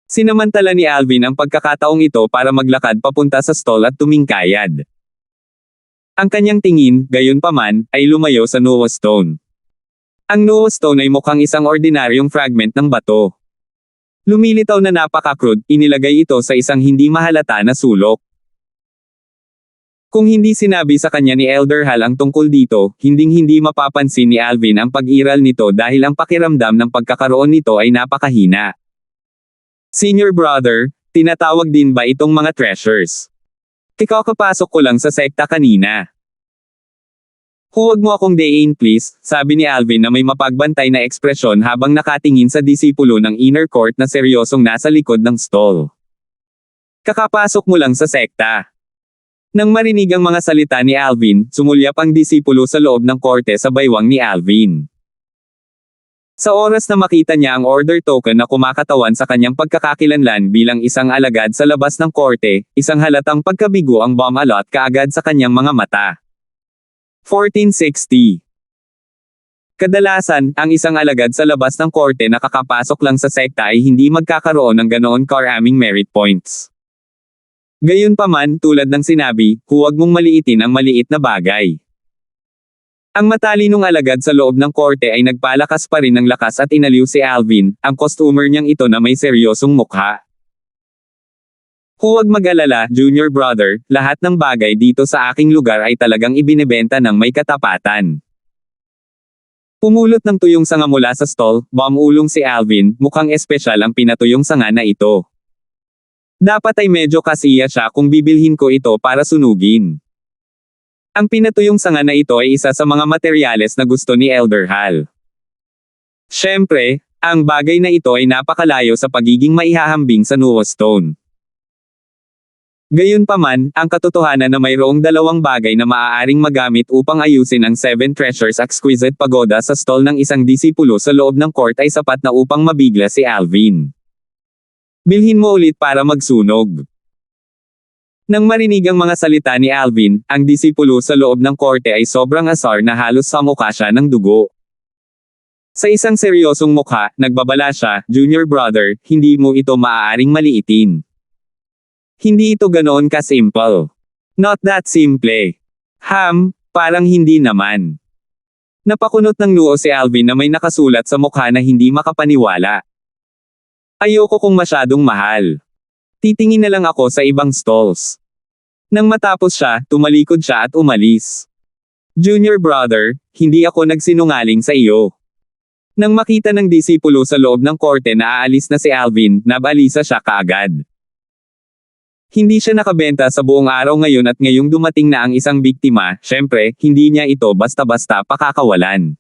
Sinamantala ni Alvin ang pagkakataong ito para maglakad papunta sa stall at tumingkayad. Ang kanyang tingin, gayunpaman, ay lumayo sa Nuo Stone. Ang Nuo Stone ay mukhang isang ordinaryong fragment ng bato. Lumilitaw na napaka-crude, inilagay ito sa isang hindi mahalata na sulok. Kung hindi sinabi sa kanya ni Elder Hal ang tungkol dito, hinding-hindi mapapansin ni Alvin ang pag-iral nito dahil ang pakiramdam ng pagkakaroon nito ay napakahina. Senior brother, tinatawag din ba itong mga treasures? Kakapasok ko lang sa sekta kanina. Huwag mo akong dayin please, sabi ni Alvin na may mapagbantay na ekspresyon habang nakatingin sa disipulo ng inner court na seryosong nasa likod ng stall. Kakapasok mo lang sa sekta. Nang marinig ang mga salita ni Alvin, sumulyap ang disipulo sa loob ng korte sa baywang ni Alvin. Sa oras na makita niya ang order token na kumakatawan sa kanyang pagkakakilanlan bilang isang alagad sa labas ng korte, isang halatang pagkabigo ang bumalot kaagad sa kanyang mga mata. 1460. Kadalasan, ang isang alagad sa labas ng korte na kakapasok lang sa sekta ay hindi magkakaroon ng ganoon karaming merit points. Gayunpaman, tulad ng sinabi, huwag mong maliitin ang maliit na bagay. Ang matalinong alagad sa loob ng korte ay nagpalakas pa rin ng lakas at inaliw si Alvin, ang customer niyang ito na may seryosong mukha. Huwag mag-alala, junior brother, lahat ng bagay dito sa aking lugar ay talagang ibinebenta ng may katapatan. Pumulot ng tuyong sanga mula sa stall, bumulong si Alvin, mukhang espesyal ang pinatuyong sanga na ito. Dapat ay medyo kasiya siya kung bibilhin ko ito para sunugin. Ang pinatuyong sanga na ito ay isa sa mga materyales na gusto ni Elder Hal. Siyempre, ang bagay na ito ay napakalayo sa pagiging maihahambing sa Nuo Stone. Gayunpaman, ang katotohanan na mayroong dalawang bagay na maaaring magamit upang ayusin ang 7 Treasures Exquisite Pagoda sa stall ng isang disipulo sa loob ng court ay sapat na upang mabigla si Alvin. Bilhin mo ulit para magsunog. Nang marinig ang mga salita ni Alvin, ang disipulo sa loob ng korte ay sobrang asar na halos samukha siya ng dugo. Sa isang seryosong mukha, nagbabala siya, junior brother, hindi mo ito maaaring maliitin. Hindi ito ganoon ka-simple. Not that simple. Parang hindi naman. Napakunot ng noo si Alvin na may nakasulat sa mukha na hindi makapaniwala. Ayoko kung masyadong mahal. Titingin na lang ako sa ibang stalls. Nang matapos siya, tumalikod siya at umalis. Junior brother, hindi ako nagsinungaling sa iyo. Nang makita ng disipulo sa loob ng korte na aalis na si Alvin, nabalisa siya kaagad. Hindi siya nakabenta sa buong araw ngayon at ngayong dumating na ang isang biktima, syempre, hindi niya ito basta-basta pakakawalan.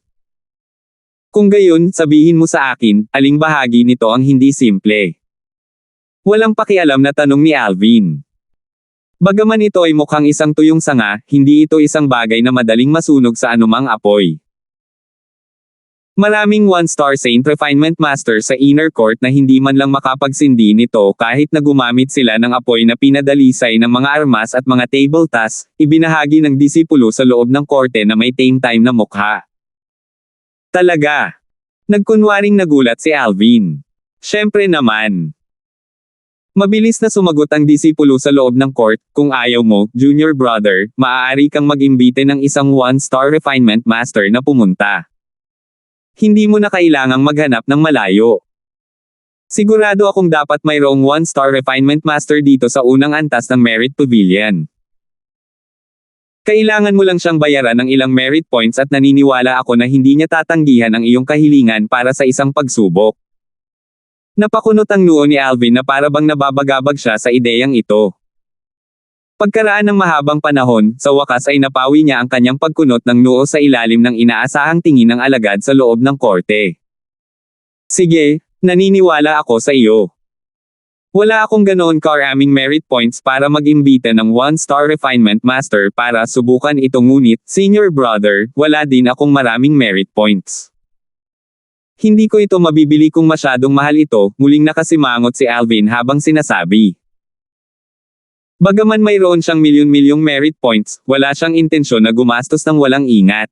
Kung gayon, sabihin mo sa akin, aling bahagi nito ang hindi simple. Walang pakialam na tanong ni Alvin. Bagaman ito ay mukhang isang tuyong sanga, hindi ito isang bagay na madaling masunog sa anumang apoy. Maraming 1-star Saint Refinement Master sa inner court na hindi man lang makapagsindi nito kahit na gumamit sila ng apoy na pinadalisay ng mga armas at mga table tasks, ibinahagi ng disipulo sa loob ng korte na may tame time na mukha. Talaga. Nagkunwaring nagulat si Alvin. Siyempre naman. Mabilis na sumagot ang disipulo sa loob ng court, kung ayaw mo, junior brother, maaari kang mag-imbite ng isang 1-star refinement master na pumunta. Hindi mo na kailangang maghanap ng malayo. Sigurado akong dapat mayroong 1-star refinement master dito sa unang antas ng Merit Pavilion. Kailangan mo lang siyang bayaran ng ilang merit points at naniniwala ako na hindi niya tatanggihan ang iyong kahilingan para sa isang pagsubok. Napakunot ang noo ni Alvin na para bang nababagabag siya sa ideyang ito. Pagkaraan ng mahabang panahon, sa wakas ay napawi niya ang kanyang pagkunot ng noo sa ilalim ng inaasahang tingin ng alagad sa loob ng korte. Sige, naniniwala ako sa iyo. Wala akong ganoon karaming merit points para mag-imbita ng 1-star refinement master para subukan ito ngunit, senior brother, wala din akong maraming merit points. Hindi ko ito mabibili kung masyadong mahal ito, muling nakasimangot si Alvin habang sinasabi. Bagaman mayroon siyang milyon-milyong merit points, wala siyang intensyon na gumastos ng walang ingat.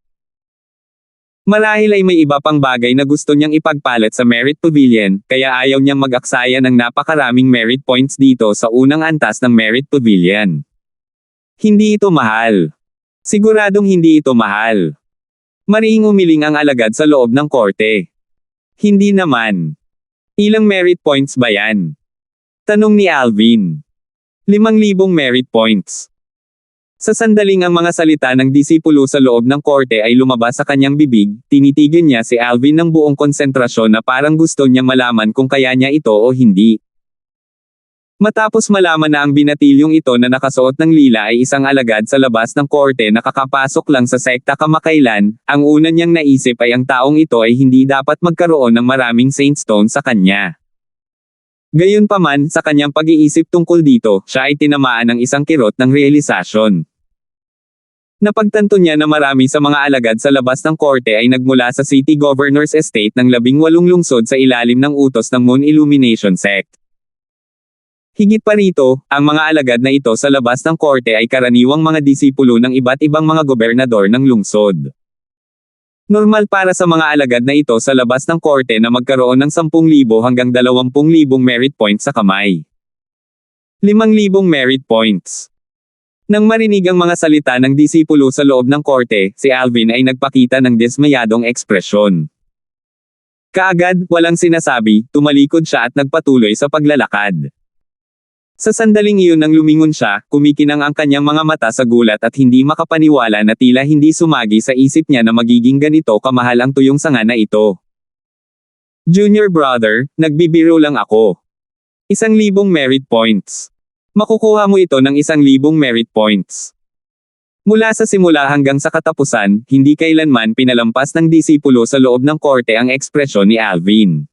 Marahil ay may iba pang bagay na gusto niyang ipagpalit sa Merit Pavilion, kaya ayaw niyang mag-aksaya ng napakaraming merit points dito sa unang antas ng Merit Pavilion. Hindi ito mahal. Siguradong hindi ito mahal. Mariing umiling ang alagad sa loob ng korte. Hindi naman. Ilang merit points ba yan? Tanong ni Alvin. 5,000 merit points. Sa sandaling ang mga salita ng disipulo sa loob ng korte ay lumabas sa kanyang bibig, tinitigan niya si Alvin ng buong konsentrasyon na parang gusto niya malaman kung kaya niya ito o hindi. Matapos malaman na ang binatilyong ito na nakasuot ng lila ay isang alagad sa labas ng korte na kakapasok lang sa sekta kamakailan, ang una niyang naisip ay ang taong ito ay hindi dapat magkaroon ng maraming saintstone sa kanya. Gayunpaman, sa kanyang pag-iisip tungkol dito, siya ay tinamaan ng isang kirot ng realisasyon. Napagtanto niya na marami sa mga alagad sa labas ng korte ay nagmula sa City Governor's Estate ng 18 lungsod sa ilalim ng utos ng Moon Illumination Sect. Higit pa rito, ang mga alagad na ito sa labas ng korte ay karaniwang mga disipulo ng iba't ibang mga gobernador ng lungsod. Normal para sa mga alagad na ito sa labas ng korte na magkaroon ng 10,000 hanggang 20,000 merit points sa kamay. 5,000 merit points. Nang marinig ang mga salita ng disipulo sa loob ng korte, si Alvin ay nagpakita ng dismayadong ekspresyon. Kaagad, walang sinasabi, tumalikod siya at nagpatuloy sa paglalakad. Sa sandaling iyon nang lumingon siya, kumikinang ang kanyang mga mata sa gulat at hindi makapaniwala na tila hindi sumagi sa isip niya na magiging ganito kamahal ang tuyong sanga na ito. Junior brother, nagbibiro lang ako. 1,000 merit points. Makukuha mo ito ng 1,000 merit points. Mula sa simula hanggang sa katapusan, hindi kailanman pinalampas ng disipulo sa loob ng korte ang ekspresyon ni Alvin.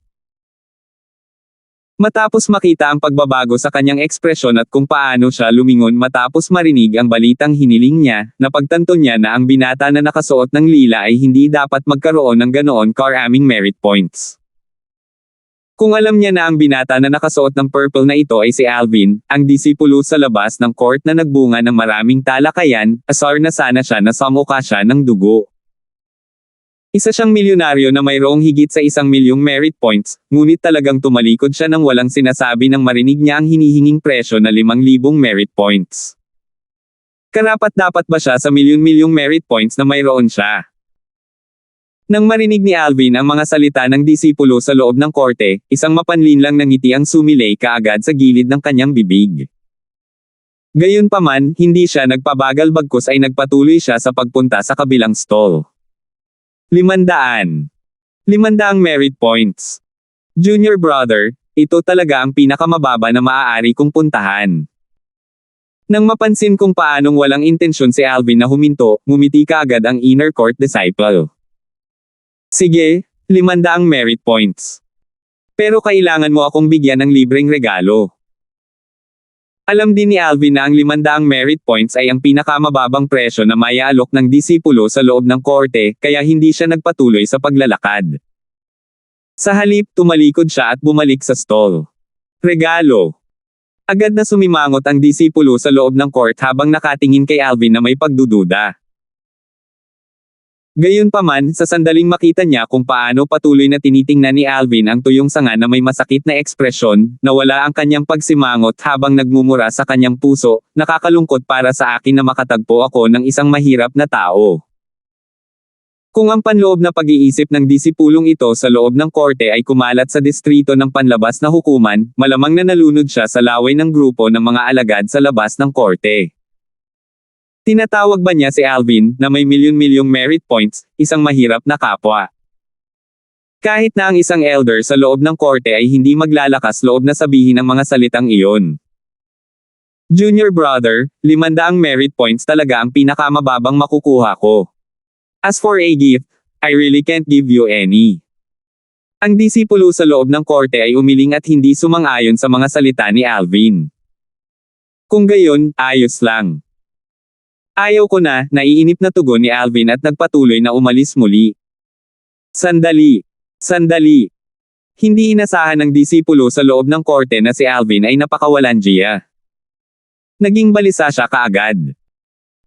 Matapos makita ang pagbabago sa kanyang ekspresyon at kung paano siya lumingon matapos marinig ang balitang hiniling niya, napagtanto niya na ang binata na nakasuot ng lila ay hindi dapat magkaroon ng ganoon karaming merit points. Kung alam niya na ang binata na nakasuot ng purple na ito ay si Alvin, ang disipulo sa labas ng court na nagbunga ng maraming talakayan, asar na sana siya na samuka siya ng dugo. Isa siyang milyonaryo na mayroong higit sa 1,000,000 merit points, ngunit talagang tumalikod siya nang walang sinasabi nang marinig niya ang hinihinging presyo na 5,000 merit points. Karapat-dapat ba siya sa milyon-milyong merit points na mayroon siya? Nang marinig ni Alvin ang mga salita ng disipulo sa loob ng korte, isang mapanlinlang na ngiti ang sumilay kaagad sa gilid ng kanyang bibig. Gayunpaman, hindi siya nagpabagal bagkus ay nagpatuloy siya sa pagpunta sa kabilang stall. 500. 500 merit points. Junior brother, ito talaga ang pinakamababa na maaari kong puntahan. Nang mapansin kung paanong walang intensyon si Alvin na huminto, ngumiti kaagad ang inner court disciple. Sige, 500 merit points. Pero kailangan mo akong bigyan ng libreng regalo. Alam din ni Alvin na ang 500 merit points ay ang pinakamababang presyo na maiaalok ng disipulo sa loob ng korte, kaya hindi siya nagpatuloy sa paglalakad. Sa halip, tumalikod siya at bumalik sa stall. Regalo. Agad na sumimangot ang disipulo sa loob ng court habang nakatingin kay Alvin na may pagdududa. Gayunpaman, sa sandaling makita niya kung paano patuloy na tinitingnan ni Alvin ang tuyong sanga na may masakit na ekspresyon, nawala ang kanyang pagsimangot habang nagmumura sa kanyang puso, nakakalungkot para sa akin na makatagpo ako ng isang mahirap na tao. Kung ang panloob na pag-iisip ng disipulong ito sa loob ng korte ay kumalat sa distrito ng panlabas na hukuman, malamang na nalunod siya sa laway ng grupo ng mga alagad sa labas ng korte. Tinatawag ba niya si Alvin, na may milyon-milyong merit points, isang mahirap na kapwa? Kahit na ang isang elder sa loob ng korte ay hindi maglalakas loob na sabihin ang mga salitang iyon. Junior brother, 500 merit points talaga ang pinakamababang makukuha ko. As for a gift, I really can't give you any. Ang disipulo sa loob ng korte ay umiling at hindi sumang-ayon sa mga salita ni Alvin. Kung gayon, ayos lang. Ayaw ko na, naiinip na tugon ni Alvin at nagpatuloy na umalis muli. Sandali. Sandali. Hindi inasahan ng disipulo sa loob ng korte na si Alvin ay napakawalandiya. Naging balisa siya kaagad.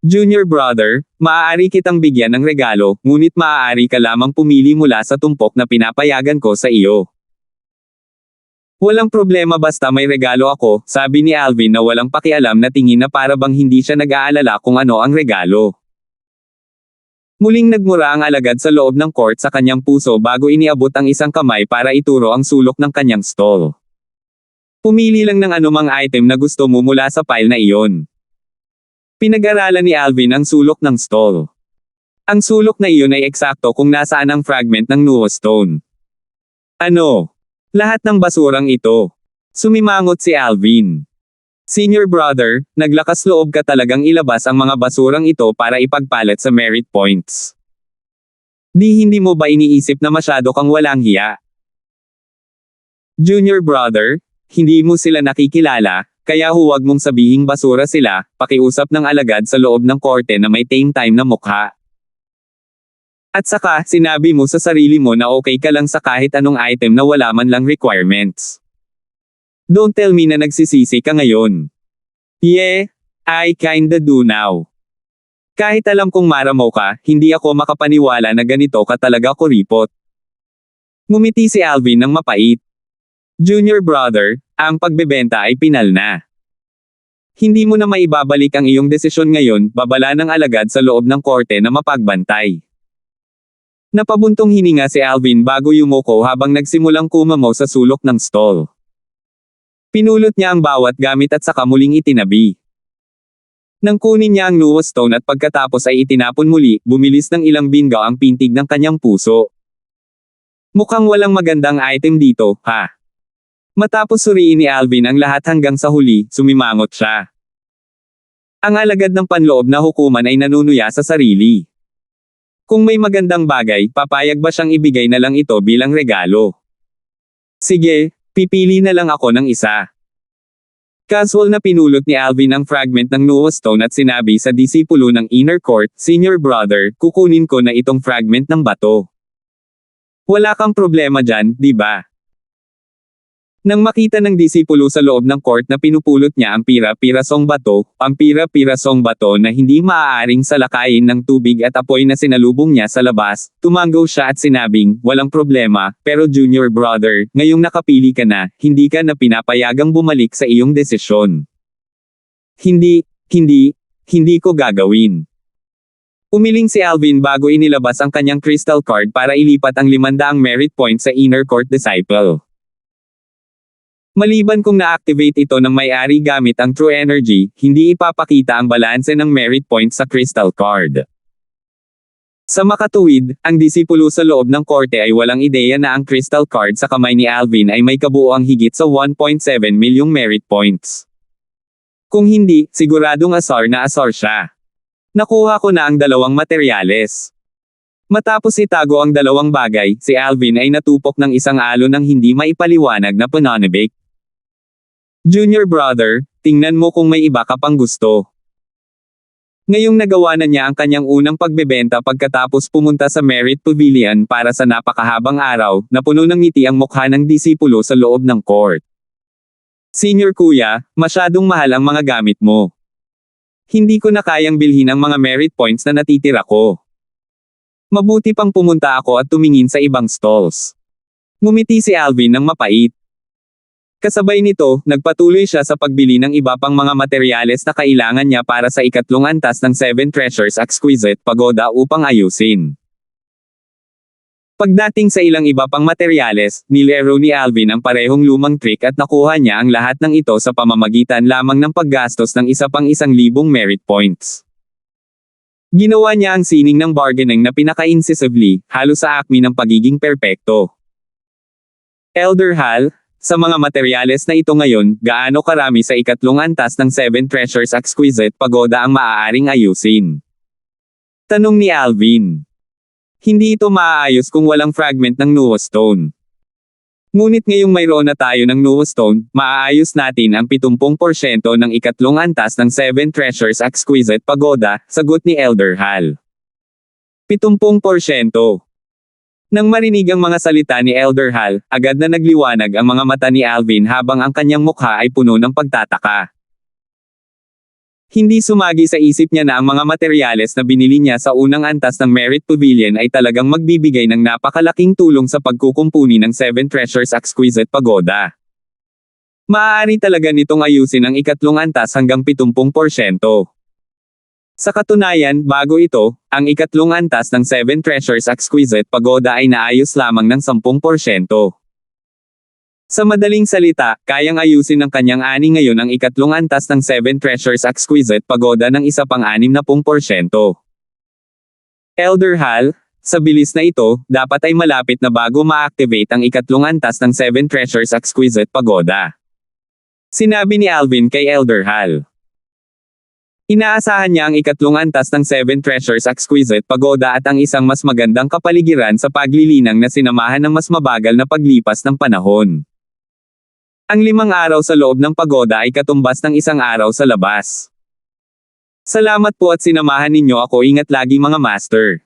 Junior brother, maaari kitang bigyan ng regalo, ngunit maaari ka lamang pumili mula sa tumpok na pinapayagan ko sa iyo. Walang problema basta may regalo ako, sabi ni Alvin na walang pakialam na tingin na para bang hindi siya nag-aalala kung ano ang regalo. Muling nagmura ang alagad sa loob ng court sa kanyang puso bago iniabot ang isang kamay para ituro ang sulok ng kanyang stall. Pumili lang ng anumang item na gusto mo mula sa pile na iyon. Pinag-aralan ni Alvin ang sulok ng stall. Ang sulok na iyon ay eksakto kung nasaan ang fragment ng Nuo Stone. Ano? Lahat ng basurang ito. Sumimangot si Alvin. Senior brother, naglakas loob ka talagang ilabas ang mga basurang ito para ipagpalit sa merit points. Hindi mo ba iniisip na masyado kang walang hiya? Junior brother, hindi mo sila nakikilala, kaya huwag mong sabihing basura sila, pakiusap ng alagad sa loob ng korte na may tame time na mukha. At saka, sinabi mo sa sarili mo na okay ka lang sa kahit anong item na wala man lang requirements. Don't tell me na nagsisisi ka ngayon. Yeah, I kinda do now. Kahit alam kong maramo ka, hindi ako makapaniwala na ganito ka talaga kuripot. Ngumiti si Alvin ng mapait. Junior brother, ang pagbebenta ay pinal na. Hindi mo na maibabalik ang iyong desisyon ngayon, babala ng alagad sa loob ng korte na mapagbantay. Napabuntong hininga si Alvin bago yumuko habang nagsimulang kumamaw sa sulok ng stall. Pinulot niya ang bawat gamit at saka muling itinabi. Nang kunin niya ang Nuo Stone at pagkatapos ay itinapon muli, bumilis ng ilang bingaw ang pintig ng kanyang puso. Mukhang walang magandang item dito, ha? Matapos suriin ni Alvin ang lahat hanggang sa huli, sumimangot siya. Ang alagad ng panloob na hukuman ay nanunuya sa sarili. Kung may magandang bagay, papayag ba siyang ibigay na lang ito bilang regalo? Sige, pipili na lang ako ng isa. Casual na pinulot ni Alvin ang fragment ng Nuo Stone at sinabi sa disipulo ng inner court, Senior brother, kukunin ko na itong fragment ng bato. Wala kang problema dyan, di ba? Nang makita ng disipulo sa loob ng court na pinupulot niya ang pira-pirasong bato na hindi maaaring salakayin ng tubig at apoy na sinalubong niya sa labas, tumanggaw siya at sinabing, walang problema, pero junior brother, ngayong nakapili ka na, hindi ka na pinapayagang bumalik sa iyong desisyon. Hindi ko gagawin. Umiling si Alvin bago inilabas ang kanyang crystal card para ilipat ang 500 merit point sa inner court disciple. Maliban kung na-activate ito ng may-ari gamit ang True Energy, hindi ipapakita ang balanse ng merit points sa crystal card. Sa makatuwid, ang disipulo sa loob ng korte ay walang ideya na ang crystal card sa kamay ni Alvin ay may kabuoang higit sa 1.7 milyong merit points. Kung hindi, siguradong asar na asar siya. Nakuha ko na ang dalawang materyales. Matapos itago ang dalawang bagay, si Alvin ay natupok ng isang alon ng hindi maipaliwanag na pananabik. Junior brother, tingnan mo kung may iba ka pang gusto. Ngayong nagawa na niya ang kanyang unang pagbebenta pagkatapos pumunta sa Merit Pavilion para sa napakahabang araw, na puno ng ngiti ang mukha ng disipulo sa loob ng court. Senior kuya, masyadong mahal ang mga gamit mo. Hindi ko na kayang bilhin ang mga merit points na natitira ko. Mabuti pang pumunta ako at tumingin sa ibang stalls. Ngumiti si Alvin ng mapait. Kasabay nito, nagpatuloy siya sa pagbili ng iba pang mga materyales na kailangan niya para sa ikatlong antas ng 7 Treasures Exquisite Pagoda upang ayusin. Pagdating sa ilang iba pang materyales, nilaro ni Alvin ang parehong lumang trick at nakuha niya ang lahat ng ito sa pamamagitan lamang ng paggastos ng isa pang 1,000 merit points. Ginawa niya ang sining ng bargaining na pinaka-incisively, halos sa akmi ng pagiging perpekto. Elder Hal, sa mga materyales na ito ngayon, gaano karami sa ikatlong antas ng 7 Treasures Exquisite Pagoda ang maaaring ayusin? Tanong ni Alvin. Hindi ito maaayos kung walang fragment ng Nuo Stone. Ngunit ngayong mayroon na tayo ng Nuo Stone, maaayos natin ang 70% ng ikatlong antas ng 7 Treasures Exquisite Pagoda, sagot ni Elder Hal. 70%. Nang marinig ang mga salita ni Elder Hal, agad na nagliwanag ang mga mata ni Alvin habang ang kanyang mukha ay puno ng pagtataka. Hindi sumagi sa isip niya na ang mga materyales na binili niya sa unang antas ng Merit Pavilion ay talagang magbibigay ng napakalaking tulong sa pagkukumpuni ng 7 Treasures Exquisite Pagoda. Maaari talaga nitong ayusin ang ikatlong antas hanggang 70%. Sa katunayan, bago ito, ang ikatlong antas ng Seven Treasures Exquisite Pagoda ay naayos lamang ng 10%. Sa madaling salita, kayang ayusin ng kanyang ani ngayon ang ikatlong antas ng Seven Treasures Exquisite Pagoda ng isa pang 60%. Elder Hal, sa bilis na ito, dapat ay malapit na bago ma-activate ang ikatlong antas ng Seven Treasures Exquisite Pagoda. Sinabi ni Alvin kay Elder Hal. Inaasahan niya ang ikatlong antas ng Seven Treasures Exquisite Pagoda at ang isang mas magandang kapaligiran sa paglilinang na sinamahan ng mas mabagal na paglipas ng panahon. Ang 5 araw sa loob ng pagoda ay katumbas ng 1 araw sa labas. Salamat po at sinamahan ninyo ako. Ingat lagi mga master.